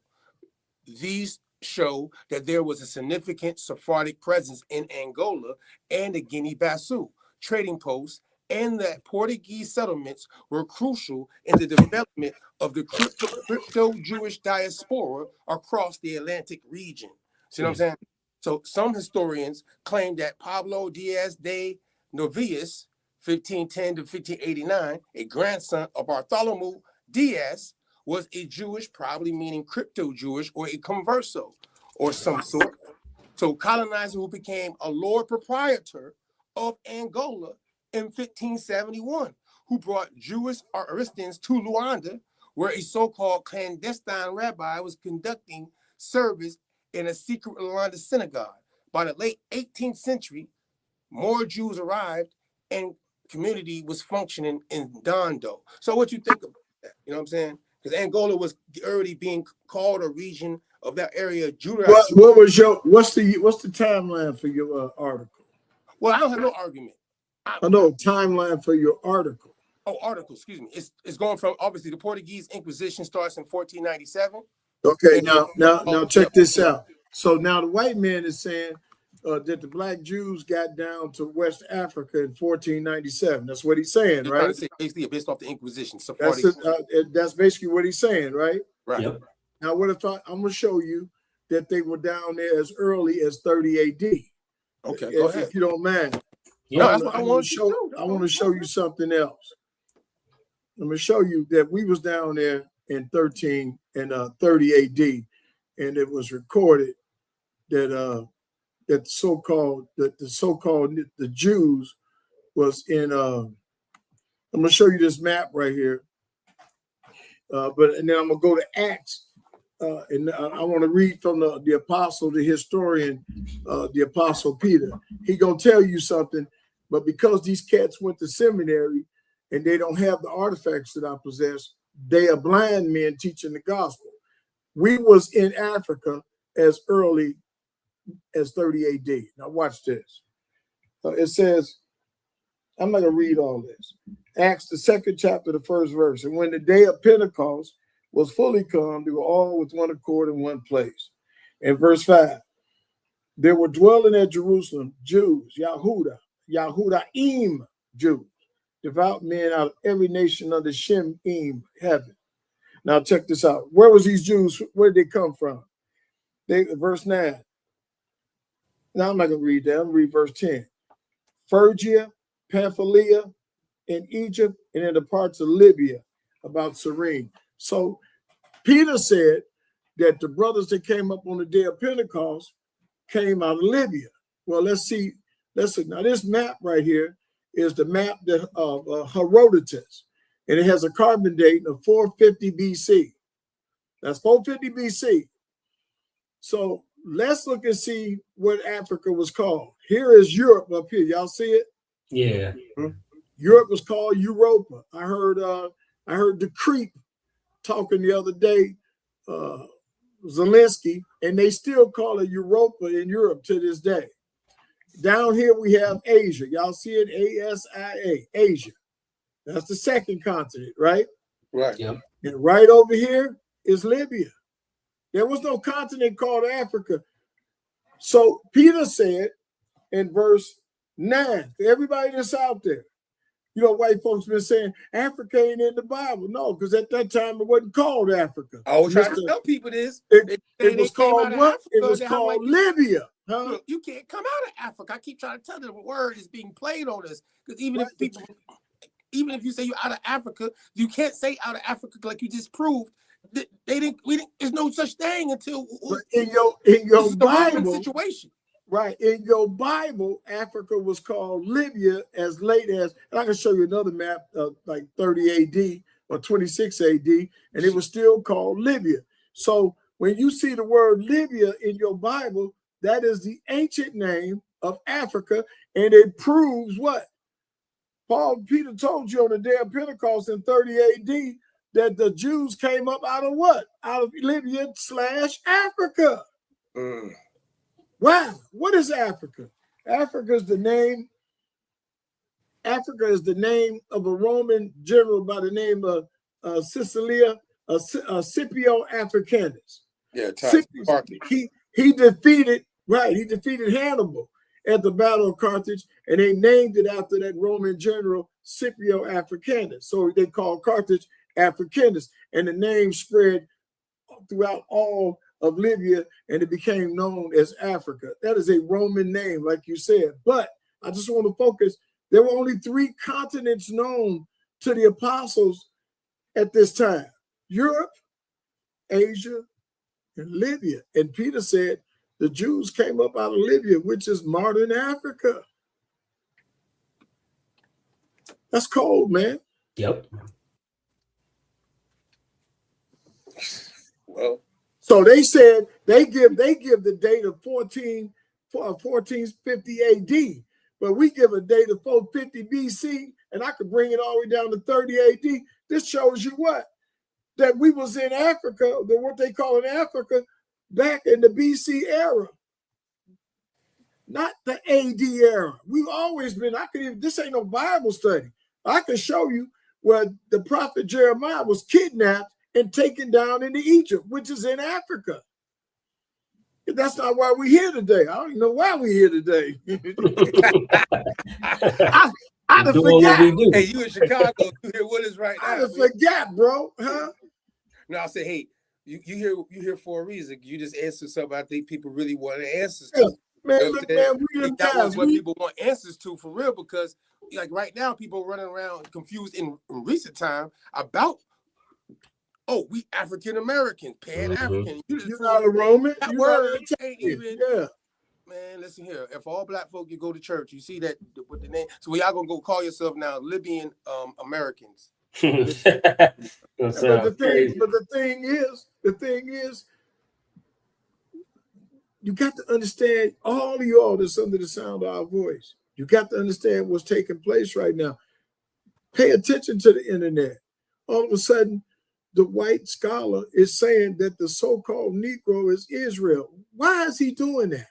These show that there was a significant Sephardic presence in Angola and the Guinea-Bissau trading posts, and that Portuguese settlements were crucial in the development of the crypto-Jewish diaspora across the Atlantic region. See what I'm saying? So some historians claim that Pablo Diaz de Novias, 1510 to 1589, a grandson of Bartholomew Diaz, was a Jewish, probably meaning crypto-Jewish or a converso or some sort. So colonizer who became a Lord Proprietor of Angola in 1571, who brought Jewish Aristans to Luanda, where a so-called clandestine rabbi was conducting service in a secret Luanda synagogue. By the late 18th century, more Jews arrived and community was functioning in Dondo. So what you think about that? You know what I'm saying? Because Angola was already being called a region of that area. What's the timeline for your article? Well, I don't have no argument. I know timeline for your article. Oh, article, excuse me. It's going from, obviously, the Portuguese Inquisition starts in 1497. Okay, now check this out. So now the white man is saying that the black Jews got down to West Africa in 1497. That's what he's saying, right? Trying to say basically based off the Inquisition. That's basically what he's saying, right? Right. Yep. Now, what if I'm going to show you that they were down there as early as 30 AD? Okay, go ahead. If you don't mind. Yeah, that's what I want to show. I want to show you something else. I'm going to show you that we was down there in 30 AD, and it was recorded that that the Jews was in. I'm going to show you this map right here, and then I'm going to go to Acts, and I want to read from the apostle, the historian, the apostle Peter. He going to tell you something, but because these cats went to seminary and they don't have the artifacts that I possess, they are blind men teaching the gospel. We was in Africa as early as 30 AD. Now watch this. It says, I'm not going to read all this. Acts, the 2nd chapter, the 1st verse. And when the day of Pentecost was fully come, they were all with one accord in one place. And verse 5, there were dwelling at Jerusalem Jews, Yahudaim Jews, devout men out of every nation under Shem-im, heaven. Now check this out. Where was these Jews? Where did they come from? Verse 9. Now I'm not going to read that. I'm going to read verse 10. Phrygia, Pamphylia, in Egypt, and in the parts of Libya about Cyrene. So Peter said that the brothers that came up on the day of Pentecost came out of Libya. Well, let's see. Now this map right here is the map of Herodotus, and it has a carbon date of 450 BC. That's 450 BC. So let's look and see what Africa was called. Here is Europe up here. Y'all see it? Yeah. Europe was called Europa. I heard the creep talking the other day, Zelensky, and they still call it Europa in Europe to this day. Down here we have Asia. Y'all see it? ASIA, Asia. That's the second continent, right? Right. Yep. And right over here is Libya. There was no continent called Africa. So Peter said in verse 9, to everybody that's out there, you know, white folks been saying Africa ain't in the Bible. No, because at that time it wasn't called Africa. I always try to tell people this. It was called what? It was called Libya. Huh? Look, you can't come out of Africa. I keep trying to tell them the word is being played on us. Because even if people, even if you say you're out of Africa, you can't say out of Africa like you just proved. They didn't. There's no such thing until in your Bible situation. Right. In your Bible, Africa was called Libya as late as, and I can show you another map, like 30 AD or 26 AD, and it was still called Libya. So when you see the word Libya in your Bible, that is the ancient name of Africa, and it proves what? Peter told you on the day of Pentecost in 30 AD that the Jews came up out of what? Out of Libya/Africa. Wow, what is Africa? Africa is the name of a Roman general by the name of Scipio Africanus. Yeah, he defeated Hannibal at the Battle of Carthage, and they named it after that Roman general Scipio Africanus. So they called Carthage Africanus, and the name spread throughout all of Libya, and it became known as Africa. That is a Roman name, like you said. But I just want to focus. There were only 3 continents known to the apostles at this time: Europe, Asia, and Libya. And Peter said the Jews came up out of Libya, which is modern Africa. That's cold, man. Yep. Well, so they said they give the date of 1450 AD, but we give a date of 450 BC, and I could bring it all the way down to 30 AD. This shows you what? That we was in Africa, what they call in Africa, back in the BC era, not the AD era. We've always been. This ain't no Bible study. I can show you where the prophet Jeremiah was kidnapped and taken down into Egypt, which is in Africa. That's not why we're here today. I don't even know why we're here today. I forgot. Hey, you in Chicago? You hear what is right now? I forgot, bro. Huh? No, I said, hey, you here for a reason. You just answered something I think people really want answers to. Man, You know look, man, that was what people want answers to for real, because like right now, people running around confused in recent time about, oh, we African Americans, Pan-African. You're not a Roman. That You're word not ain't even. Yeah. Man, listen here. If all black folk, you go to church, you see that with the name. So y'all gonna go call yourself now Libyan Americans. But the thing is, you got to understand, all of y'all that's under the sound of our voice, you got to understand what's taking place right now. Pay attention to the internet. All of a sudden, the white scholar is saying that the so-called Negro is Israel. Why is he doing that?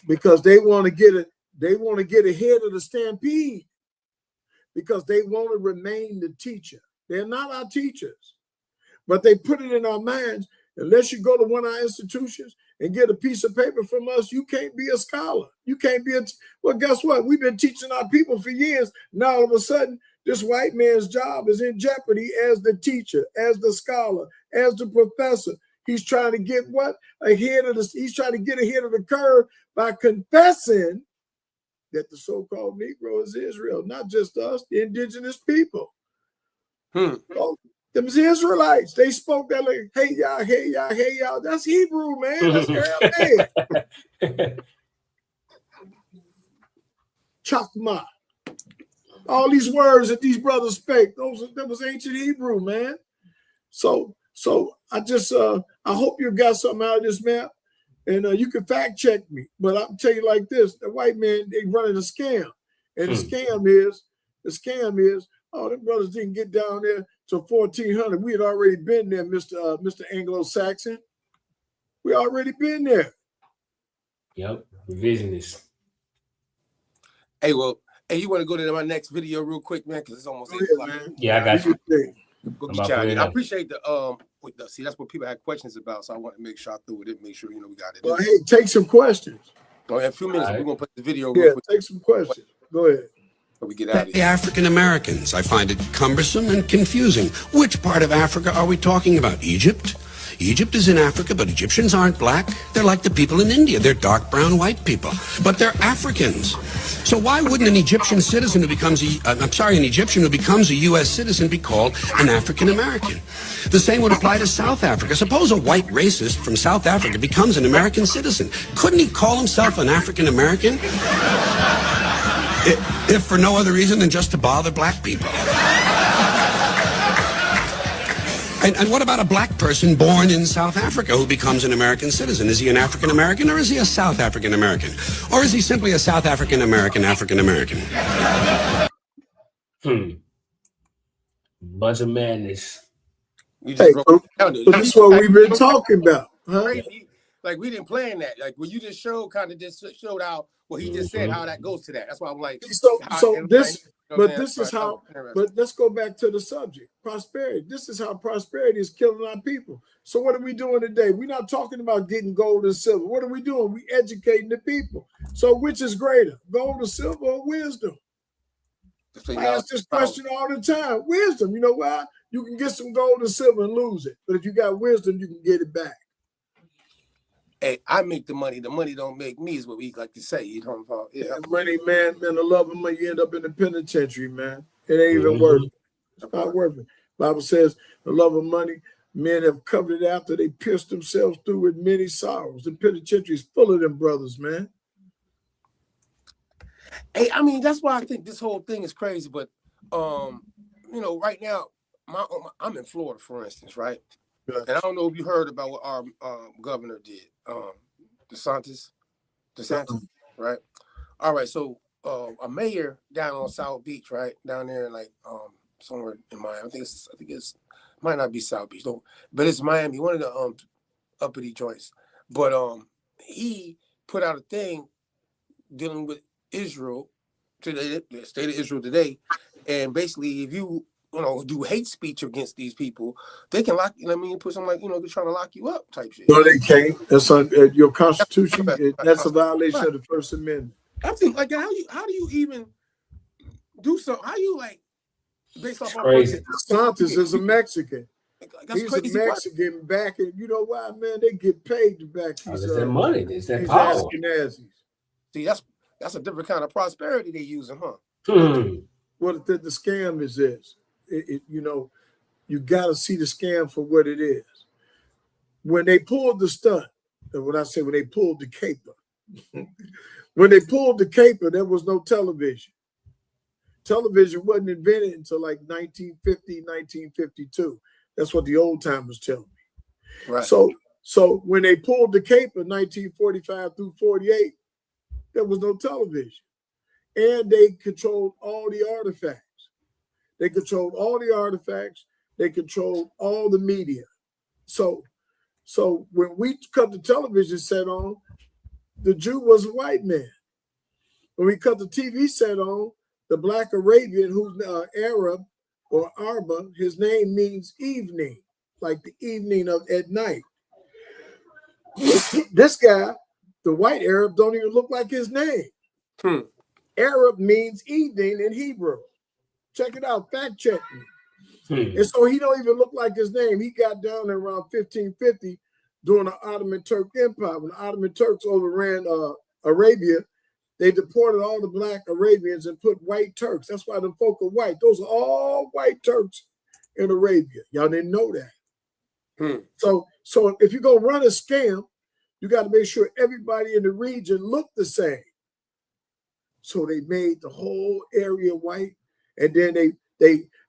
Because they want to get ahead of the stampede, because they want to remain the teacher. They're not our teachers, but they put it in our minds. Unless you go to one of our institutions and get a piece of paper from us, you can't be a scholar. You can't be well, guess what? We've been teaching our people for years. Now all of a sudden, this white man's job is in jeopardy as the teacher, as the scholar, as the professor. He's trying to get he's trying to get ahead of the curve by confessing that the so-called Negro is Israel, not just us, the indigenous people. Oh, them Israelites, they spoke that like, hey y'all, hey y'all, hey y'all. That's Hebrew, man. That's Aramaic. Chakma. All these words that these brothers spake, that was ancient Hebrew, man. So I just I hope you got something out of this map, and you can fact check me. But I'll tell you like this: the white man, they running a scam, and the scam is, oh, them brothers didn't get down there to 1400. We had already been there, Mr. Anglo-Saxon. We already been there. Yep, revisionist. Hey, well, Hey, you want to go to my next video real quick, man? Because it's almost 8 o'clock. Yeah, I got you. Go I'm get about to y'all. put it I in. appreciate the see, that's what people had questions about, so I want to make sure I threw it in, make sure we got it. Well, hey, take some questions. Oh, in a few minutes, we're gonna put the video Yeah, real quick. take some questions. Go ahead. Before we get out of The here. African Americans. I find it cumbersome and confusing. Which part of Africa are we talking about? Egypt? Egypt is in Africa, but Egyptians aren't black. They're like the people in India. They're dark brown white people. But they're Africans. So why wouldn't an Egyptian citizen who becomes an Egyptian who becomes a U.S. citizen be called an African American? The same would apply to South Africa. Suppose a white racist from South Africa becomes an American citizen. Couldn't he call himself an African American? If for no other reason than just to bother black people. And what about a black person born in South Africa who becomes an American citizen? Is he an African American or is he a South African American? Or is he simply a South African American African American? Bunch of madness. Hey, but this is what we've been talking about. Huh? Crazy. Like, we didn't plan that. Like, what you just showed kind of just showed how what he just said, how that goes to that. That's why I'm like, this is how, but let's go back to the subject, prosperity. This is how prosperity is killing our people. So what are we doing today? We're not talking about getting gold and silver. What are we doing? We educating the people. So which is greater, gold or silver or wisdom? I ask this question all the time. Wisdom, you know why? You can get some gold and silver and lose it. But if you got wisdom, you can get it back. Hey, I make the money don't make me, is what we like to say. You know what I'm saying? Money, man, the love of money, you end up in the penitentiary, man. It ain't even worth it. It's not worth it. Bible says the love of money, men have covered it after they pierced themselves through with many sorrows. The penitentiary is full of them brothers, man. Hey, I mean, that's why I think this whole thing is crazy. But, you know, right now, I'm in Florida, for instance, right? And I don't know if you heard about what our governor did, DeSantis, right? All right, so a mayor down on South Beach, right, down there, like somewhere in Miami. I think it's might not be South Beach, but it's Miami, one of the uppity joints. But he put out a thing dealing with Israel today, the state of Israel today, and basically, if you do hate speech against these people, they can lock you. I mean, put something like, they're trying to lock you up type shit. No, they can't. That's your Constitution. That's a violation of the First Amendment. I think, like, how do you even do something? How you, like, based off crazy. DeSantis is a Mexican. That's He's crazy. a Mexican backing. You know why, man? They get paid to back these. It's that money. It's that these power. Ashkenazis. See, that's a different kind of prosperity they're using, huh? What the scam is this? You got to see the scam for what it is. When they pulled the stunt, and when I say when they pulled the caper, there was no television. Television wasn't invented until like 1950, 1952. That's what the old timers tell me. Right. So when they pulled the caper, 1945 through 48, there was no television. And they controlled all the artifacts. They controlled all the media. So when we cut the television set on, the Jew was a white man. When we cut the TV set on, the black Arabian, who's Arab or Arba, his name means evening, like the evening at night. This guy, the white Arab, don't even look like his name. Arab means evening in Hebrew. Check it out, fact check me. And so he don't even look like his name. He got down around 1550 during the Ottoman Turk Empire. When the Ottoman Turks overran Arabia, they deported all the black Arabians and put white Turks. That's why the folk are white. Those are all white Turks in Arabia. Y'all didn't know that. So if you're going to run a scam, you got to make sure everybody in the region look the same. So they made the whole area white, and then they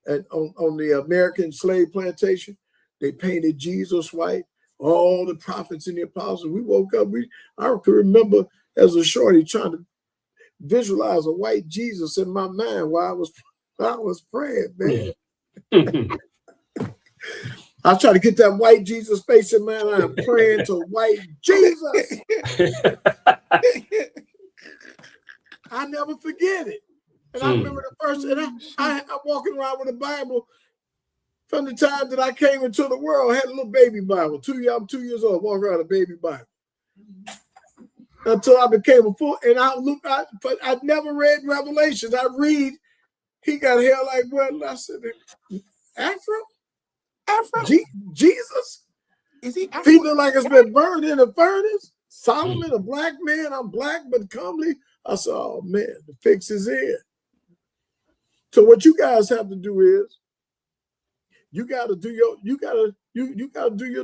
on the American slave plantation, they painted Jesus white. All the prophets and the apostles. We woke up. I can remember as a shorty trying to visualize a white Jesus in my mind while I was praying, man. I was trying to get that white Jesus face in mind. I'm praying to white Jesus. I never forget it. And I remember the first, and I'm walking around with a Bible from the time that I came into the world. I had a little baby Bible. I'm 2 years old, walking around a baby Bible. Until I became a full, and I never read Revelations. I read, he got hair like what? I said, Afro? Jesus? Is he Afro? He look like it's been burned in a furnace. Solomon, a black man. I'm black but comely. I said, oh man, the fix is in. So what you guys have to do is you gotta do your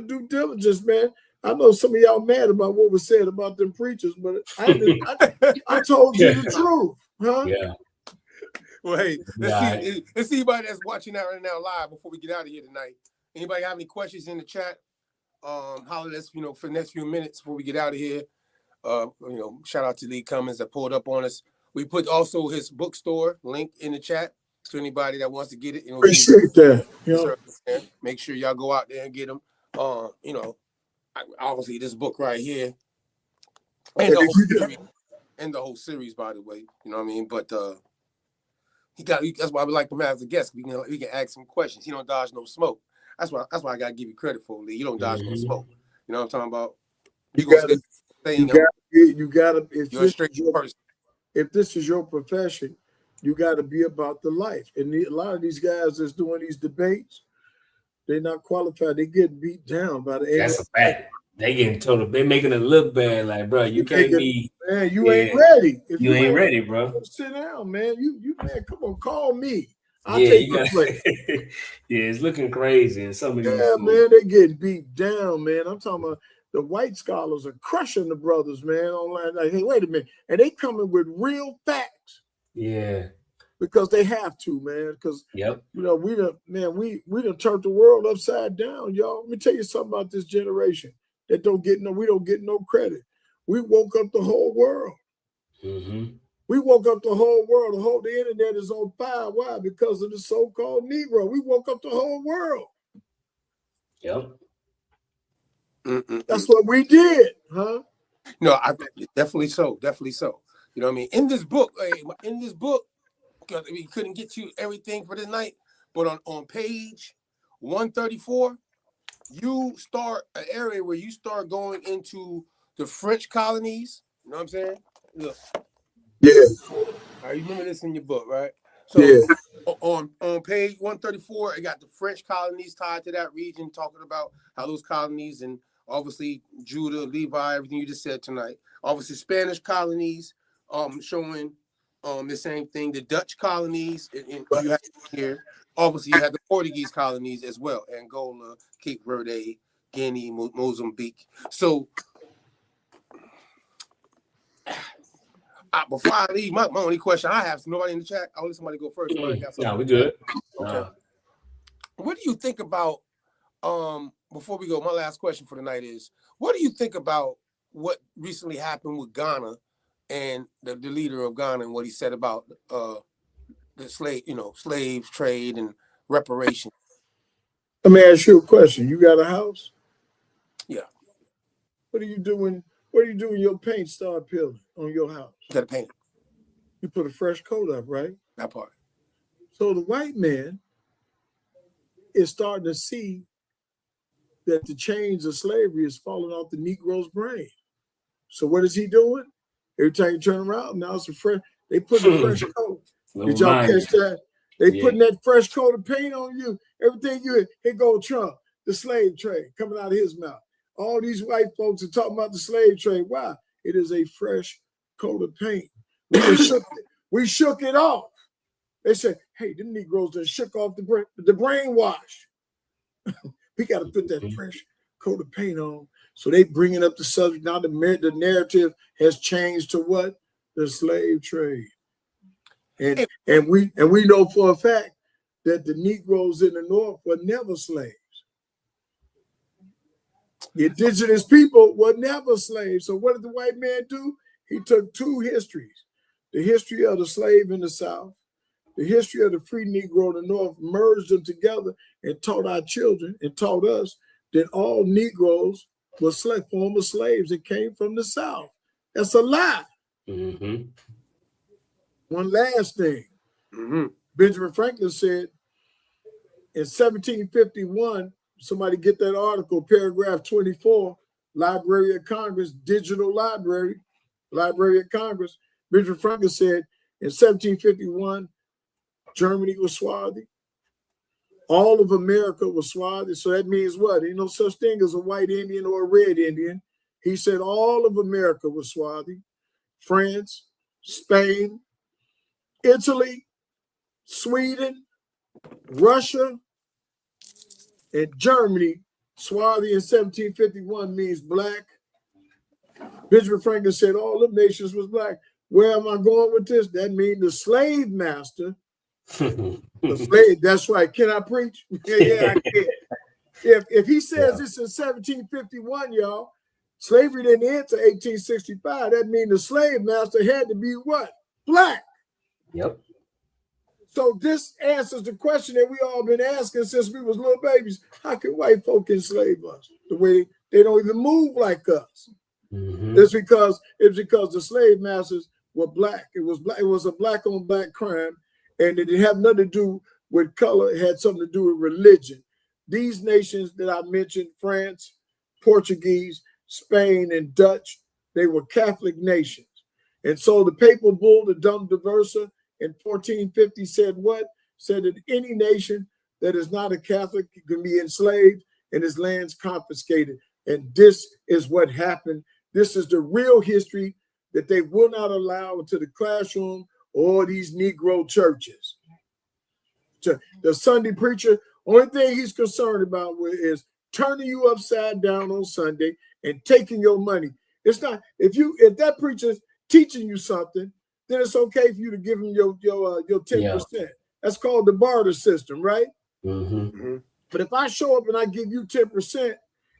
due diligence, man. I know some of y'all mad about what was said about them preachers, but I told you the truth, huh? Yeah. Well, hey, let's see anybody that's watching that right now live before we get out of here tonight. Anybody have any questions in the chat? Holler at us, for the next few minutes before we get out of here. Shout out to Lee Cummings that pulled up on us. We put also his bookstore link in the chat to anybody that wants to get it. Appreciate that. Make sure y'all go out there and get them. Obviously this book right here, and the whole series, by the way. You know what I mean? But that's why we like him as a guest. We can ask some questions. He don't dodge no smoke. That's why I gotta give you credit for, Lee. You don't dodge no smoke. You know what I'm talking about? You gotta you're a straight person. If this is your profession, you got to be about the life. And a lot of these guys that's doing these debates, they're not qualified. They get beat down by the That's a fact. They getting told, they making it look bad. Like, bro, you can't be. Man, you ain't ready. If you ain't ready, bro. Sit down, man. You man, come on, call me. I'll take your place. Yeah, it's looking crazy. And some of these man, they getting beat down, man. I'm talking about the white scholars are crushing the brothers, man, online. Like, hey, wait a minute. And they coming with real facts. Yeah. Because they have to, man. Because we done turned the world upside down, y'all. Let me tell you something about this generation that we don't get no credit. We woke up the whole world. Mm-hmm. We woke up the whole world. The internet is on fire. Why? Because of the so-called Negro. We woke up the whole world. Yep. That's what we did, huh? No, definitely so. Definitely so. You know what I mean? In this book, because we couldn't get you everything for the night, but on page 134, you start an area where you start going into the French colonies. You know what I'm saying? Look. Yeah. I remember this in your book, right? So on page 134, it got the French colonies tied to that region, talking about how those colonies and obviously Judah, Levi, everything you just said tonight. Obviously Spanish colonies, showing the same thing. The Dutch colonies, and you have here. Obviously, you have the Portuguese colonies as well: Angola, Cape Verde, Guinea, Mozambique. So, before I leave, my only question I have, nobody in the chat. I'll let somebody go first. No, we good. Okay. What do you think about? Before we go, my last question for the night is: what do you think about what recently happened with Ghana and the leader of Ghana and what he said about the slave trade and reparation? Let me ask you a question. You got a house? Yeah. What do you do when your paint start peeling on your house? You got to paint. You put a fresh coat up, right? That part. So the white man is starting to see that the chains of slavery is falling off the Negro's brain. So what is he doing? Every time you turn around, now it's a fresh. They put the fresh coat. Did y'all catch that? They putting that fresh coat of paint on you. Everything here go Trump, the slave trade coming out of his mouth. All these white folks are talking about the slave trade. Why? It is a fresh coat of paint. We shook it off. They said, "Hey, them Negroes done shook off the brainwash." We got to put that fresh coat of paint on. So they bringing up the subject. Now the narrative has changed to what? The slave trade. And we know for a fact that the Negroes in the North were never slaves. The indigenous people were never slaves. So what did the white man do? He took two histories. The history of the slave in the South, the history of the free Negro in the North, merged them together and taught our children and taught us that all Negroes were former slaves that came from the South. That's a lie. Mm-hmm. One last thing. Benjamin Franklin said in 1751, somebody get that article, paragraph 24, Library of Congress, digital library, Library of Congress. Benjamin Franklin said in 1751, Germany was swarthy. All of America was swarthy. So that means what? Ain't no such thing as a white Indian or a red Indian. He said all of America was swarthy. France, Spain, Italy, Sweden, Russia, and Germany. Swarthy in 1751 means black. Benjamin Franklin said all the nations was black. Where am I going with this? That means the slave master. The slave, that's right. Can I preach? Yeah, I can. If he says this in 1751, y'all, slavery didn't end to 1865. That means the slave master had to be what? Black. Yep. So this answers the question that we all been asking since we was little babies. How can white folk enslave us the way they don't even move like us? It's because the slave masters were black. It was a black on black crime, and it didn't have nothing to do with color. It had something to do with religion. These nations that I mentioned, France, Portuguese, Spain, and Dutch, they were Catholic nations. And so the papal bull, the Dum Diversa, in 1450 said what? Said that any nation that is not a Catholic can be enslaved and his lands confiscated. And this is what happened. This is the real history that they will not allow into the classroom or these Negro churches. The Sunday preacher, only thing he's concerned about is turning you upside down on Sunday and taking your money. It's not, if that preacher's teaching you something, then it's okay for you to give him your 10%. Yeah. That's called the barter system, right? But if I show up and I give you 10%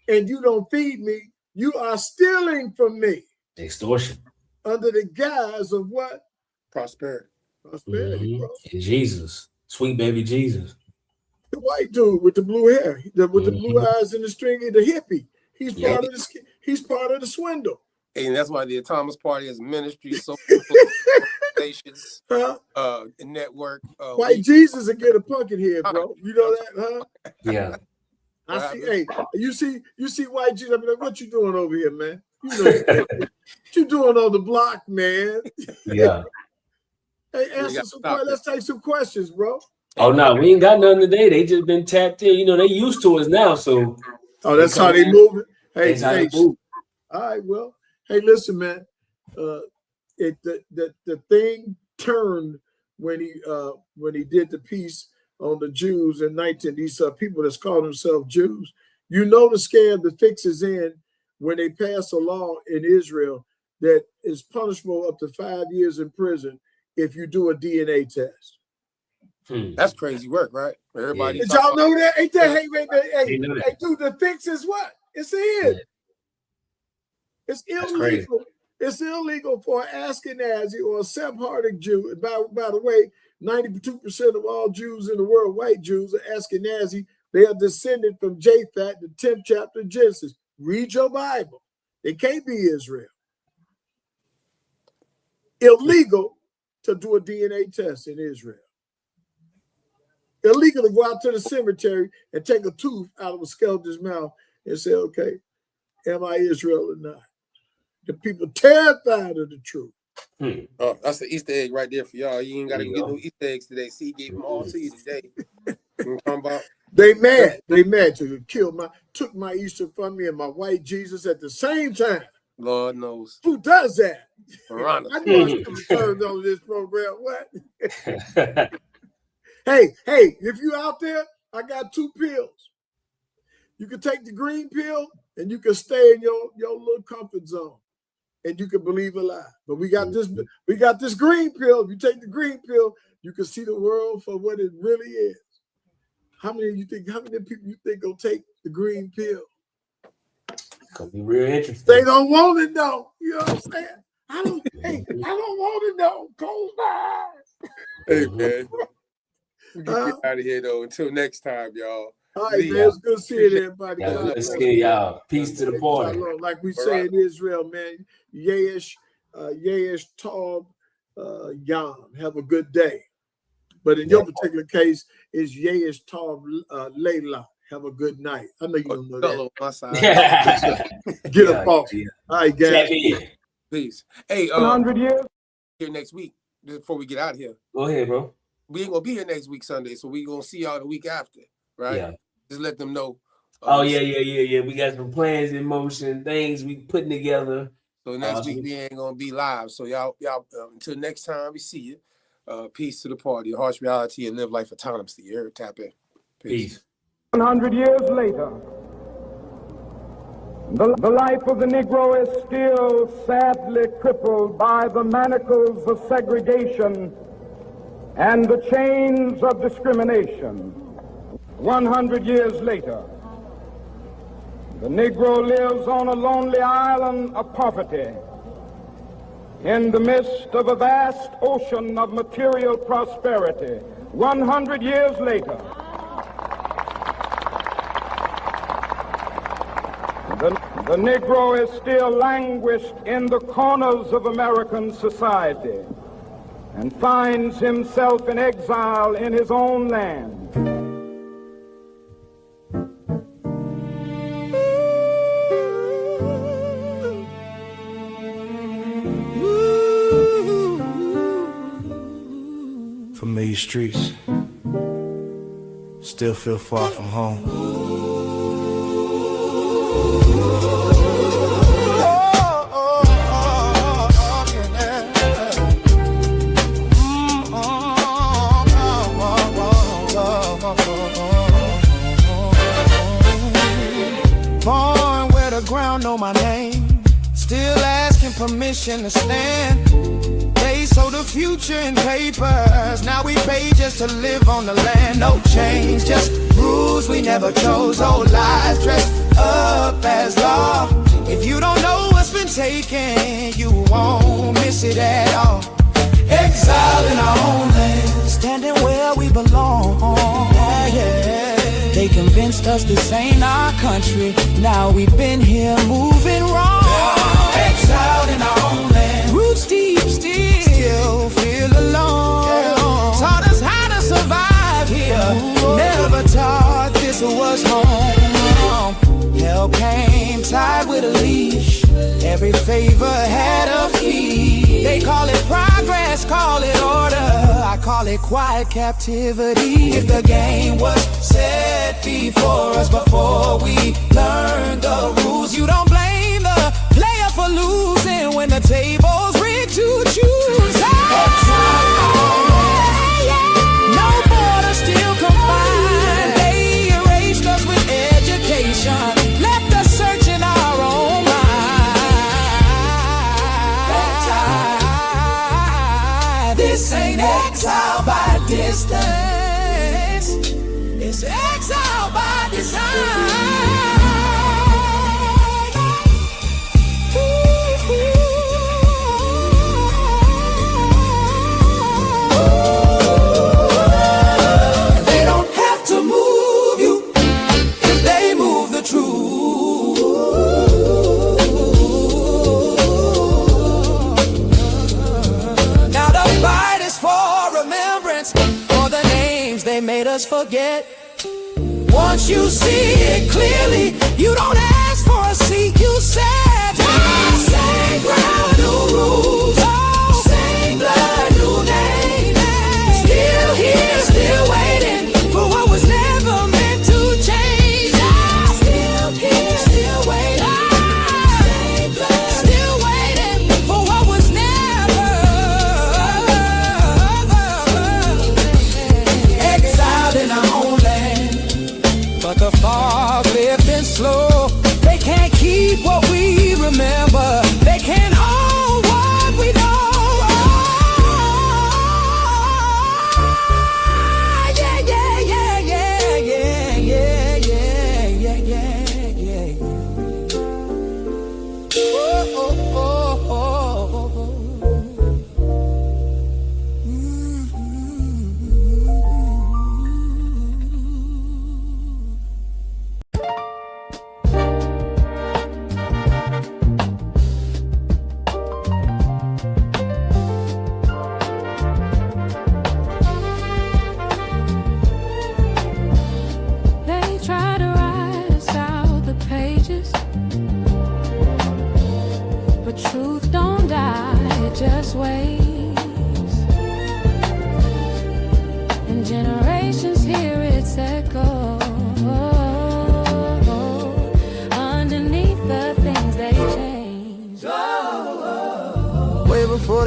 and you don't feed me, you are stealing from me. Extortion. Under the guise of what? Prosperity. Prosperity, bro. And Jesus. Sweet baby Jesus. The white dude with the blue hair, with the blue eyes and the stringy, the hippie. He's part of the swindle. And that's why the Thomas Party has ministry, social organizations, network. White Jesus will get a pumpkin head, bro. You know that, huh? Yeah. I see. Hey, you see white Jesus. I mean, like, what you doing over here, man? You know what you doing on the block, man? Yeah. Hey, answer some questions. Let's take some questions, bro. Oh no, we ain't got nothing today. They just been tapped in. You know, they used to us now. So that's how they move it. Hey, all right, well. Hey, listen, man. The thing turned when he did the piece on the Jews in 19. These people that's call themselves Jews. You know the scam, the fix is in when they pass a law in Israel that is punishable up to 5 years in prison if you do a DNA test. That's crazy work, right? Everybody. Did y'all know that? Ain't that? Hey, dude, the fix is what? It's in. It's illegal. It's illegal for an Ashkenazi or a Sephardic Jew. By the way, 92% of all Jews in the world, white Jews, are Ashkenazi. They are descended from Japhet, the 10th chapter of Genesis. Read your Bible. They can't be Israel. Illegal to do a DNA test in Israel. Illegal to go out to the cemetery and take a tooth out of a skeleton's mouth and say, okay, am I Israel or not? The people terrified of the truth. Oh, that's the Easter egg right there for y'all. You ain't got to get no Easter eggs today. See, he gave them all to you today. You know what I'm talking about? They mad to took my Easter from me and my white Jesus at the same time. Lord knows. Who does that? Veronica. I know I should have turned on this program. What? Hey, if you out there, I got 2 pills. You can take the green pill and you can stay in your little comfort zone. And you can believe a lie. But we got this green pill. If you take the green pill, you can see the world for what it really is. How many people you think gonna take the green pill? Gonna be real interesting. They don't want it though. You know what I'm saying? I don't want it though. Close my eyes. Hey man. We can get out of here though. Until next time, y'all. All right, man. It's good seeing everybody. Let's get y'all. Peace to the party. Like we say in Israel, man. Yesh Tov Yam. Have a good day. But in your particular case, it's Yesh Tov Layla. Have a good night. I know you don't know that. My side. Get a boss. All right, guys. Peace. Hey, 100 years here next week. Before we get out of here. Go ahead, bro. We ain't gonna be here next week Sunday, so we gonna see y'all the week after, right? Yeah. Just let them know. Yeah. We got some plans in motion, things we putting together. So next week we ain't gonna be live. So y'all until next time we see you. Peace to the party, harsh reality, and live life autonomously. You heard? Tap in. Peace. 100 years later, the life of the Negro is still sadly crippled by the manacles of segregation and the chains of discrimination. 100 years later, the Negro lives on a lonely island of poverty in the midst of a vast ocean of material prosperity. 100 years later, the Negro is still languished in the corners of American society and finds himself in exile in his own land. Familiar streets, still feel far from home. Born where the ground know my name, still asking permission to stand. They sold the future in papers, now we pay just to live on the land. No change, just rules we never chose. Old lies dressed up as law. If you don't know what's been taken, you won't miss it at all. Exile in our own land, standing where we belong. Yeah. They convinced us this ain't our country. Now we've been here moving wrong. Exiled in our own land, roots deep, still feel alone. Taught us how to survive here. Never taught this was home. Hell came tied with a leash. Every favor had a fee. They call it progress, call it order. I call it quiet captivity. If the game was set before us before we learned the rules, you don't blame the player for losing when the table's rigged to choose. No border still confined. They erased us with education, left us searching our own mind. This ain't exile by distance, it's exile by design. They don't have to move you if they move the truth. Now the fight is for remembrance, for the names they made us forget. Once you see it clearly, you don't ask for a seat, you said same ground, new rules, same blood, new name. Still here, still waiting for what was never meant to change. Still here, still waiting, same blood, still waiting for what was never. Exiled in our own land, but the fog lifting slow. They can't keep what we remember. They can't hold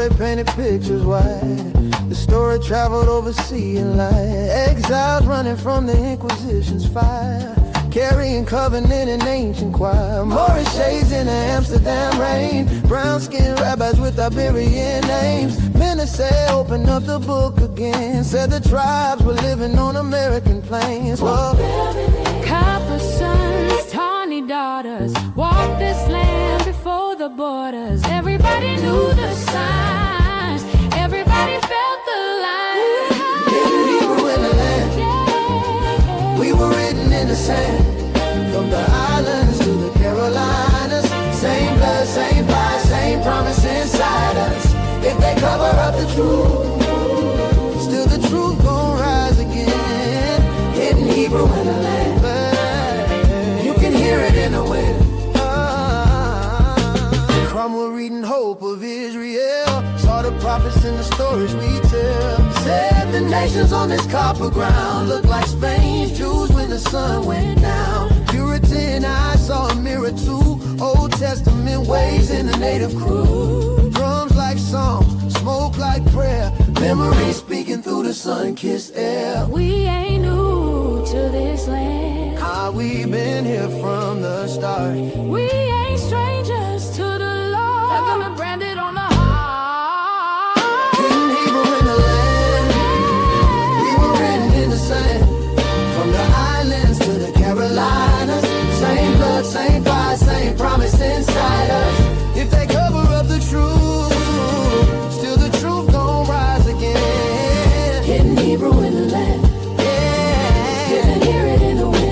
they painted pictures wide. The story traveled overseas in light. Exiles running from the Inquisition's fire, carrying covenant and ancient choir. Moorish shades in the Amsterdam rain, brown-skinned rabbis with Iberian names. Menacee opened up the book again, said the tribes were living on American plains. Whoa. Copper sons, tawny daughters, walked this land before the borders. Everybody knew the signs, everybody felt the line. We were in the land, we were written in the sand. From the islands to the Carolinas, same blood, same fire, same promise inside us. If they cover up the truth, still the truth gon' rise again. Hidden Hebrew in the land, you can hear it in the wind. Cromwell reading Hope of Israel, saw the prophets in the stories we tell. Said the nations on this copper ground look like Spain's Jews when the sun went down. Puritan eyes saw a mirror too, Old Testament ways in the native crew. Drums like songs, smoke like prayer, memories speaking through the sun-kissed air. We ain't new to this land, we been here from the start. we ain't strangers to the Lord. Heaven branded on the heart. Hidden Hebrew in the land, we were written in the sand. From the islands to the Carolinas, same blood, same fire, same promise inside us. If they cover up the truth, still the truth gon' rise again. Hidden Hebrew in the land, you can hear it in the wind.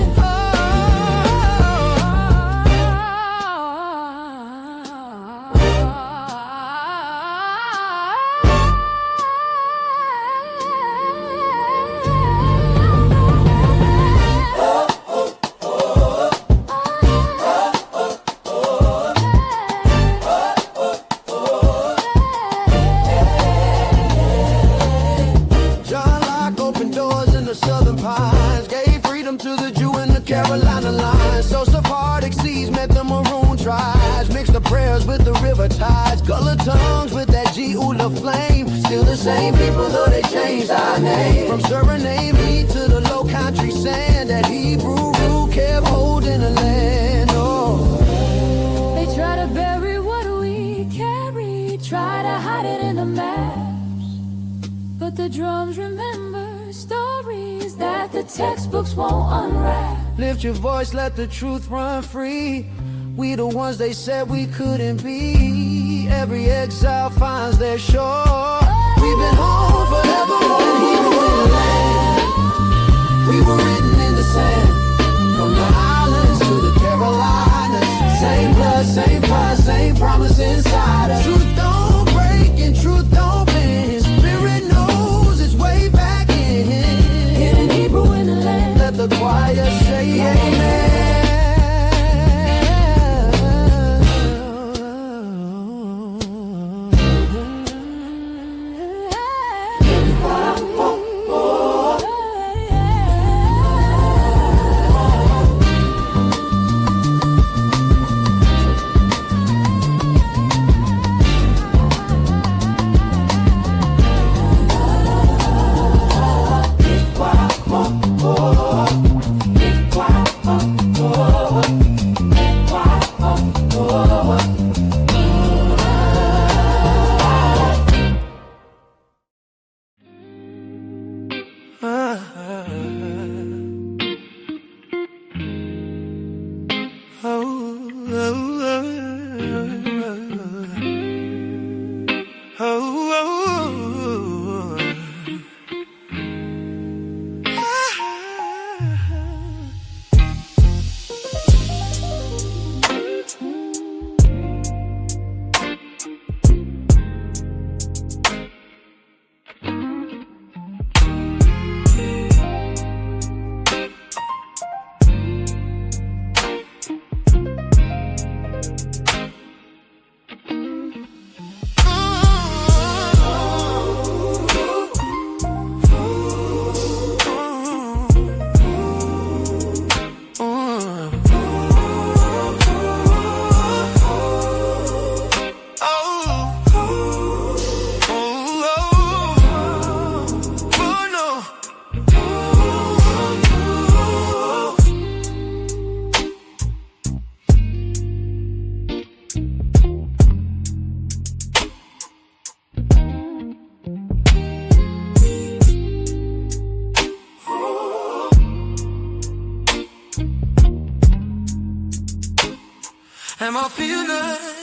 John Locke opened doors in the southern pines, gave freedom to the Jew in the Carolina line. So Sephardic seas met the maroon tribes, mixed the prayers with the river tides. Gullah tongues with that Gullah flame, still the same people though they changed our name. From Suriname heat to the low country sand, that Hebrew root kept holding the land. Oh. They try to bury what we carry, try to hide it in the maps, but the drums remember stories that the textbooks won't unwrap. Lift your voice, let the truth run free. We the ones they said we couldn't be. Every exile finds their shore. We've been home forever, and Hebrew in the land. We were written in the sand. From the islands to the Carolinas, same blood, same fire, same promise inside us. Truth don't break and truth don't bend. Spirit knows its way back in. Hidden Hebrew in the land, Let the choir say amen. Am I feeling